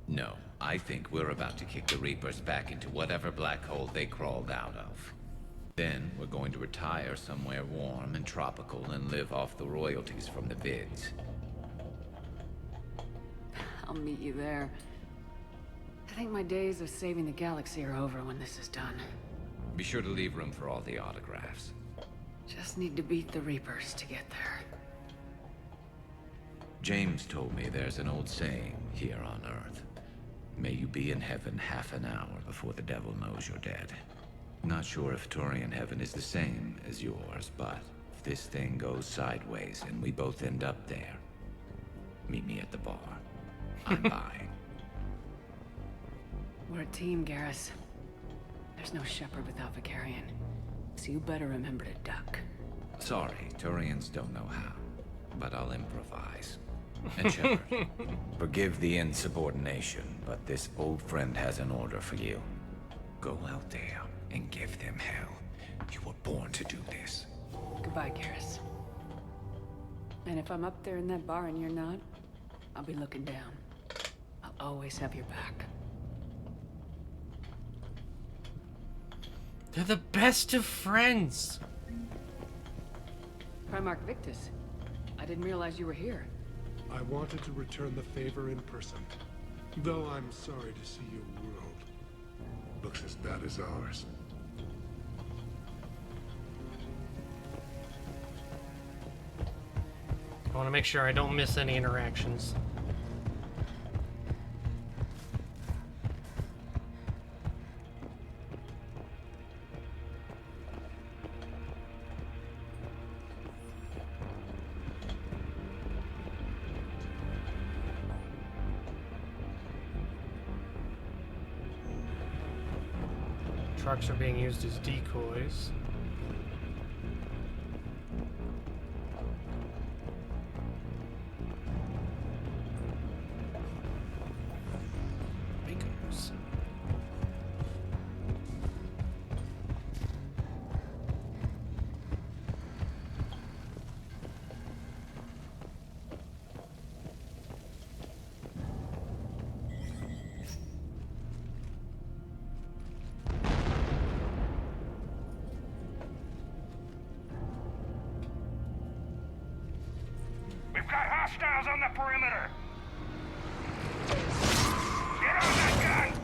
No, I think we're about to kick the Reapers back into whatever black hole they crawled out of. Then we're going to retire somewhere warm and tropical and live off the royalties from the vids. I'll meet you there. I think my days of saving the galaxy are over when this is done. Be sure to leave room for all the autographs. Just need to beat the Reapers to get there. James told me there's an old saying here on Earth. May you be in heaven half an hour before the devil knows you're dead. Not sure if Turian heaven is the same as yours, but if this thing goes sideways and we both end up there, meet me at the bar. I'm buying. We're a team, Garrus. There's no Shepard without Vicarion, so you better remember to duck. Sorry, Turians don't know how, but I'll improvise. And Shepard, forgive the insubordination, but this old friend has an order for you. Go out there and give them hell. You were born to do this. Goodbye, Garrus. And if I'm up there in that bar and you're not, I'll be looking down. I'll always have your back. They're the best of friends. Primarch Victus, I didn't realize you were here. I wanted to return the favor in person. Though I'm sorry to see your world looks as bad as ours. I want to make sure I don't miss any interactions. Trucks are being used as decoys. Bakers. We've got hostiles on the perimeter! Get on that gun!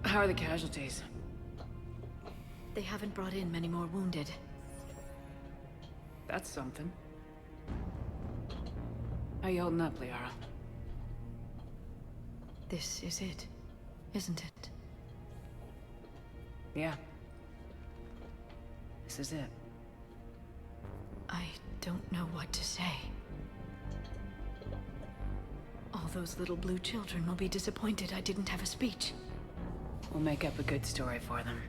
How are the casualties? They haven't brought in many more wounded. That's something. How you holding up, Liara? This is it, isn't it? Yeah. This is it. I don't know what to say. those little blue children will be disappointed I didn't have a speech. We'll make up a good story for them.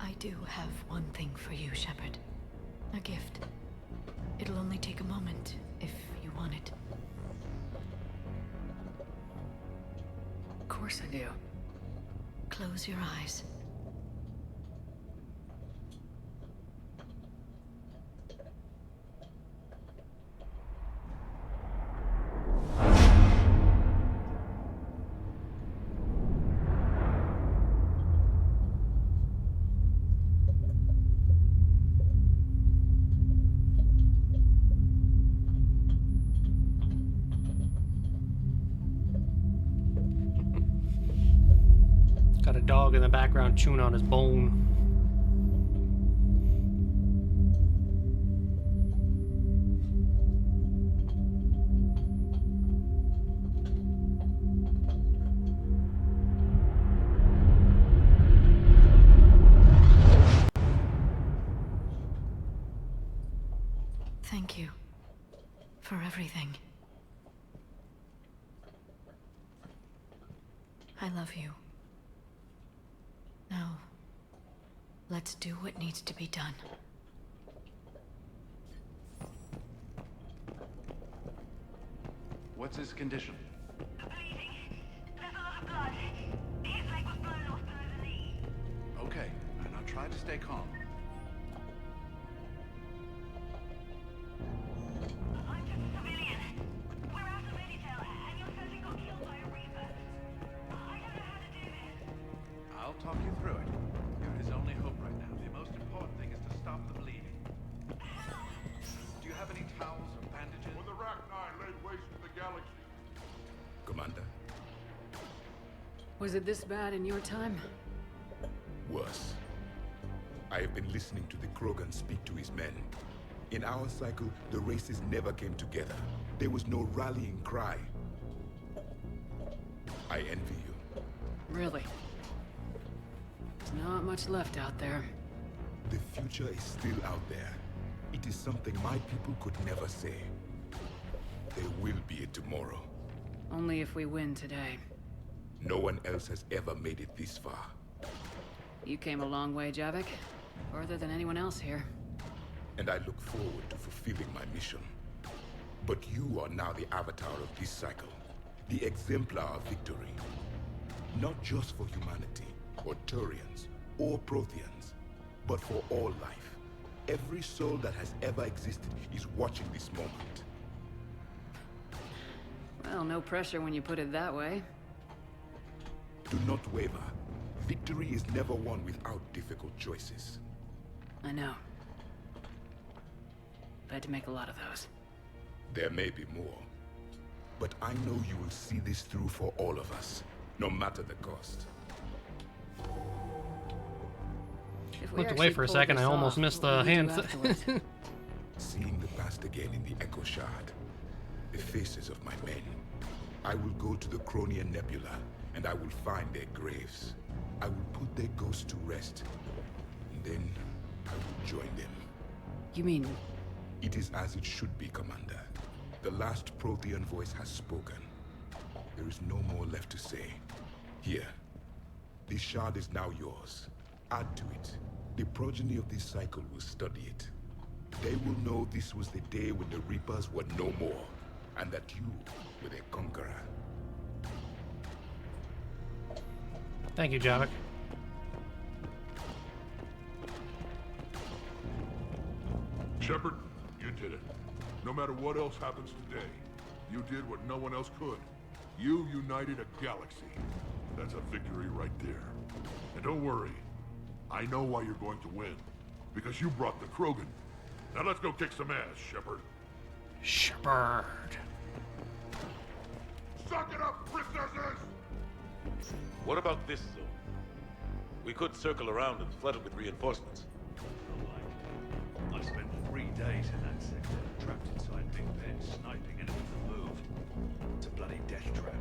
I do have one thing for you, Shepard. A gift. It'll only take a moment, if you want it. Of course I do. Close your eyes. Got a dog in the background chewing on his bone. Thank you for everything. I love you. Now, let's do what needs to be done. What's his condition? Okay, and I'll try to stay calm. I'll talk you through it. You're his only hope right now. The most important thing is to stop the bleeding. Do you have any towels or bandages? When the Rachni laid waste to the galaxy. Commander, Was it this bad in your time? worse. I have been listening to the Krogan speak to his men. In our cycle, the races never came together. There was no rallying cry. I envy you. Really? There's not much left out there. The future is still out there. It is something my people could never say. There will be a tomorrow. Only if we win today. No one else has ever made it this far. You came a long way, Javik. Further than anyone else here. And I look forward to fulfilling my mission. But you are now the avatar of this cycle. The exemplar of victory. Not just for humanity, or Turians, or Protheans, but for all life. Every soul that has ever existed is watching this moment. Well, no pressure when you put it that way. Do not waver. Victory is never won without difficult choices. I know. I've had to make a lot of those. There may be more. But I know you will see this through for all of us, no matter the cost. Looked away for a second, I almost missed the hand. Seeing the past again in the Echo Shard, the faces of my men. I will go to the Cronian Nebula, and I will find their graves. I will put their ghosts to rest, and then I will join them. You mean? It is as it should be, Commander. The last Prothean voice has spoken. There is no more left to say. Here, this shard is now yours. Add to it. The progeny of this cycle will study it. They will know this was the day when the Reapers were no more, and that you were their conqueror. Thank you, Javik. Shepard, you did it. No matter what else happens today, you did what no one else could. You united a galaxy. That's a victory right there. And don't worry, I know why you're going to win. Because you brought the Krogan. Now let's go kick some ass, Shepard. Shepard. Suck it up, princesses! What about this zone? We could circle around and flood it with reinforcements. I spent 3 days in that sector, trapped inside big pens, sniping anything that moved. It's a bloody death trap.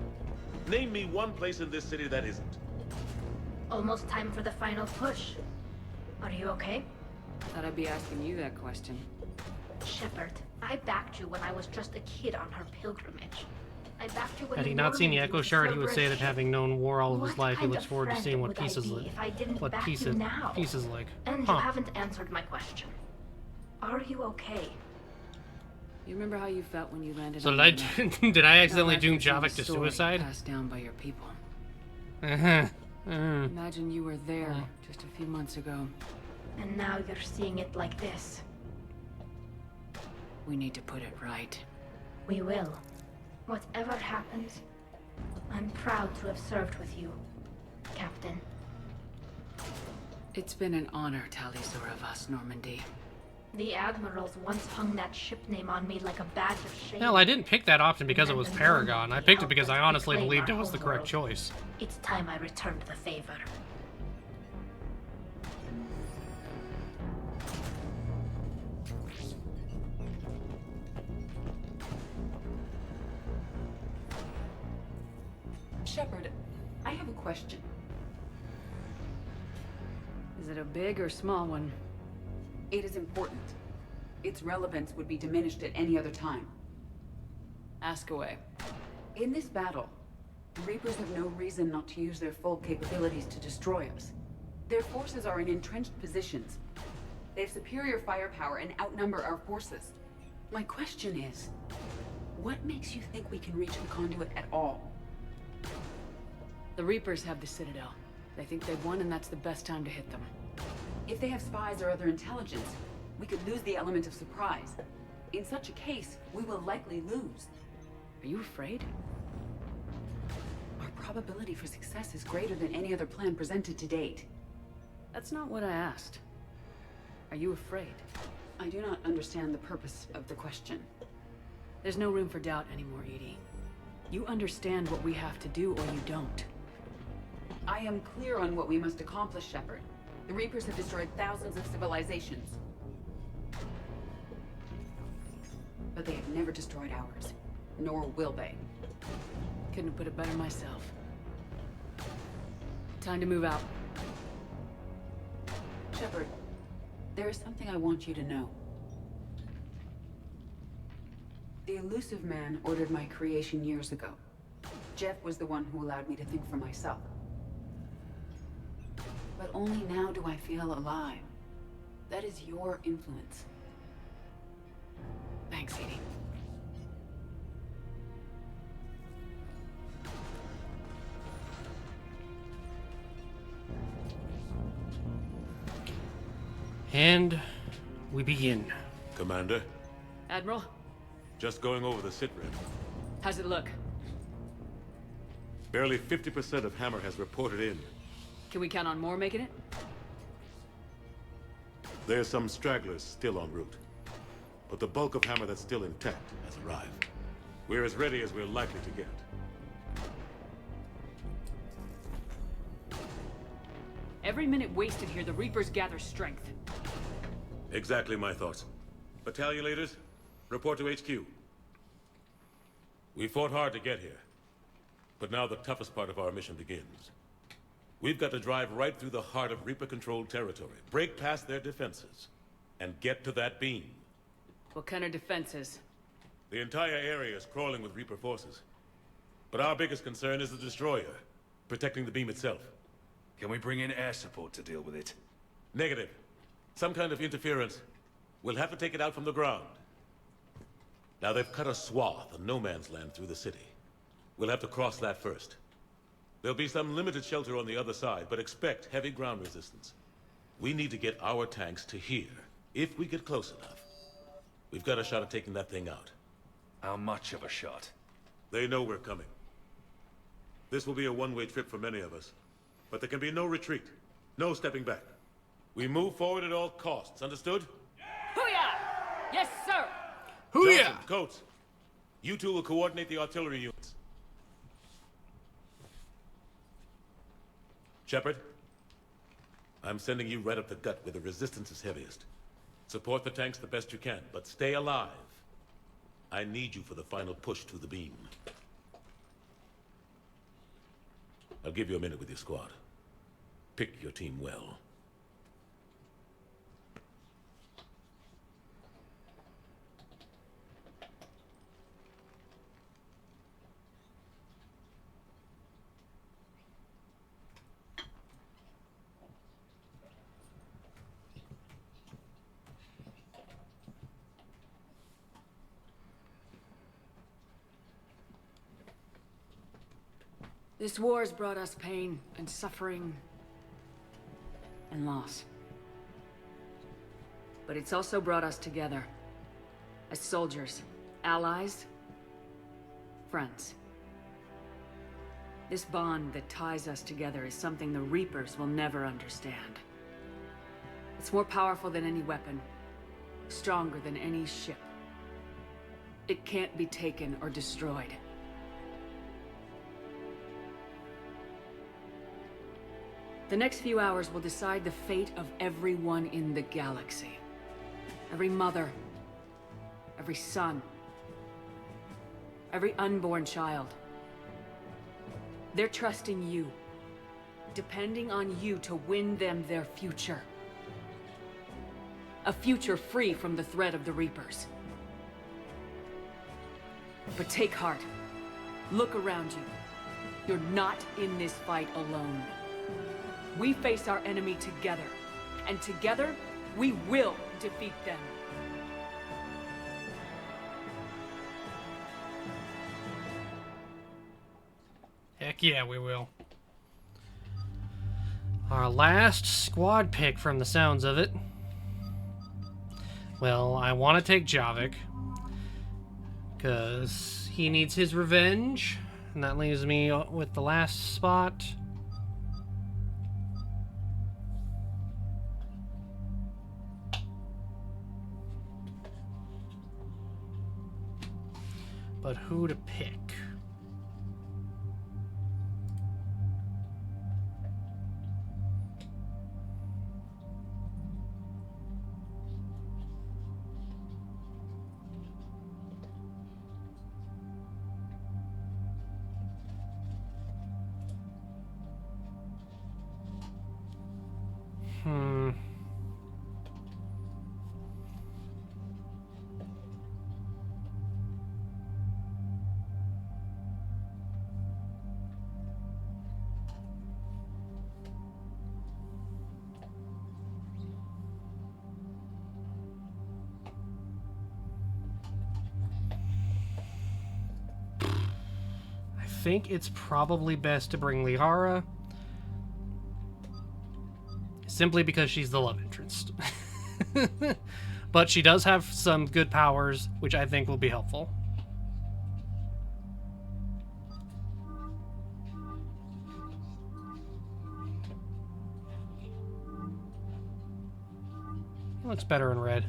Name me one place in this city that isn't. Almost time for the final push. Are you okay? Thought I'd be asking you that question. Shepard, I I backed you when I was just a kid on her pilgrimage. I backed you when Had he the not seen the Normandy Echo was Shard, he would Cerberus say that ship. having known war all of his What life, he kind looks of forward to friend seeing what would I pieces be like. if I didn't What back pieces? you now? Pieces like. And Huh. you haven't answered my question. Are you okay? You remember how you felt when you landed So on did the I did I Now accidentally imagine doom it's not a Javik to story suicide? Passed down by your people. Uh-huh. Imagine you were there just a few months ago. And now you're seeing it like this. We need to put it right. We will. Whatever happens, I'm proud to have served with you, Captain. It's been an honor, Tali'Zor of us, Normandy. The admirals once hung that ship name on me like a badge of shame. Hell, I didn't pick that option because it was And Paragon. I picked it because I helped us honestly reclaim believed our it was the home correct world. choice. It's time I returned the favor. Shepard, I have a question. Is it a big or small one? It is important. Its relevance would be diminished at any other time. Ask away. In this battle, the Reapers have no reason not to use their full capabilities to destroy us. Their forces are in entrenched positions. They have superior firepower and outnumber our forces. My question is, what makes you think we can reach the conduit at all? The Reapers have the Citadel. They think they've won and that's the best time to hit them. If they have spies or other intelligence, we could lose the element of surprise. In such a case, we will likely lose. Are you afraid? Our probability for success is greater than any other plan presented to date. That's not what I asked. Are you afraid? I do not understand the purpose of the question. There's no room for doubt anymore, EDI. You understand what we have to do or you don't. I am clear on what we must accomplish, Shepard. The Reapers have destroyed thousands of civilizations. But they have never destroyed ours. Nor will they. Couldn't have put it better myself. Time to move out. Shepard, there is something I want you to know. The Illusive Man ordered my creation years ago. Jeff was the one who allowed me to think for myself. But only now do I feel alive. That is your influence. Thanks, EDI. And we begin. Commander, Admiral, just going over the sitrep. how's it look? Barely 50% of Hammer has reported in. Can we count on more making it? There's some stragglers still en route. But the bulk of Hammer that's still intact has arrived. We're as ready as we're likely to get. Every minute wasted here, the Reapers gather strength. Exactly my thoughts. Battalion leaders, report to HQ. We fought hard to get here. But now the toughest part of our mission begins. We've got to drive right through the heart of Reaper-controlled territory, break past their defenses, and get to that beam. What kind of defenses? The entire area is crawling with Reaper forces. But our biggest concern is the destroyer, protecting the beam itself. Can we bring in air support to deal with it? Negative. Some kind of interference. We'll have to take it out from the ground. Now they've cut a swath of no man's land through the city. We'll have to cross that first. There'll be some limited shelter on the other side, but expect heavy ground resistance. We need to get our tanks to here, if we get close enough. We've got a shot at taking that thing out. How much of a shot? They know we're coming. This will be a one-way trip for many of us. But there can be no retreat. No stepping back. We move forward at all costs, understood? Hoo-yah! Yes, sir! Johnson, Coates, you two will coordinate the artillery units. Shepard, I'm sending you right up the gut where the resistance is heaviest. Support the tanks the best you can, but stay alive. I need you for the final push to the beam. I'll give you a minute with your squad. Pick your team well. This war has brought us pain and suffering and loss. But it's also brought us together. As soldiers, allies, friends. This bond that ties us together is something the Reapers will never understand. It's more powerful than any weapon, stronger than any ship. It can't be taken or destroyed. The next few hours will decide the fate of everyone in the galaxy. Every mother, every son, every unborn child. They're trusting you, depending on you to win them their future. A future free from the threat of the Reapers. But take heart. Look around you. You're not in this fight alone. We face our enemy together, and together, we will defeat them. Heck yeah, we will. Our last squad pick from the sounds of it. Well, I want to take Javik, because he needs his revenge, and that leaves me with the last spot. But who to pick? I think it's probably best to bring Liara, simply because she's the love interest. But she does have some good powers, which I think will be helpful. Looks better in red.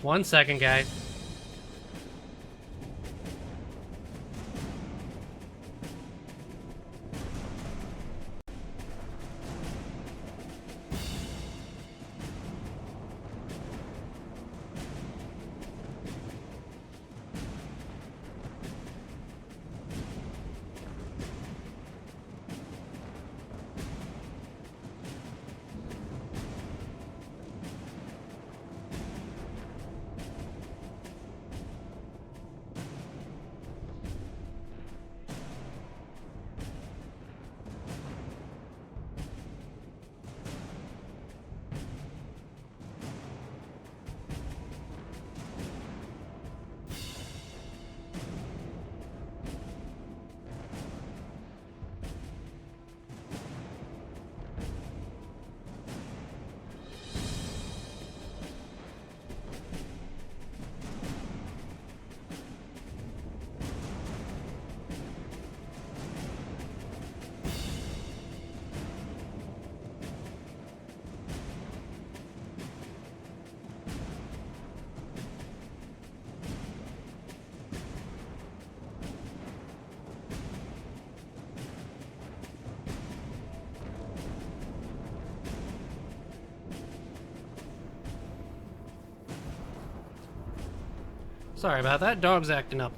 One second, guys. Sorry about that. Dog's acting up.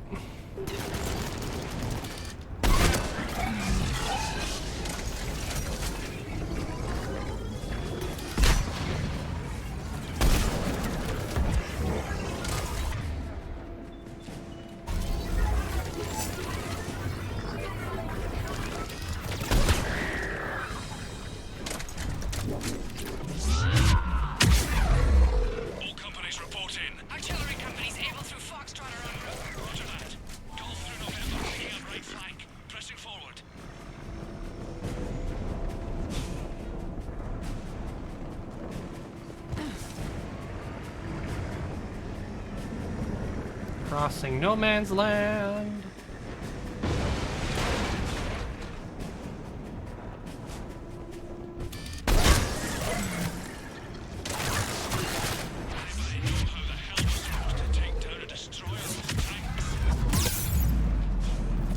Crossing no man's land.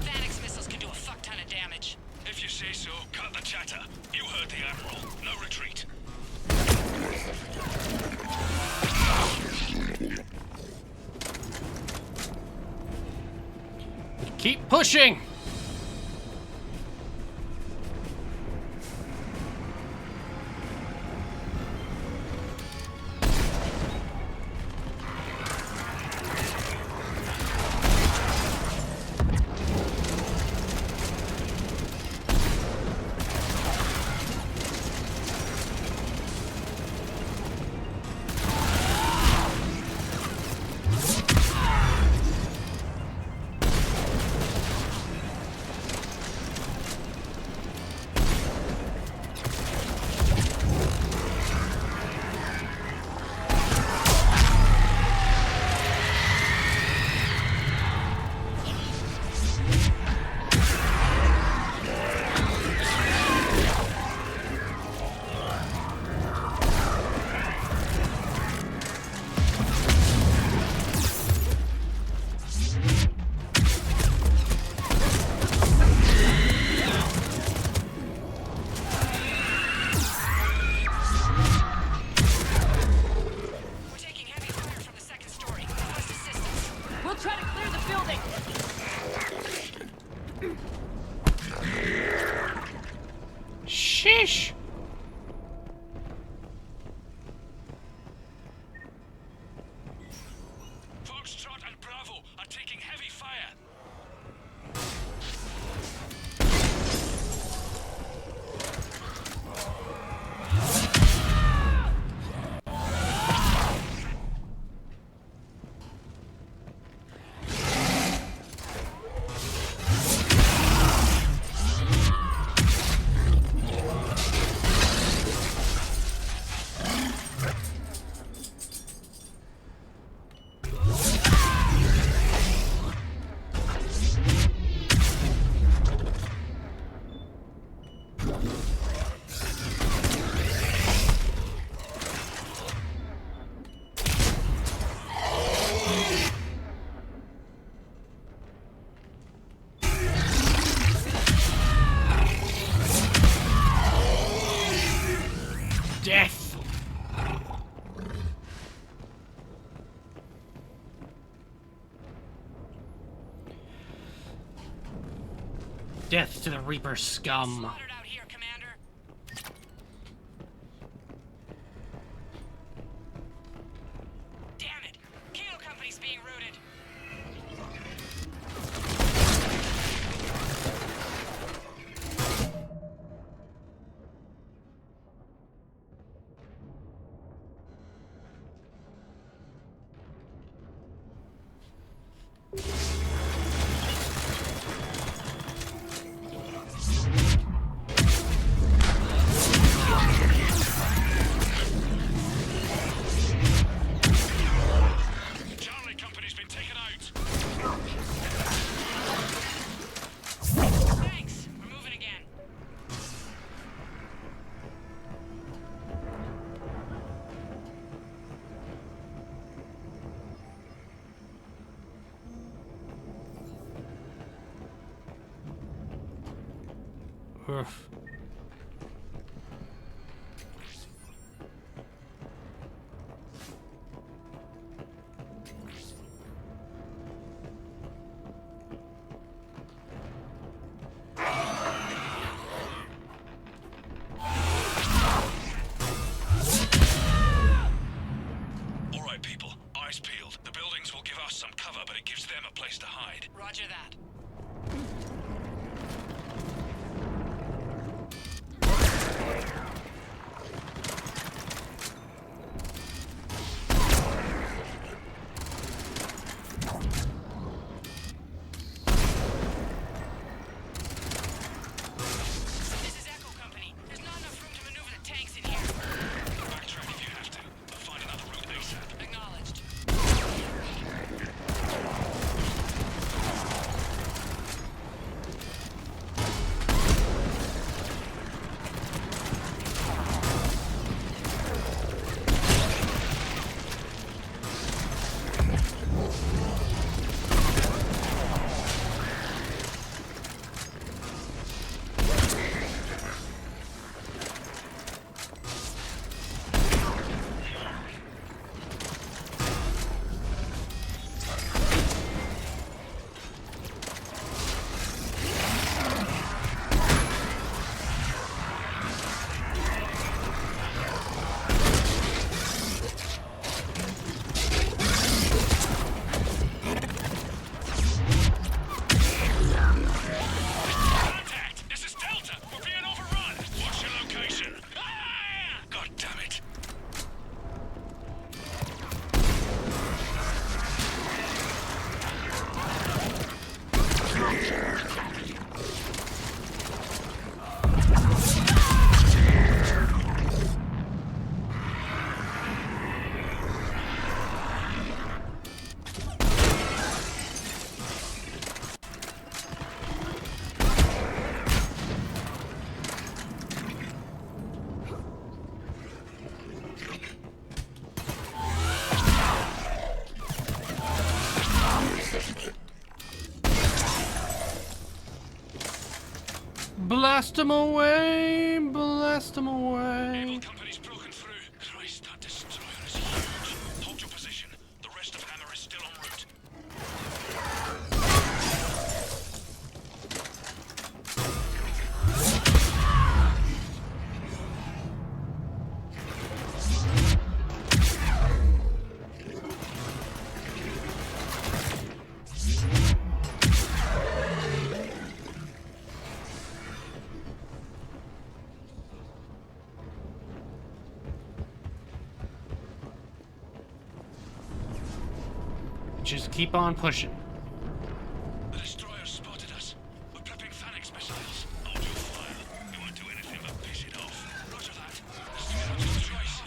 Vanix missiles can do a fuck ton of damage. If you say so, cut the chatter. You heard the Admiral. No retreat. Keep pushing! Sheesh! Foxtrot and Bravo are taking heavy fire. Death! Death to the Reaper scum. Damn it! Kano Company's being routed. Charlie Company's been taken out. Thanks. We're moving again. Oof. that. Blast them away! Blast them away! Naval company's broken through. Christ, that destroyer is huge. Hold your position. The rest of Hammer is still en route. Just keep on pushing. The destroyer spotted us. We're prepping Phalanx missiles. Hold your fire. You won't do anything but piss it off. Roger that. Destroyer just twice.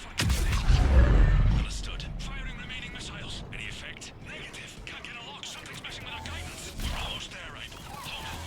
Understood. Firing remaining missiles. Any effect? Negative. Can't get a lock. Something's messing with our guidance. We're almost there, Abel. Hold on.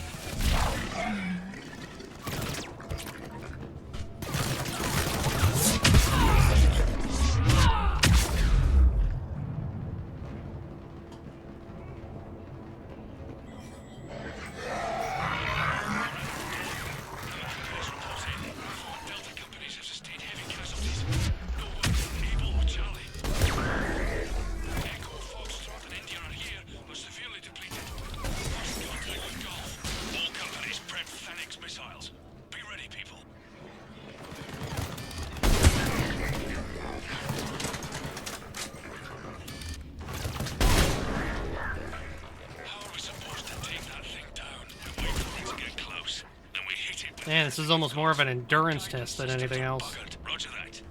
Man, this is almost more of an endurance test than anything else. Roger that.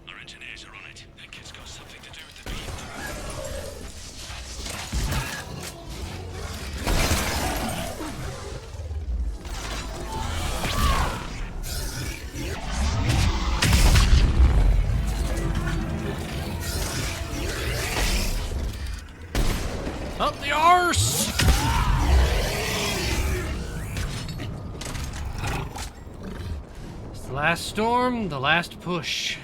Our engineers are on it. That kid's got something to do with the beam. Up the arse! It's the last storm, the last push.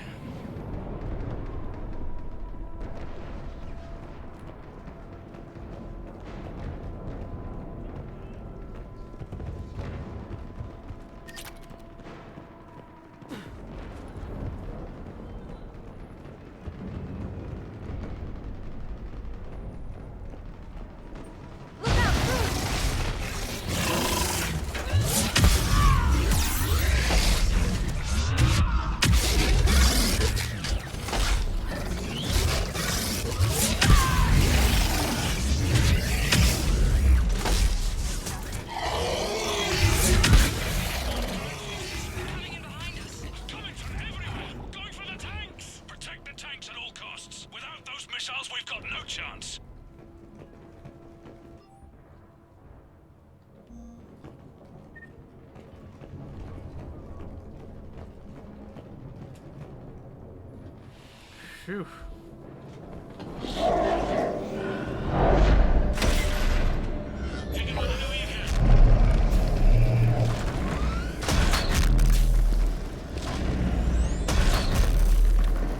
Phew.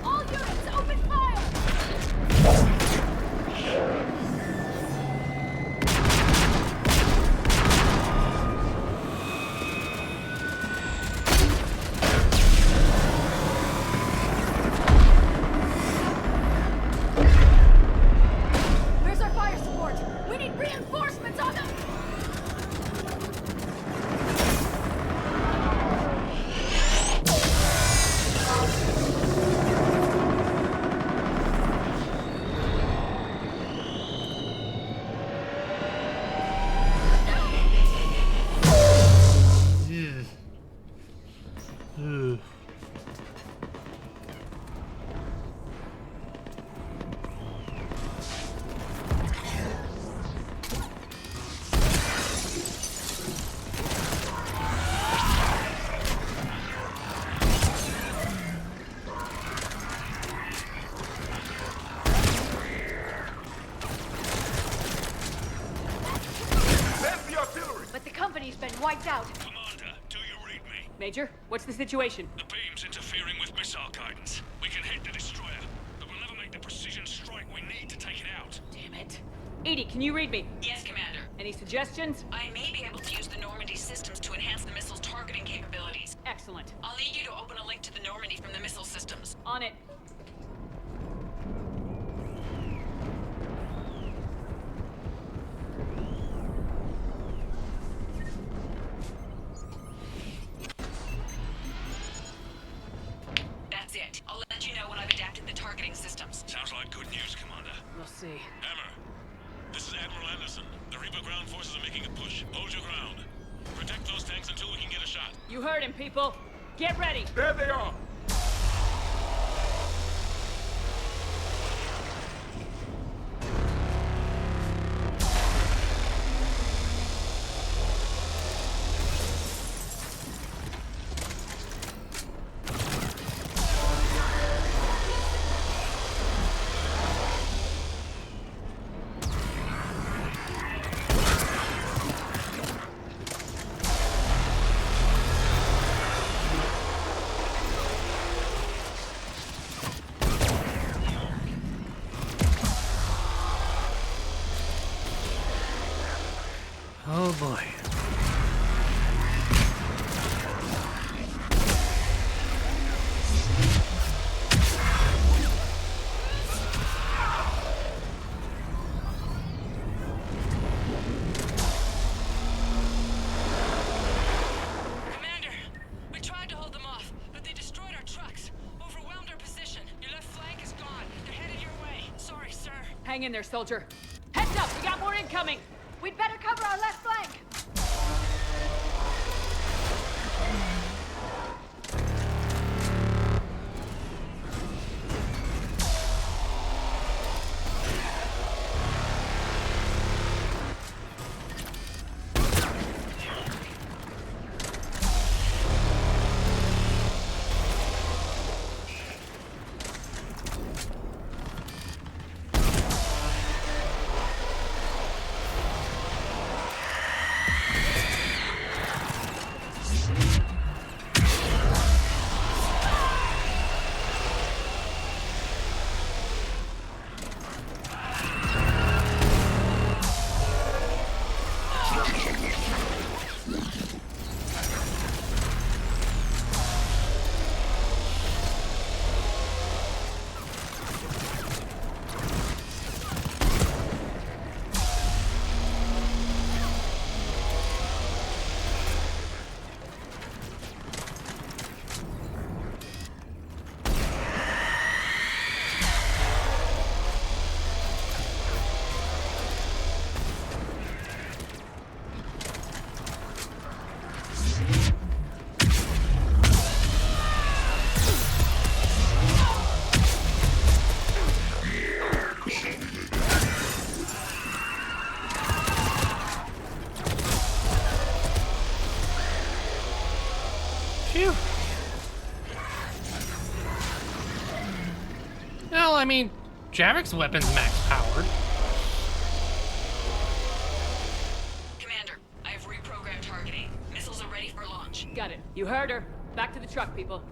All units, open fire! Where's our fire support? We need reinforcements on them! Yeah. Ugh. There's the artillery! But the company's been wiped out. Commander, do you read me? Major, what's the situation? The beam's interfering with missile guidance. We can hit the destroyer, but we'll never make the precision strike we need to take it out. Damn it. Edie, can you read me? Yes, Commander. Any suggestions? I may be able to use the Normandy systems to enhance the missile's targeting capabilities. Excellent. I'll need you to open a link to the Normandy from the missile systems. On it. That's it. I'll let you know when I've adapted the targeting systems. Sounds like good news, Commander. We'll see. Hammer, this is Admiral Anderson. The Reaper ground forces are making a push. Hold your ground. Protect those tanks until we can get a shot. You heard him, people. Get ready. There they are! Oh boy. Commander, we tried to hold them off, but they destroyed our trucks. Overwhelmed our position. Your left flank is gone. They're headed your way. Sorry, sir. Hang in there, soldier. Heads up, we got more incoming. We'd better cover our left flank. I mean, Jarek's weapon's max powered. Commander, I have reprogrammed targeting. Missiles are ready for launch. Got it. You heard her. Back to the truck, people.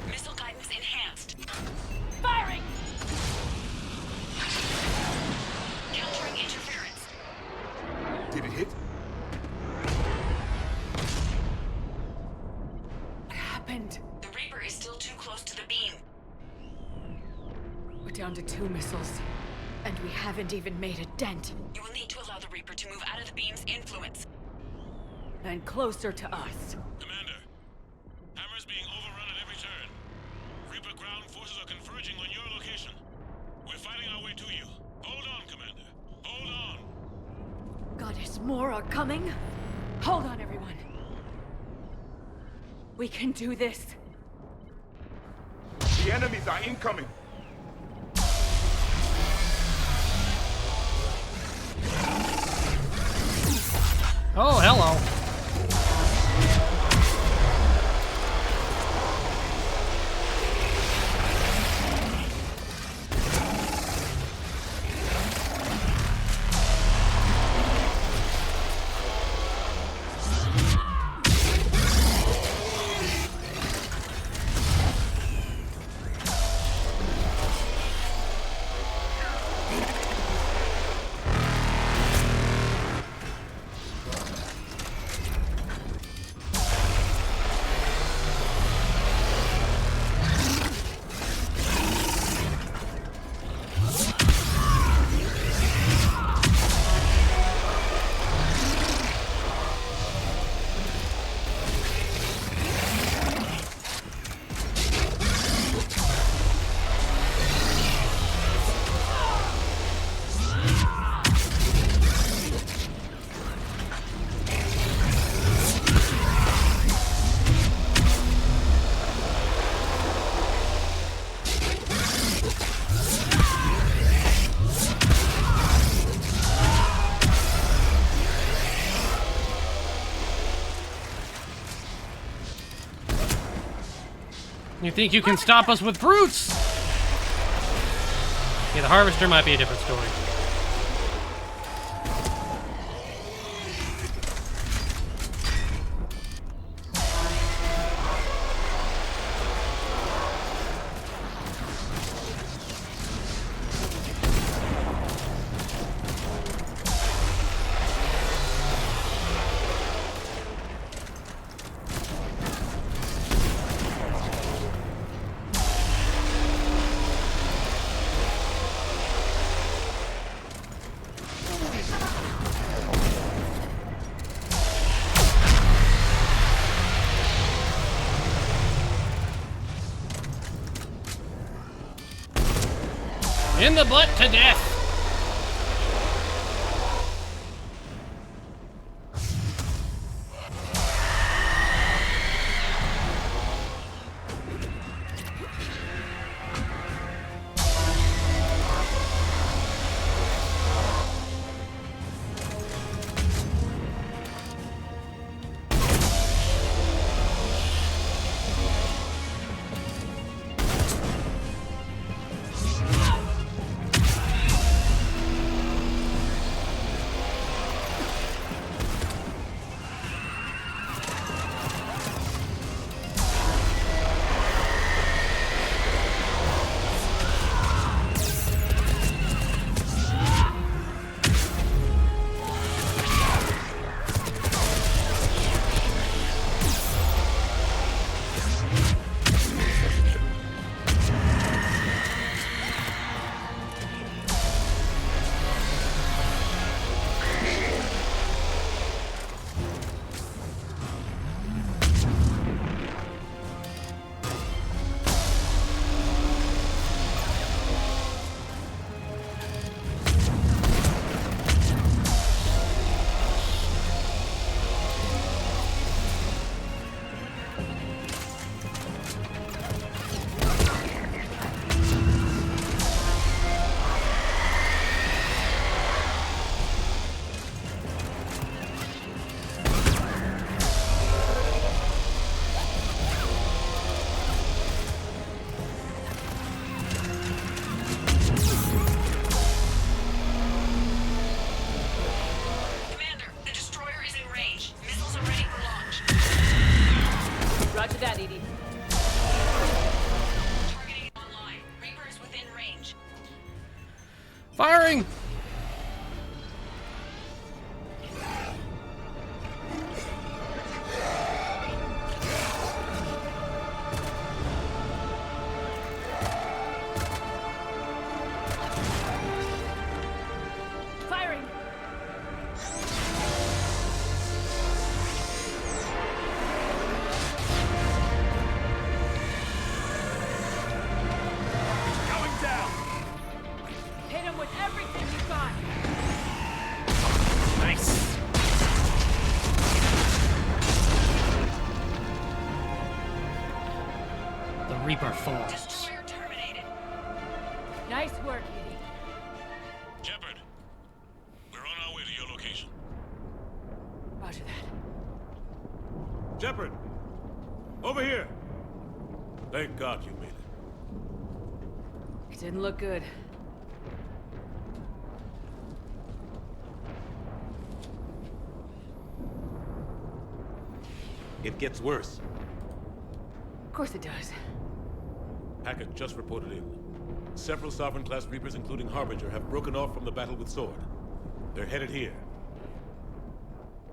Missile guidance enhanced. Firing! Countering interference. Did it hit? What happened? The Reaper is still too close to the beam. We're down to 2 missiles. And we haven't even made a dent. You will need to allow the Reaper to move out of the beam's influence. And closer to us. Commander, Hammer's being overrun at every turn. Reaper ground forces are converging on your location. We're fighting our way to you. Hold on, Commander. Hold on. Goddess, more are coming? Hold on, everyone. We can do this. The enemies are incoming. Oh, hello. You think you can stop us with brutes? Yeah, the Harvester might be a different story. In the butt to death! Firing! Firing! Going down! Hit him with everything you got! Nice. The Reaper falls. Destroyer terminated. Nice work, Edie. Shepard, we're on our way to your location. Roger that. Shepard! Over here! Thank God you made it. It didn't look good. It gets worse. Of course it does. Hackett just reported in. Several Sovereign-class Reapers, including Harbinger, have broken off from the battle with Sword. They're headed here.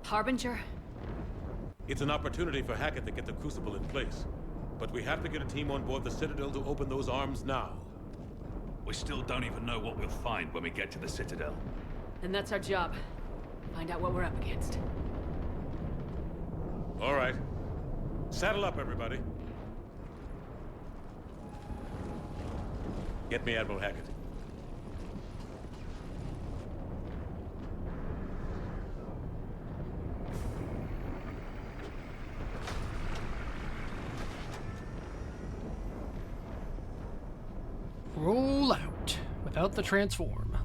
Harbinger? It's an opportunity for Hackett to get the Crucible in place. But we have to get a team on board the Citadel to open those arms now. We still don't even know what we'll find when we get to the Citadel. And that's our job. Find out what we're up against. All right. Saddle up, everybody. Get me Admiral Hackett. Roll out without the transform.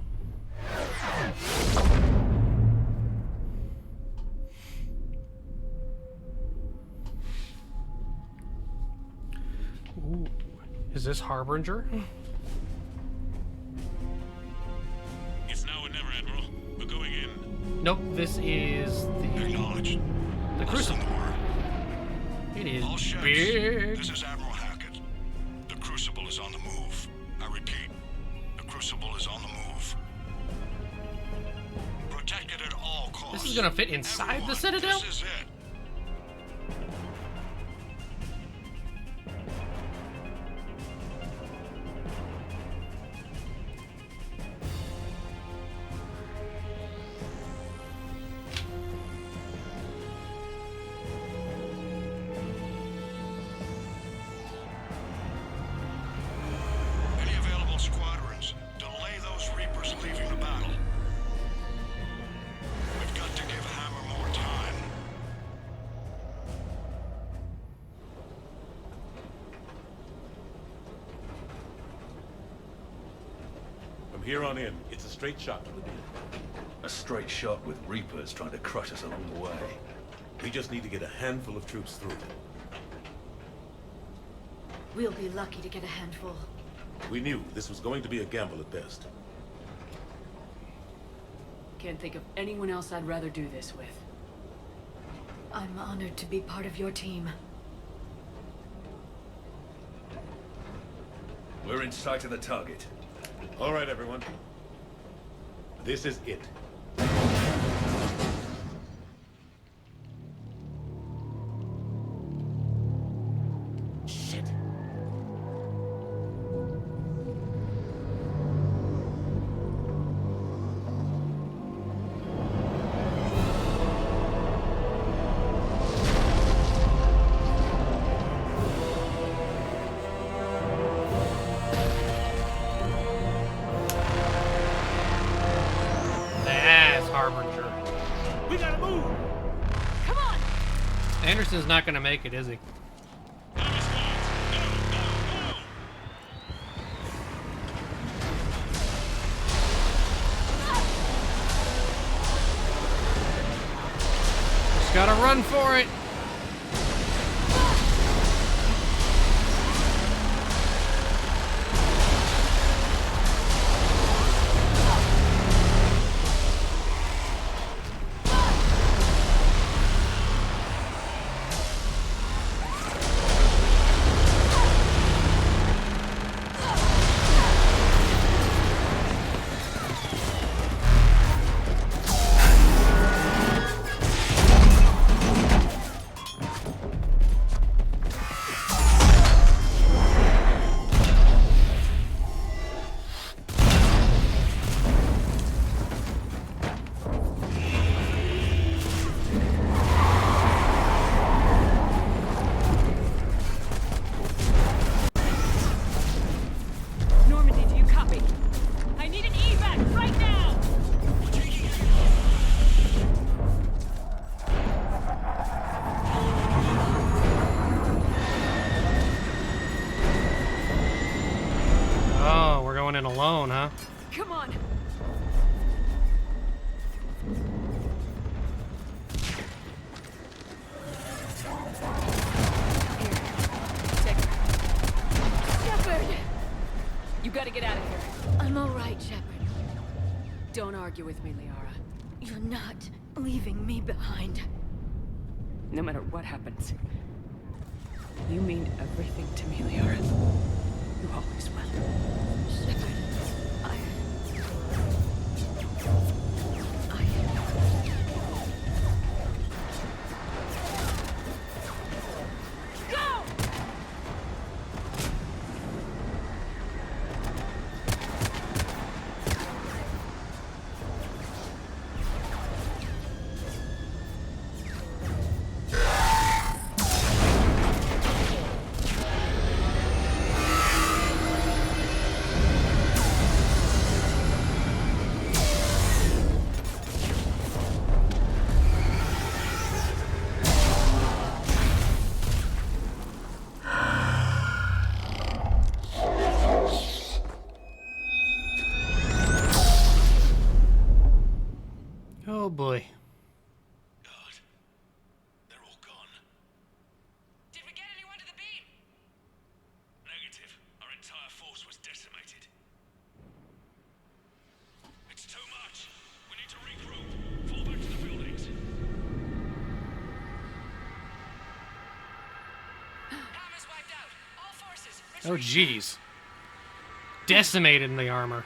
Ooh. Is this Harbinger? It's now or never, Admiral. We're going in. Nope, this is the... Acknowledged. The Crucible. It is All ships, big. this is Admiral Hackett. The Crucible is on the move. I repeat, the Crucible is on the move. Protect it at all costs. This is gonna fit inside Everyone, the Citadel? This is it. Any available squadrons, delay those Reapers leaving the battle. We've got to give Hammer more time. From here on in, it's a straight shot to the beam. A straight shot with Reapers trying to crush us along the way. We just need to get a handful of troops through. We'll be lucky to get a handful. We knew this was going to be a gamble at best. Can't think of anyone else I'd rather do this with. I'm honored to be part of your team. We're in sight of the target. All right, everyone. This is it. Shit. That's Harbinger. We gotta move! Come on! Anderson's not gonna make it, is he? Just gotta run for it. alone, huh? Come on. Shepard! You gotta get out of here. I'm all right, Shepard. Don't argue with me, Liara. You're not leaving me behind. No matter what happens. You mean everything to me, Liara. You always will. Shepard, Oh boy. God. They're all gone. Did we get anyone to the beam? Negative. Our entire force was decimated. It's too much. We need to regroup. Fall back to the buildings. Hammer's wiped out. All forces. Oh jeez. Decimated in the armor.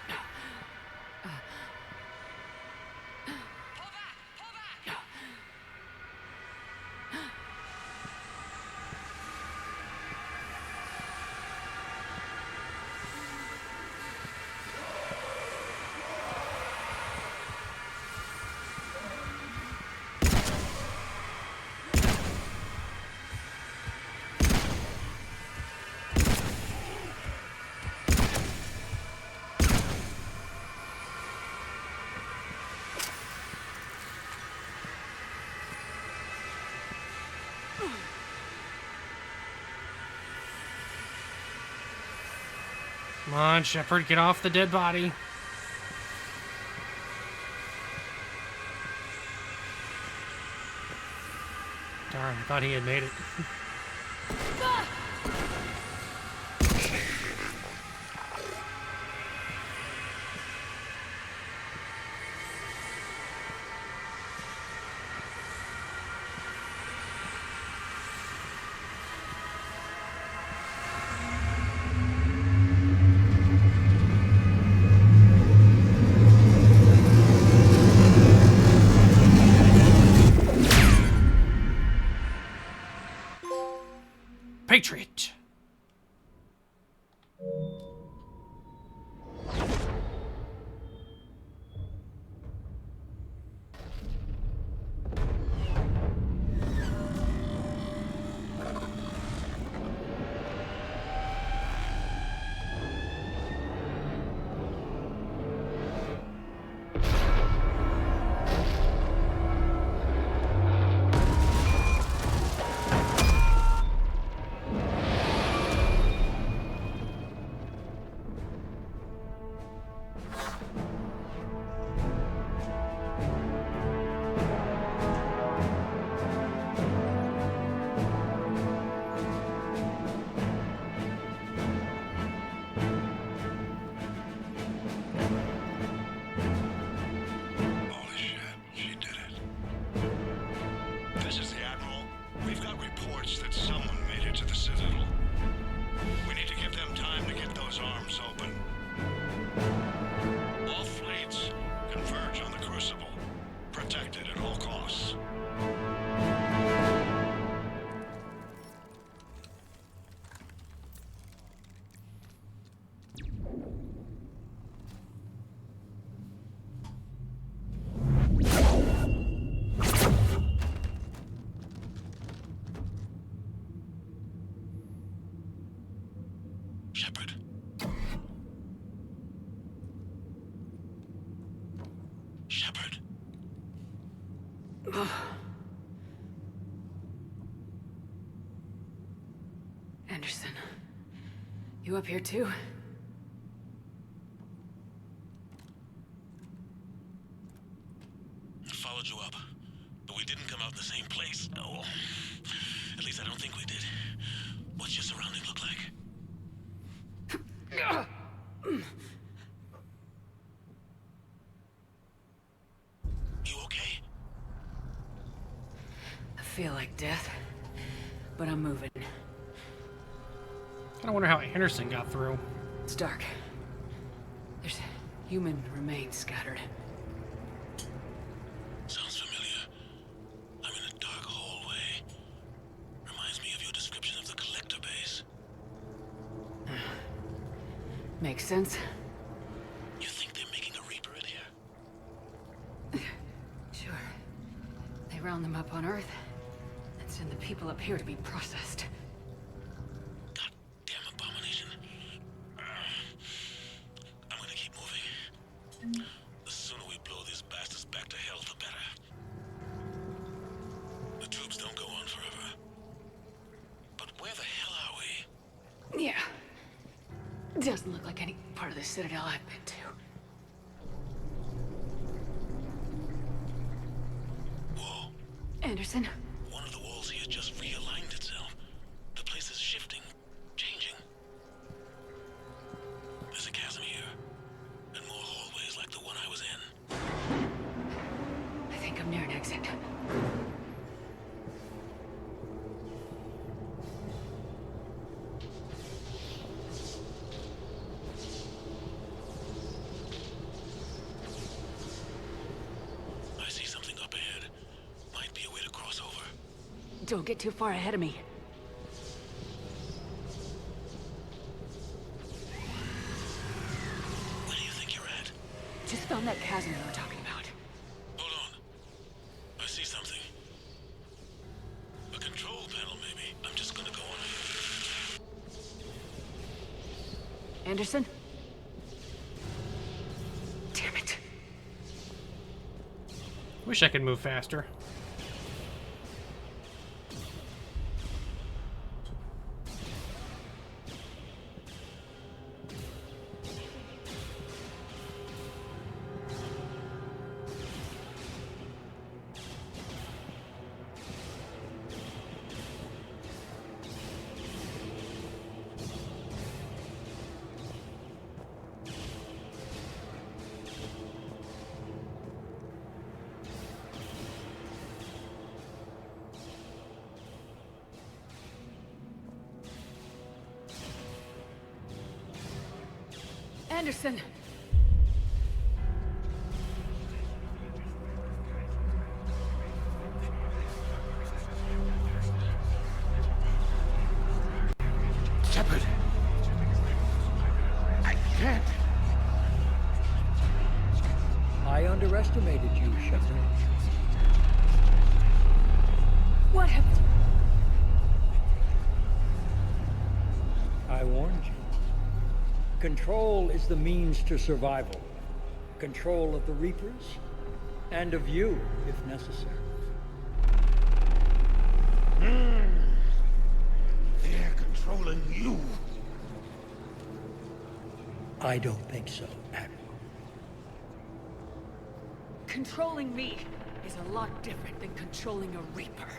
Come on, Shepard, get off the dead body. Darn, I thought he had made it. Patriot. Shepard. Shepard. Anderson. You up here too? followed you up, but we didn't come out in the same place. Oh, at least I don't think we did. What's your surrounding look like? You okay? I feel like death, but I'm moving. I wonder how Anderson got through. It's dark. There's human remains scattered. Sounds familiar. I'm in a dark hallway. Reminds me of your description of the collector base. Makes sense. You think they're making a Reaper in here? Sure. They round them up on Earth and send the people up here to be processed. Goddamn abomination. I'm gonna keep moving. The sooner we blow these bastards back to hell, the better. The troops don't go on forever. But where the hell are we? Yeah. Doesn't look like any part of the Citadel I've been to. Whoa. Anderson? One of the walls here just realigned itself. The place is shifting, changing. There's a chasm here, and more hallways like the one I was in. I think I'm near an exit. I see something up ahead. Might be a way to cross over. Don't get too far ahead of me. Where do you think you're at? Just found that chasm we were talking about. Hold on. I see something. A control panel, maybe. I'm just gonna go on. Anderson? Damn it. Wish I could move faster. Anderson! Shepard! I can't! I underestimated you, Shepard. What have... I warned you. Control is the means to survival. Control of the Reapers, and of you, if necessary. They're controlling you. I don't think so, Admiral. Controlling me is a lot different than controlling a Reaper.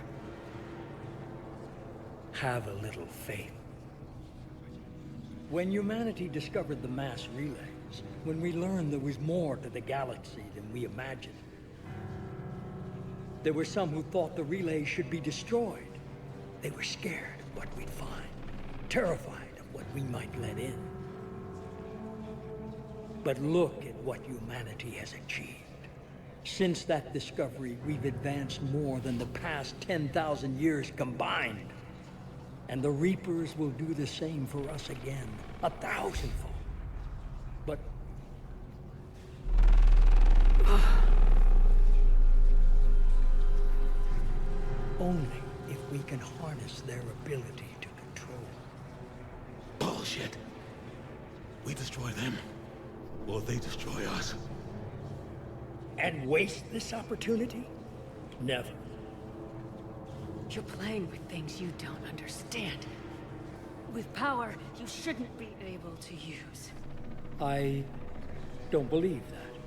Have a little faith. When humanity discovered the mass relays, when we learned there was more to the galaxy than we imagined, there were some who thought the relays should be destroyed. They were scared of what we'd find, terrified of what we might let in. But look at what humanity has achieved. Since that discovery, we've advanced more than the past 10,000 years combined. And the Reapers will do the same for us again, 1,000-fold. But... only if we can harness their ability to control. Bullshit. We destroy them, or they destroy us. And waste this opportunity? Never. You're playing with things you don't understand. With power you shouldn't be able to use. I don't believe that.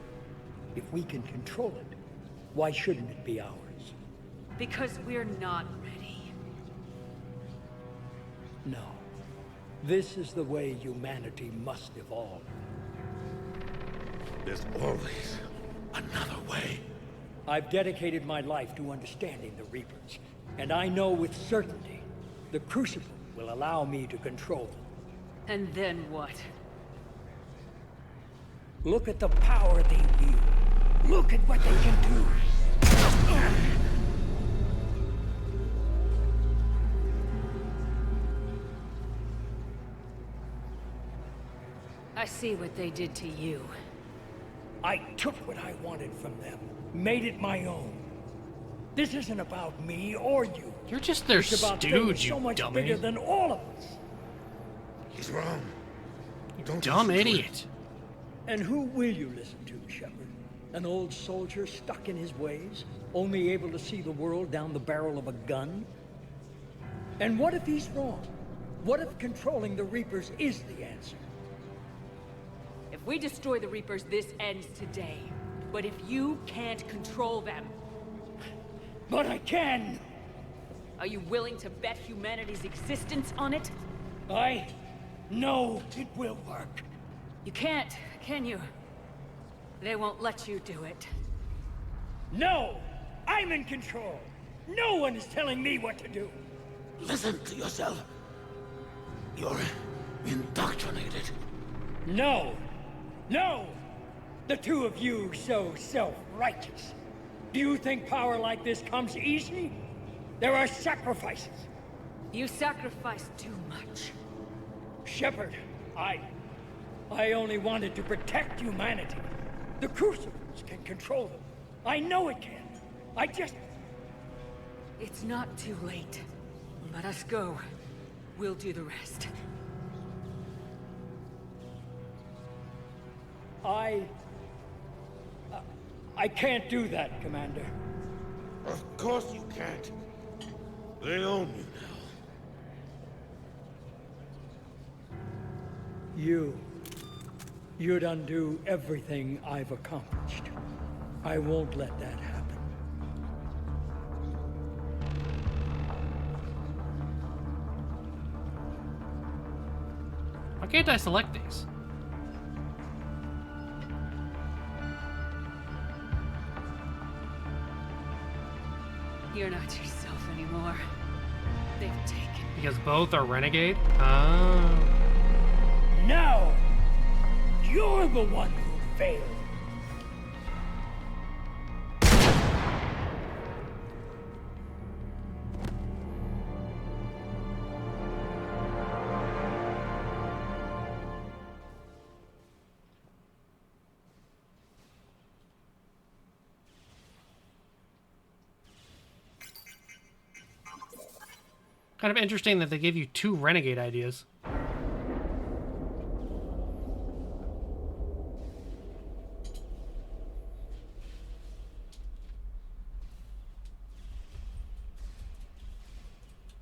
If we can control it, Why shouldn't it be ours? Because we're not ready. No. This is the way humanity must evolve. There's always another way. I've dedicated my life to understanding the Reapers, and I know with certainty the Crucible will allow me to control them. And then what? Look at the power they wield. Look at what they can do. I see what they did to you. I took what I wanted from them, made it my own. This isn't about me or you. You're just their It's about stooge, things you so much dummy. bigger than all of us. He's wrong. Don't dumb idiot. And who will you listen to, Shepard? An old soldier stuck in his ways, only able to see the world down the barrel of a gun? And what if he's wrong? What if controlling the Reapers is the answer? If we destroy the Reapers, this ends today. But if you can't control them... But I can! Are you willing to bet humanity's existence on it? I know it will work. You can't, can you? They won't let you do it. No! I'm in control! No one is telling me what to do! Listen to yourself. You're indoctrinated. No! No! The two of you so self-righteous. Do you think power like this comes easy? There are sacrifices. You sacrificed too much. Shepard, I only wanted to protect humanity. The Crucibles can control them. I know it can. I just... It's not too late. Let us go. We'll do the rest. I can't do that, Commander. Of course you can't. They own you now. You'd undo everything I've accomplished. I won't let that happen. Why can't I select these? You're not yourself anymore. They've taken... Because both are renegade? Oh. No! You're the one who failed. Kind of interesting that they gave you 2 renegade ideas.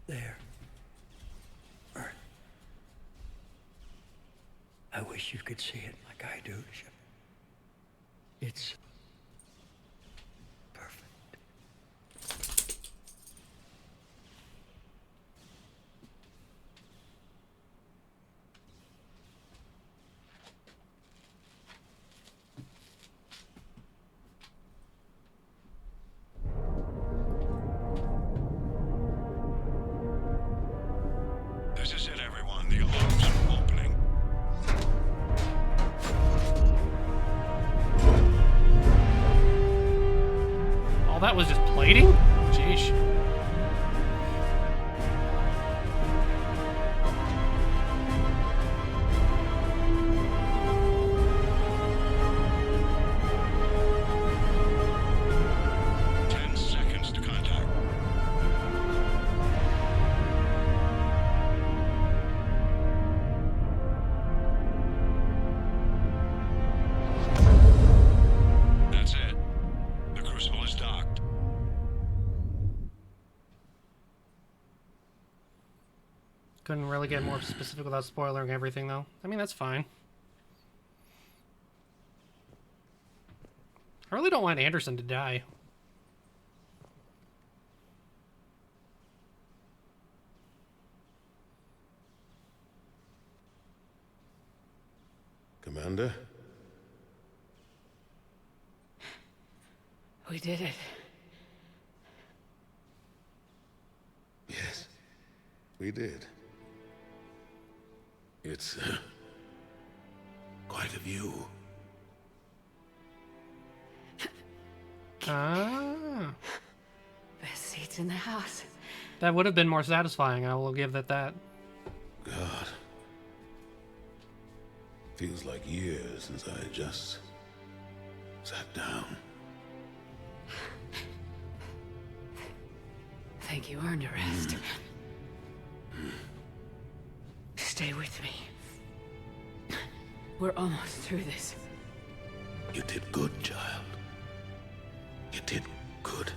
There. Earth. I wish you could see it like I do, Shepard. It's perfect. This is it, everyone. The alarms are opening. All that was just plating? Jeez. That's it. The Crucible is docked. Couldn't really get more specific without spoiling everything, though. I mean, that's fine. I really don't want Anderson to die. Commander? We did it. Yes, we did. It's quite a view. Ah. Best seats in the house. That would have been more satisfying, I will give it that. God. Feels like years since I just sat down. Think you earned a rest. Stay with me. We're almost through this. You did good, child. You did good.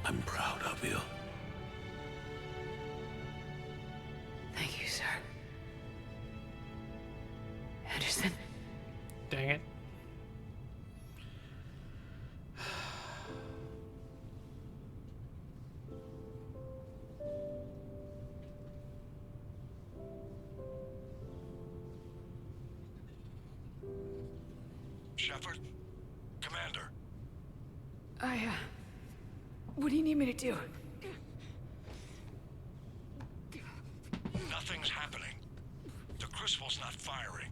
I'm proud of you. Thank you, sir. Anderson? Dang it. Shepard? Commander? What do you need me to do? Nothing's happening. The Crucible's not firing.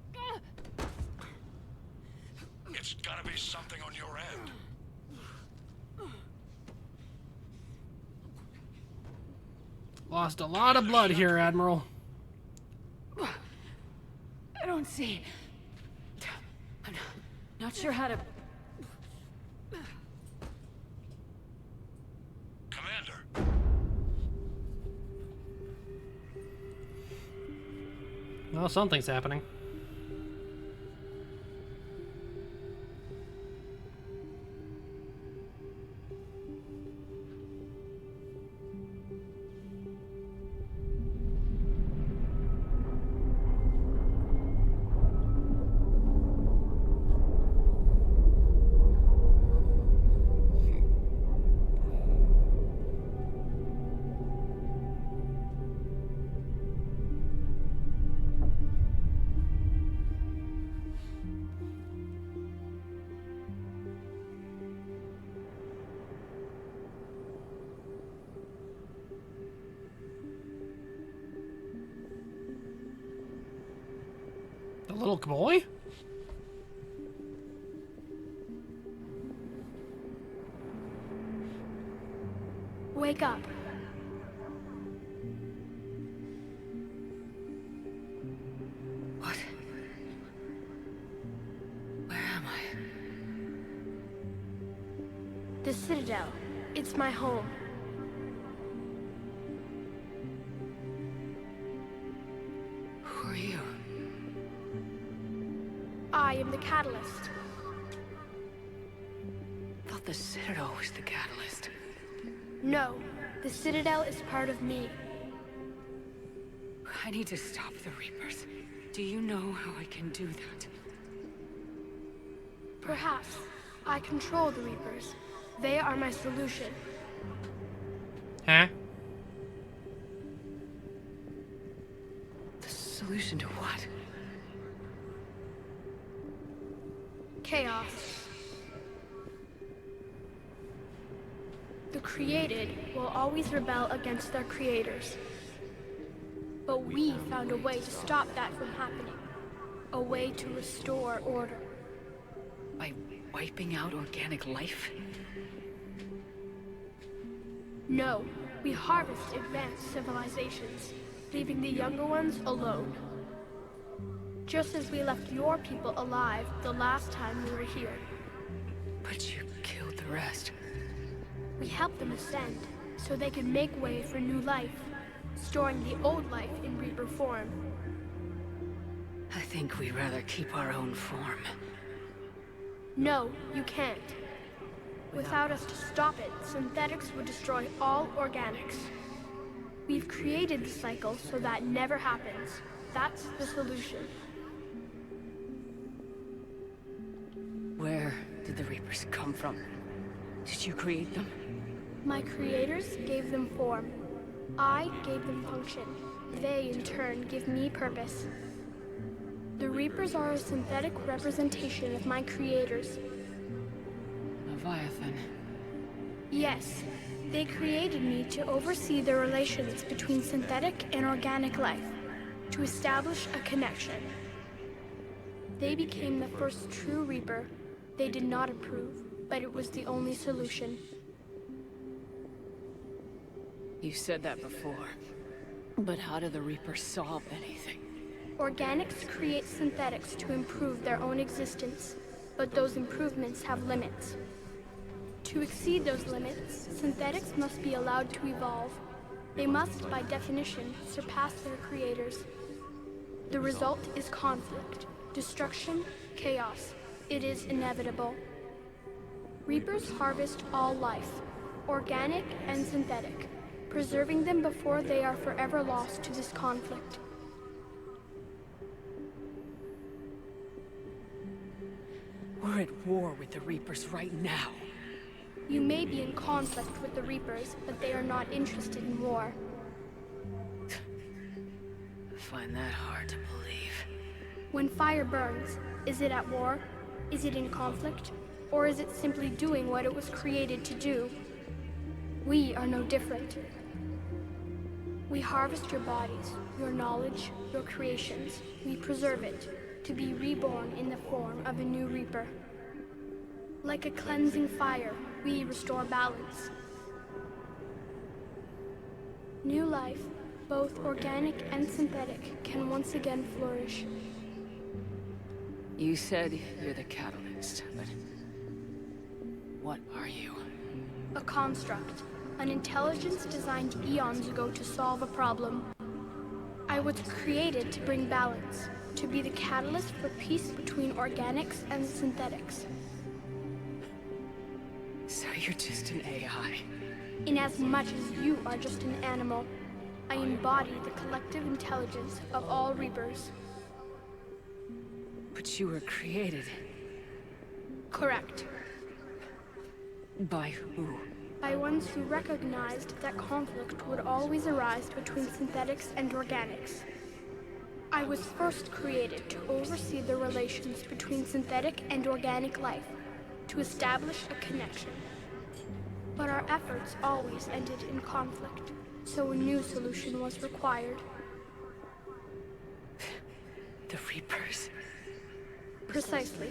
It's gotta be something on your end. Lost a lot of blood here, Admiral. I don't see. I'm not sure how to. Commander! Well, something's happening. The little boy? Wake up. What? Where am I? The Citadel. It's my home. Who are you? I am the Catalyst. Thought the Citadel was the catalyst. No, the Citadel is part of me. I need to stop the Reapers. Do you know how I can do that? Perhaps. I control the Reapers. They are my solution. Huh? The solution to what? Chaos. The created will always rebel against their creators. But we found a way to stop that from happening. A way to restore order. By wiping out organic life? No, we harvest advanced civilizations, leaving the younger ones alone. Just as we left your people alive the last time we were here. But you killed the rest. We helped them ascend, so they could make way for new life, storing the old life in Reaper form. I think we'd rather keep our own form. No, you can't. Without us to stop it, synthetics would destroy all organics. We've created the cycle so that never happens. That's the solution. Where did the Reapers come from? Did you create them? My creators gave them form. I gave them function. They, in turn, give me purpose. The The Reapers are a synthetic representation of my creators. Leviathan. Yes, they created me to oversee the relations between synthetic and organic life, to establish a connection. They became the first true Reaper. They did not approve, but it was the only solution. You said that before. But how do the Reapers solve anything? Organics create synthetics to improve their own existence, but those improvements have limits. To exceed those limits, synthetics must be allowed to evolve. They must, by definition, surpass their creators. The result is conflict, destruction, chaos. It is inevitable. Reapers harvest all life, organic and synthetic, preserving them before they are forever lost to this conflict. We're at war with the Reapers right now. You may be in conflict with the Reapers, but they are not interested in war. I find that hard to believe. When fire burns, is it at war? Is it in conflict? Or is it simply doing what it was created to do? We are no different. We harvest your bodies, your knowledge, your creations. We preserve it, to be reborn in the form of a new Reaper. Like a cleansing fire, we restore balance. New life, both organic and synthetic, can once again flourish. You said you're the catalyst, but what are you? A construct, an intelligence designed eons ago to solve a problem. I was created to bring balance, to be the catalyst for peace between organics and synthetics. So you're just an AI? Inasmuch as you are just an animal, I embody the collective intelligence of all Reapers. But you were created. Correct. By who? By ones who recognized that conflict would always arise between synthetics and organics. I was first created to oversee the relations between synthetic and organic life, to establish a connection. But our efforts always ended in conflict, so a new solution was required. The Reapers. Precisely.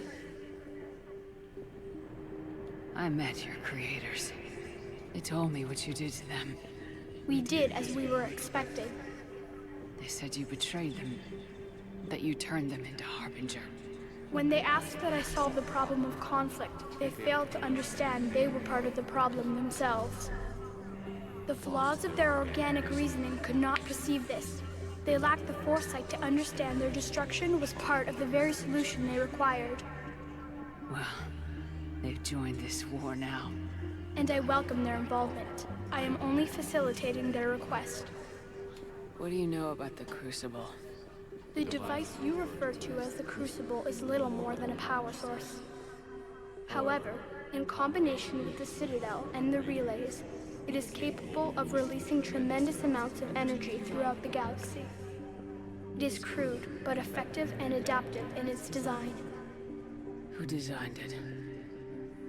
I met your creators. They told me what you did to them. We did as we were expecting. They said you betrayed them, that you turned them into Harbinger. When they asked that I solve the problem of conflict, they failed to understand they were part of the problem themselves. The flaws of their organic reasoning could not perceive this. They lacked the foresight to understand their destruction was part of the very solution they required. Well, they've joined this war now. And I welcome their involvement. I am only facilitating their request. What do you know about the Crucible? The device you refer to as the Crucible is little more than a power source. However, in combination with the Citadel and the relays, it is capable of releasing tremendous amounts of energy throughout the galaxy. It is crude, but effective and adaptive in its design. Who designed it?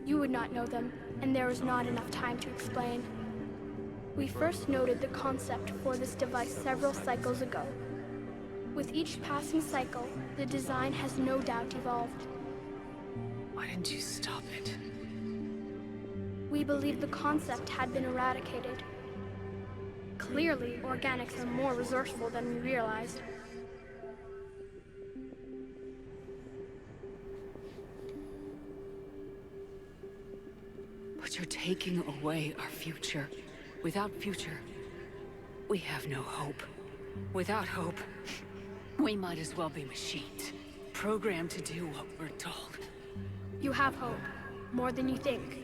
You would not know them, and there is not enough time to explain. We first noted the concept for this device several cycles ago. With each passing cycle, the design has no doubt evolved. Why didn't you stop it? We believed the concept had been eradicated. Clearly, organics are more resourceful than we realized. But you're taking away our future. Without future, we have no hope. Without hope, we might as well be machines, programmed to do what we're told. You have hope, more than you think.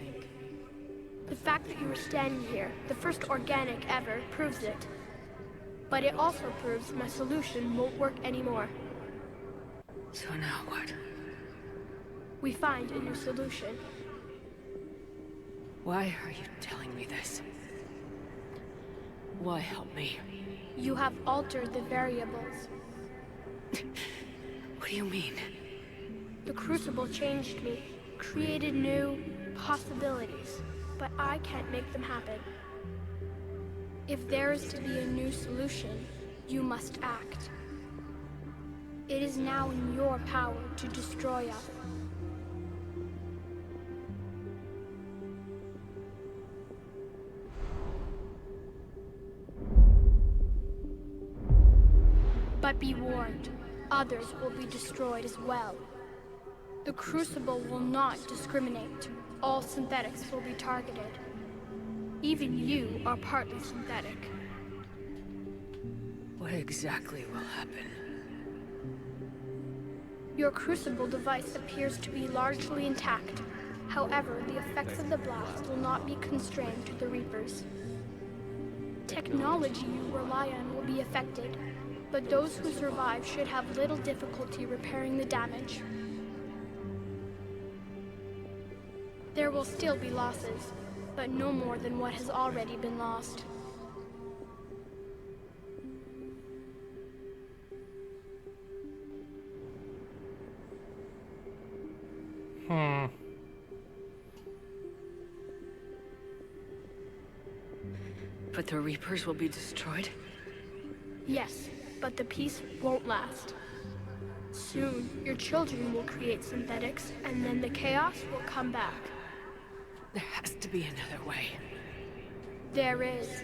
The fact that you are standing here, the first organic ever, proves it. But it also proves my solution won't work anymore. So now what? We find a new solution. Why are you telling me this? Why help me? You have altered the variables. What do you mean? The Crucible changed me, created new possibilities, but I can't make them happen. If there is to be a new solution, you must act. It is now in your power to destroy us. But be warned, others will be destroyed as well. The Crucible will not discriminate. All synthetics will be targeted. Even you are partly synthetic. What exactly will happen? Your Crucible device appears to be largely intact. However, the effects of the blast will not be constrained to the Reapers. Technology you rely on will be affected, but those who survive should have little difficulty repairing the damage. There will still be losses, but no more than what has already been lost. But the Reapers will be destroyed? Yes, but the peace won't last. Soon, your children will create synthetics, and then the chaos will come back. There has to be another way. There is.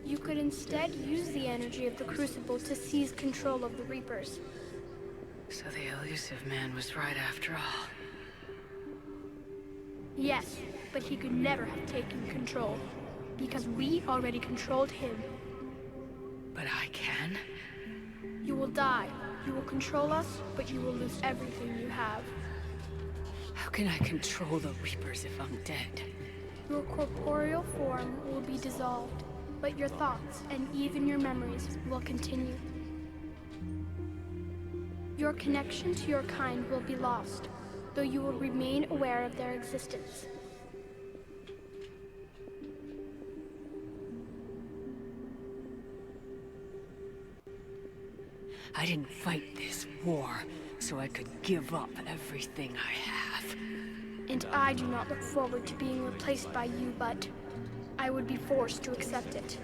You could instead use the energy of the Crucible to seize control of the Reapers. So the elusive man was right after all. Yes, but he could never have taken control, because we already controlled him. But I can? You will die. You will control us, but you will lose everything you have. How can I control the Reapers if I'm dead? Your corporeal form will be dissolved, but your thoughts and even your memories will continue. Your connection to your kind will be lost, though you will remain aware of their existence. I didn't fight this war so I could give up everything I have. And I do not look forward to being replaced by you, but I would be forced to accept it.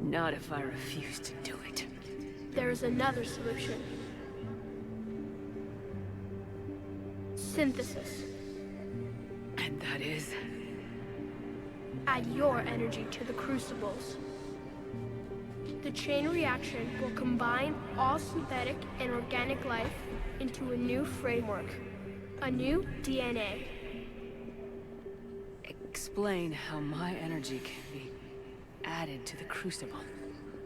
Not if I refuse to do it. There is another solution. Synthesis. And that is? Add your energy to the Crucibles. The chain reaction will combine all synthetic and organic life into a new framework, a new DNA. Explain how my energy can be added to the Crucible.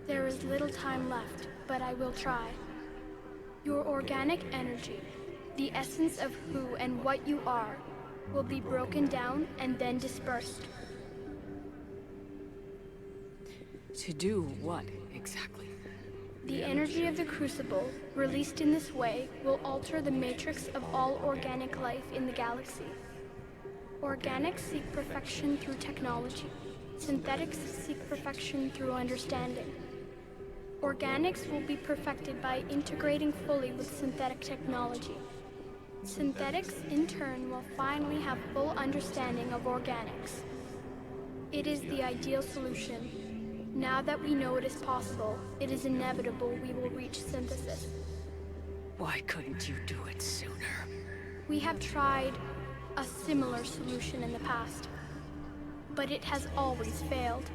There is little time left, but I will try. Your organic energy, the essence of who and what you are, will be broken down and then dispersed. To do what, exactly? The energy of the Crucible, released in this way, will alter the matrix of all organic life in the galaxy. Organics seek perfection through technology. Synthetics seek perfection through understanding. Organics will be perfected by integrating fully with synthetic technology. Synthetics, in turn, will finally have full understanding of organics. It is the ideal solution. Now that we know it is possible, it is inevitable we will reach synthesis. Why couldn't you do it sooner? We have tried a similar solution in the past, but it has always failed.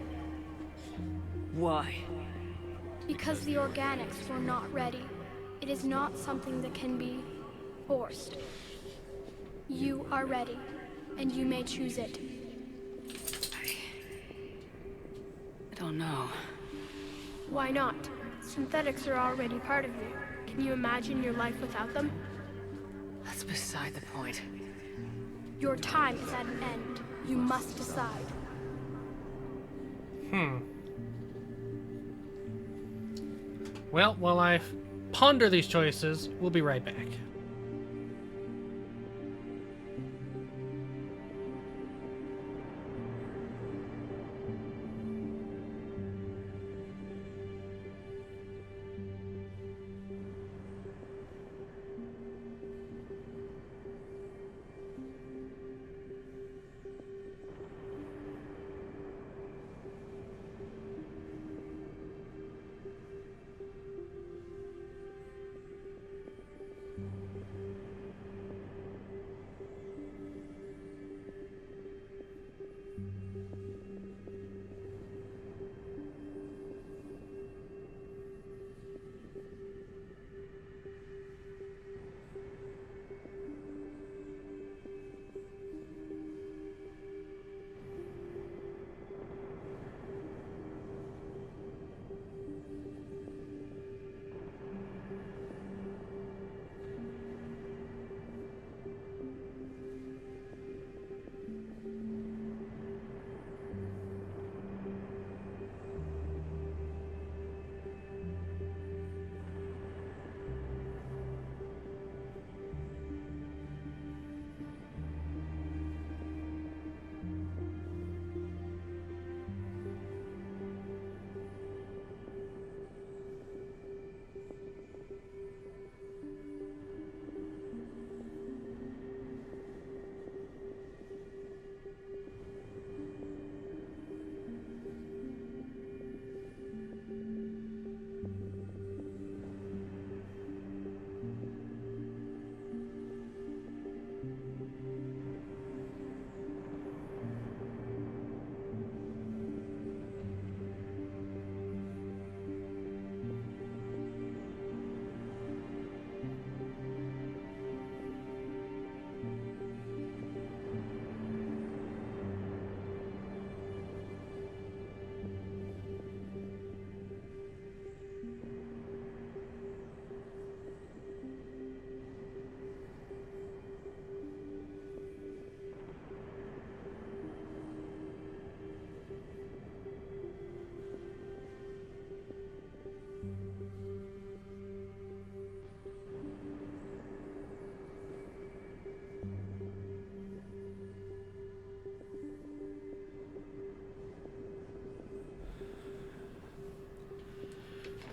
Why? Because the organics were not ready. It is not something that can be forced. You are ready, and you may choose it. I don't know. Why not? Synthetics are already part of you. Can you imagine your life without them? That's beside the point. Your time is at an end. You must decide. Well, while I ponder these choices, we'll be right back.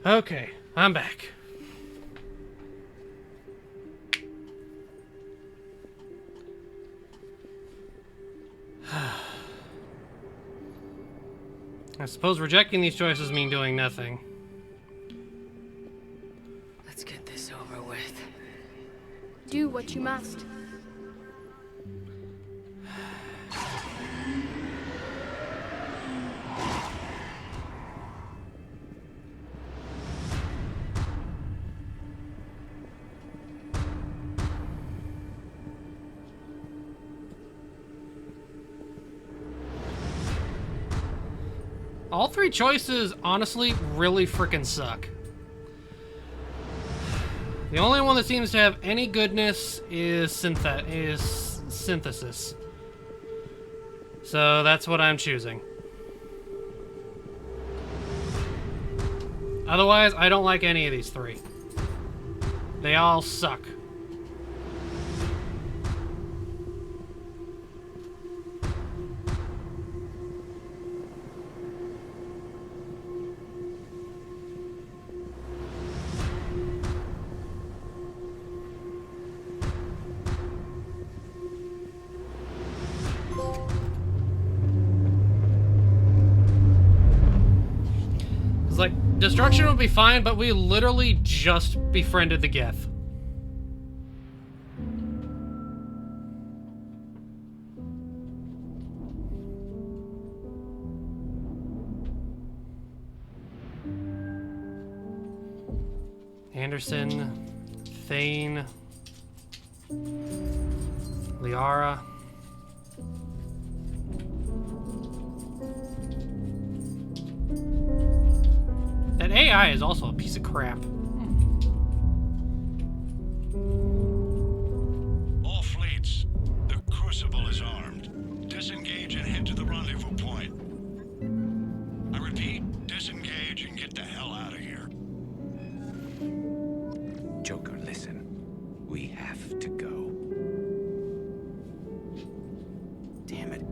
Okay, I'm back. I suppose rejecting these choices mean doing nothing. Let's get this over with. Do what you must. All three choices, honestly, really freaking suck. The only one that seems to have any goodness is synthesis. So that's what I'm choosing. Otherwise, I don't like any of these three. They all suck. Like, destruction would be fine, but we literally just befriended the Geth. Anderson, Thane, Liara. That AI is also a piece of crap. All fleets, the Crucible is armed. Disengage and head to the rendezvous point. I repeat, disengage and get the hell out of here. Joker, listen. We have to go. Damn it.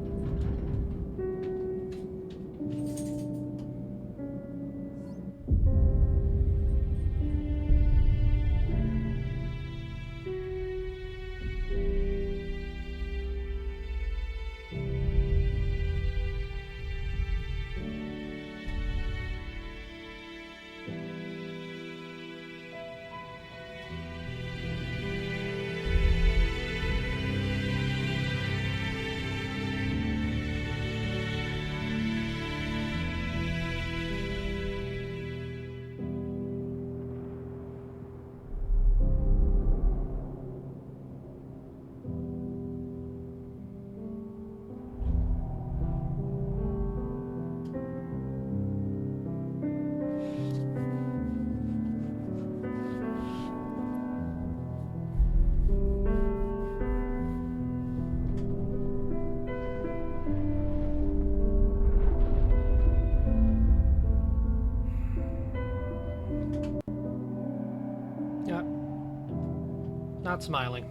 Not smiling.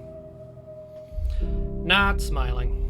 Not smiling.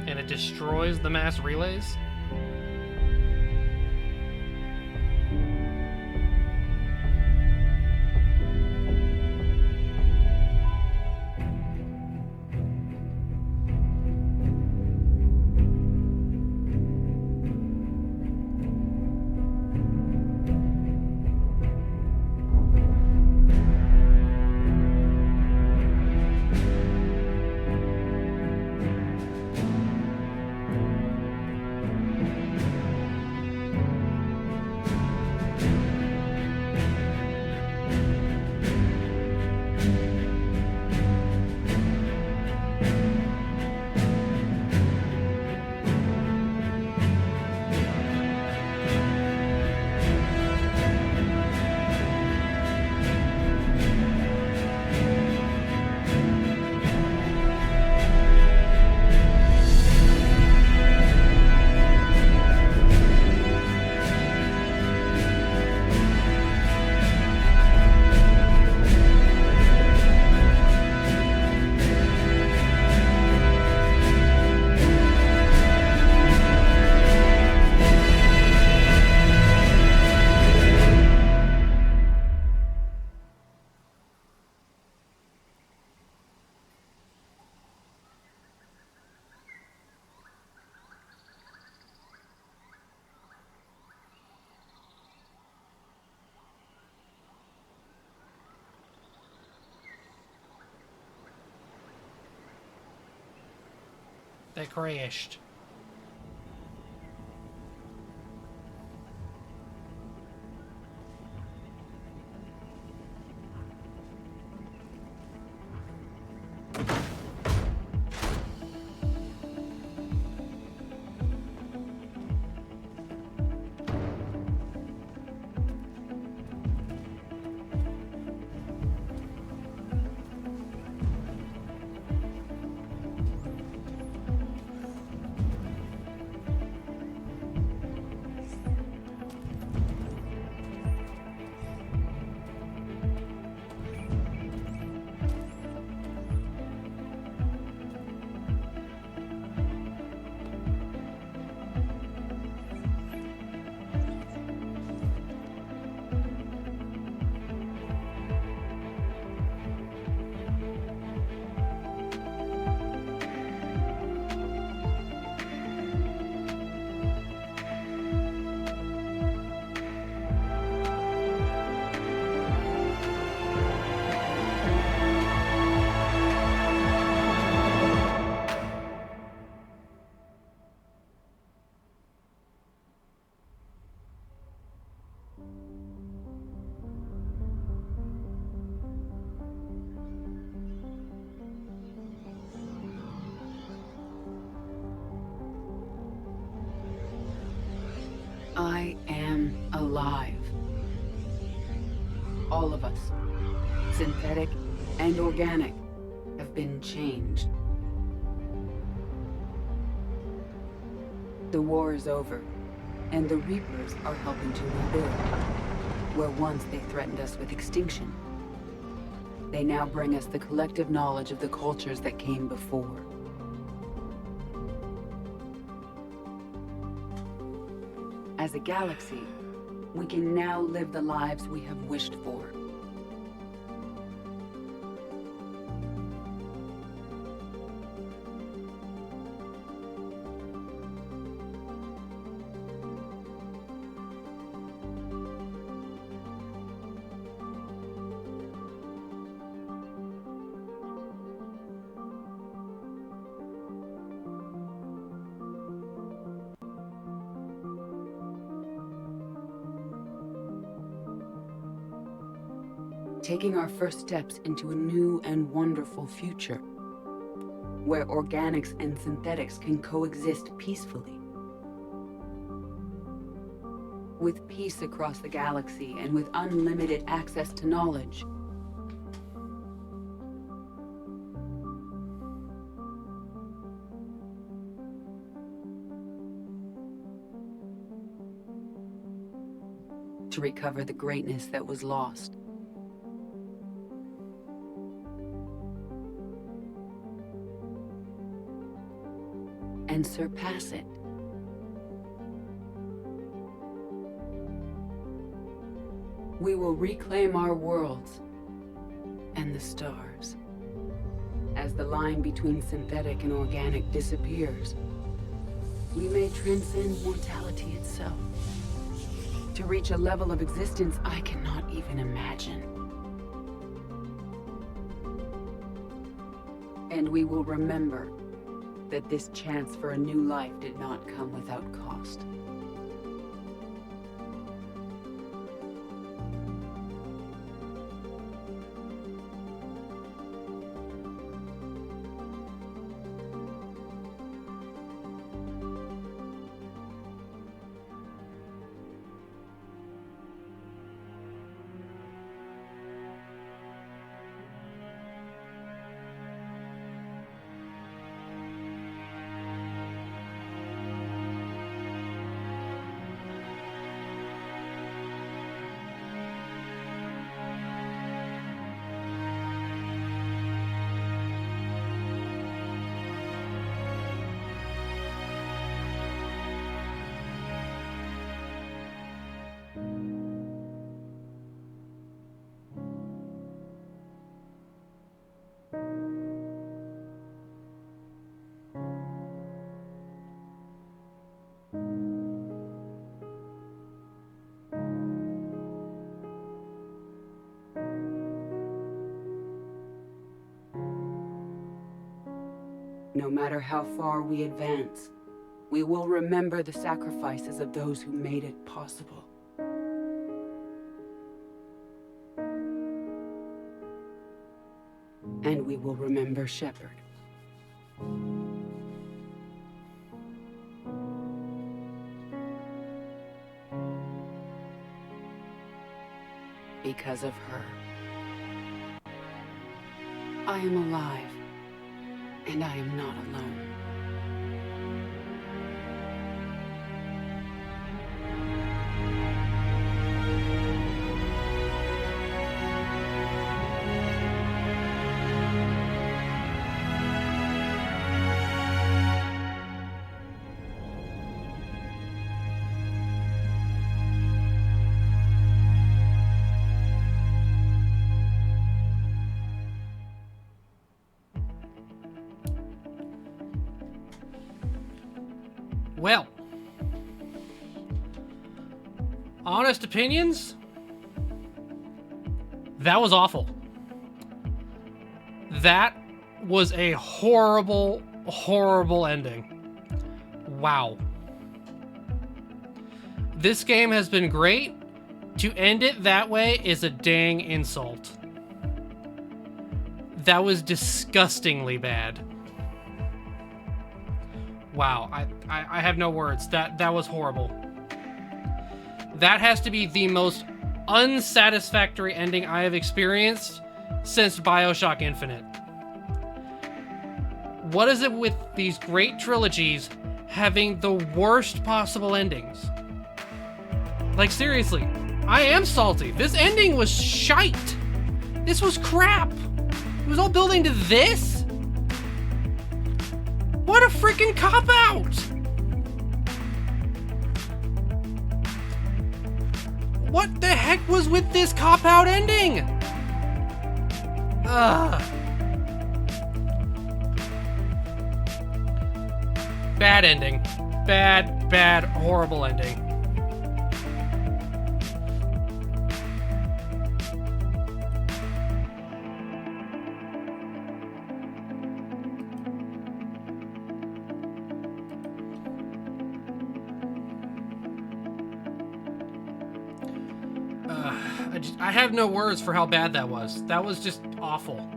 And it destroys the mass relays? that crashed. I am alive. All of us, synthetic and organic, have been changed. The war is over, and the Reapers are helping to rebuild. Where once they threatened us with extinction, they now bring us the collective knowledge of the cultures that came before. As a galaxy, we can now live the lives we have wished for. Taking our first steps into a new and wonderful future, where organics and synthetics can coexist peacefully. With peace across the galaxy and with unlimited access to knowledge. To recover the greatness that was lost. And surpass it. We will reclaim our worlds and the stars. As the line between synthetic and organic disappears, we may transcend mortality itself to reach a level of existence I cannot even imagine. And we will remember that this chance for a new life did not come without cost. No matter how far we advance, we will remember the sacrifices of those who made it possible. And we will remember Shepard. Because of her, I am alive, and I am not alone. Well, honest opinions, that was awful. That was a horrible, horrible ending. Wow. This game has been great. To end it that way is a dang insult. That was disgustingly bad. Wow, I have no words. That was horrible. That has to be the most unsatisfactory ending I have experienced since BioShock Infinite. What is it with these great trilogies having the worst possible endings? Like, seriously, I am salty. This ending was shite. This was crap. It was all building to this? What a freaking cop-out! What the heck was with this cop-out ending? Ugh. Bad ending. Bad, horrible ending. I have no words for how bad that was. That was just awful.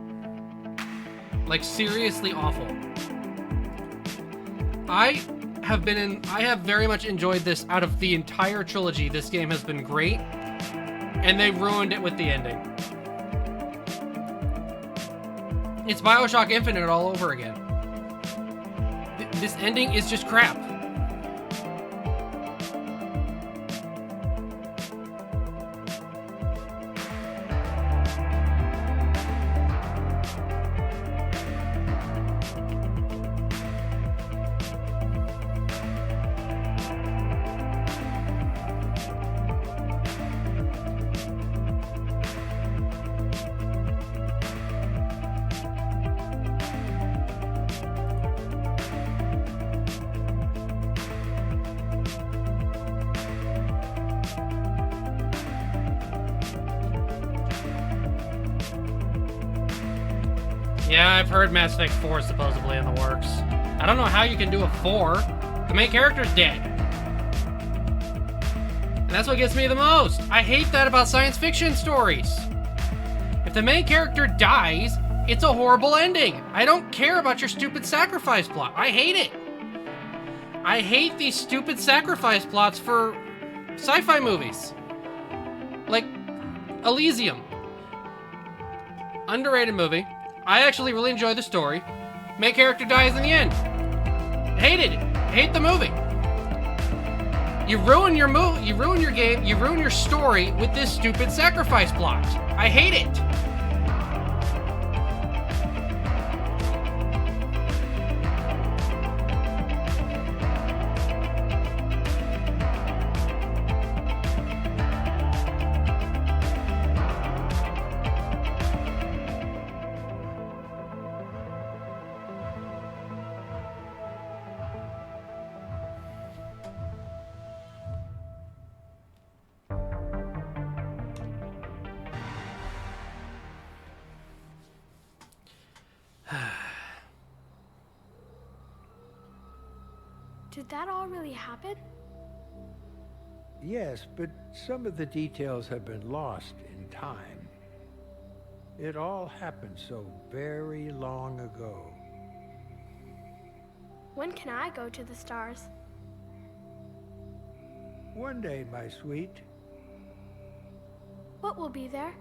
Like, seriously awful. I have very much enjoyed this. Out of the entire trilogy, this game has been great, and they ruined it with the ending. It's BioShock Infinite all over again. This ending is just crap. Yeah, I've heard Mass Effect 4 is supposedly in the works. I don't know how you can do a 4. The main character's dead. And that's what gets me the most. I hate that about science fiction stories. If the main character dies, it's a horrible ending. I don't care about your stupid sacrifice plot. I hate it. I hate these stupid sacrifice plots for sci-fi movies. Like Elysium. Underrated movie. I actually really enjoy the story. Main character dies in the end. Hated it. Hate the movie. You ruin your you ruin your game, you ruin your story with this stupid sacrifice plot. I hate it. Did that all really happen? Yes, but some of the details have been lost in time. It all happened so very long ago. When can I go to the stars? One day, my sweet. What will be there?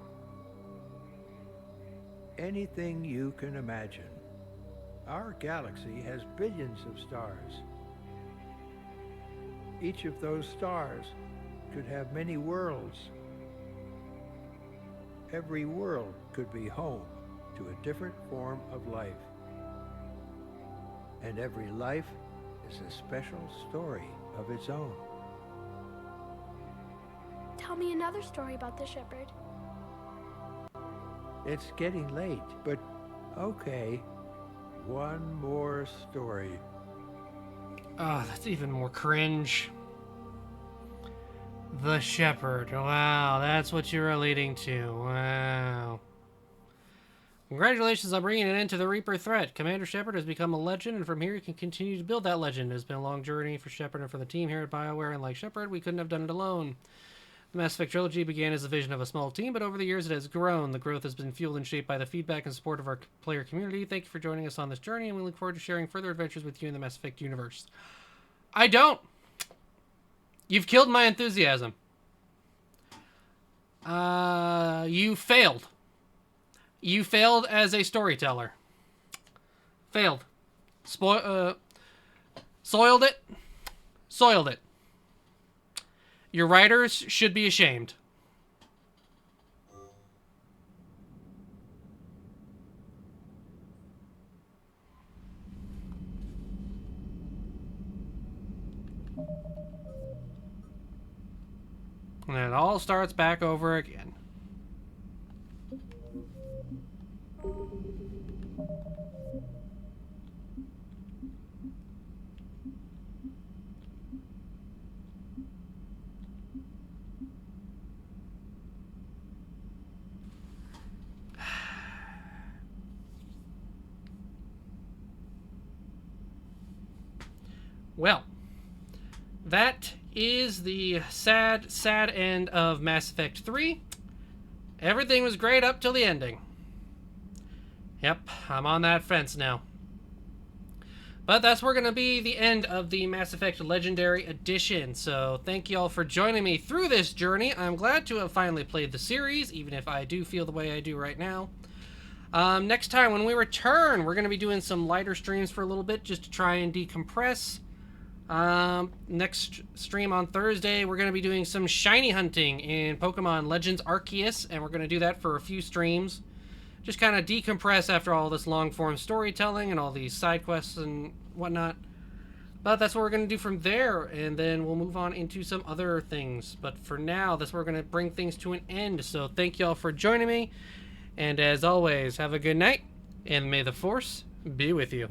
Anything you can imagine. Our galaxy has billions of stars. Each of those stars could have many worlds. Every world could be home to a different form of life. And every life is a special story of its own. Tell me another story about the shepherd. It's getting late, but okay. One more story. Oh, that's even more cringe. The Shepherd. Wow, that's what you were leading to. Wow. Congratulations on bringing an end to the Reaper threat. Commander Shepard has become a legend, and from here you can continue to build that legend. It has been a long journey for Shepard and for the team here at BioWare, and like Shepard, we couldn't have done it alone. The Mass Effect trilogy began as a vision of a small team, but over the years it has grown. The growth has been fueled and shaped by the feedback and support of our player community. Thank you for joining us on this journey, and we look forward to sharing further adventures with you in the Mass Effect universe. I don't! You've killed my enthusiasm. You failed. You failed as a storyteller. Failed. Soiled it. Soiled it. Your writers should be ashamed. And it all starts back over again. Well, that is the sad end of Mass Effect 3. Everything was great up till the ending. Yep, I'm on that fence now. But that's going to be the end of the Mass Effect Legendary Edition. So thank you all for joining me through this journey. I'm glad to have finally played the series, even if I do feel the way I do right now. Next time when we return, we're going to be doing some lighter streams for a little bit just to try and decompress. Next stream on Thursday, we're going to be doing some shiny hunting in Pokemon Legends Arceus, and we're going to do that for a few streams. Just kind of decompress after all this long-form storytelling and all these side quests and whatnot. But that's what we're going to do from there, and then we'll move on into some other things. But for now, that's where we're going to bring things to an end. So thank you all for joining me, and as always, have a good night, and may the Force be with you.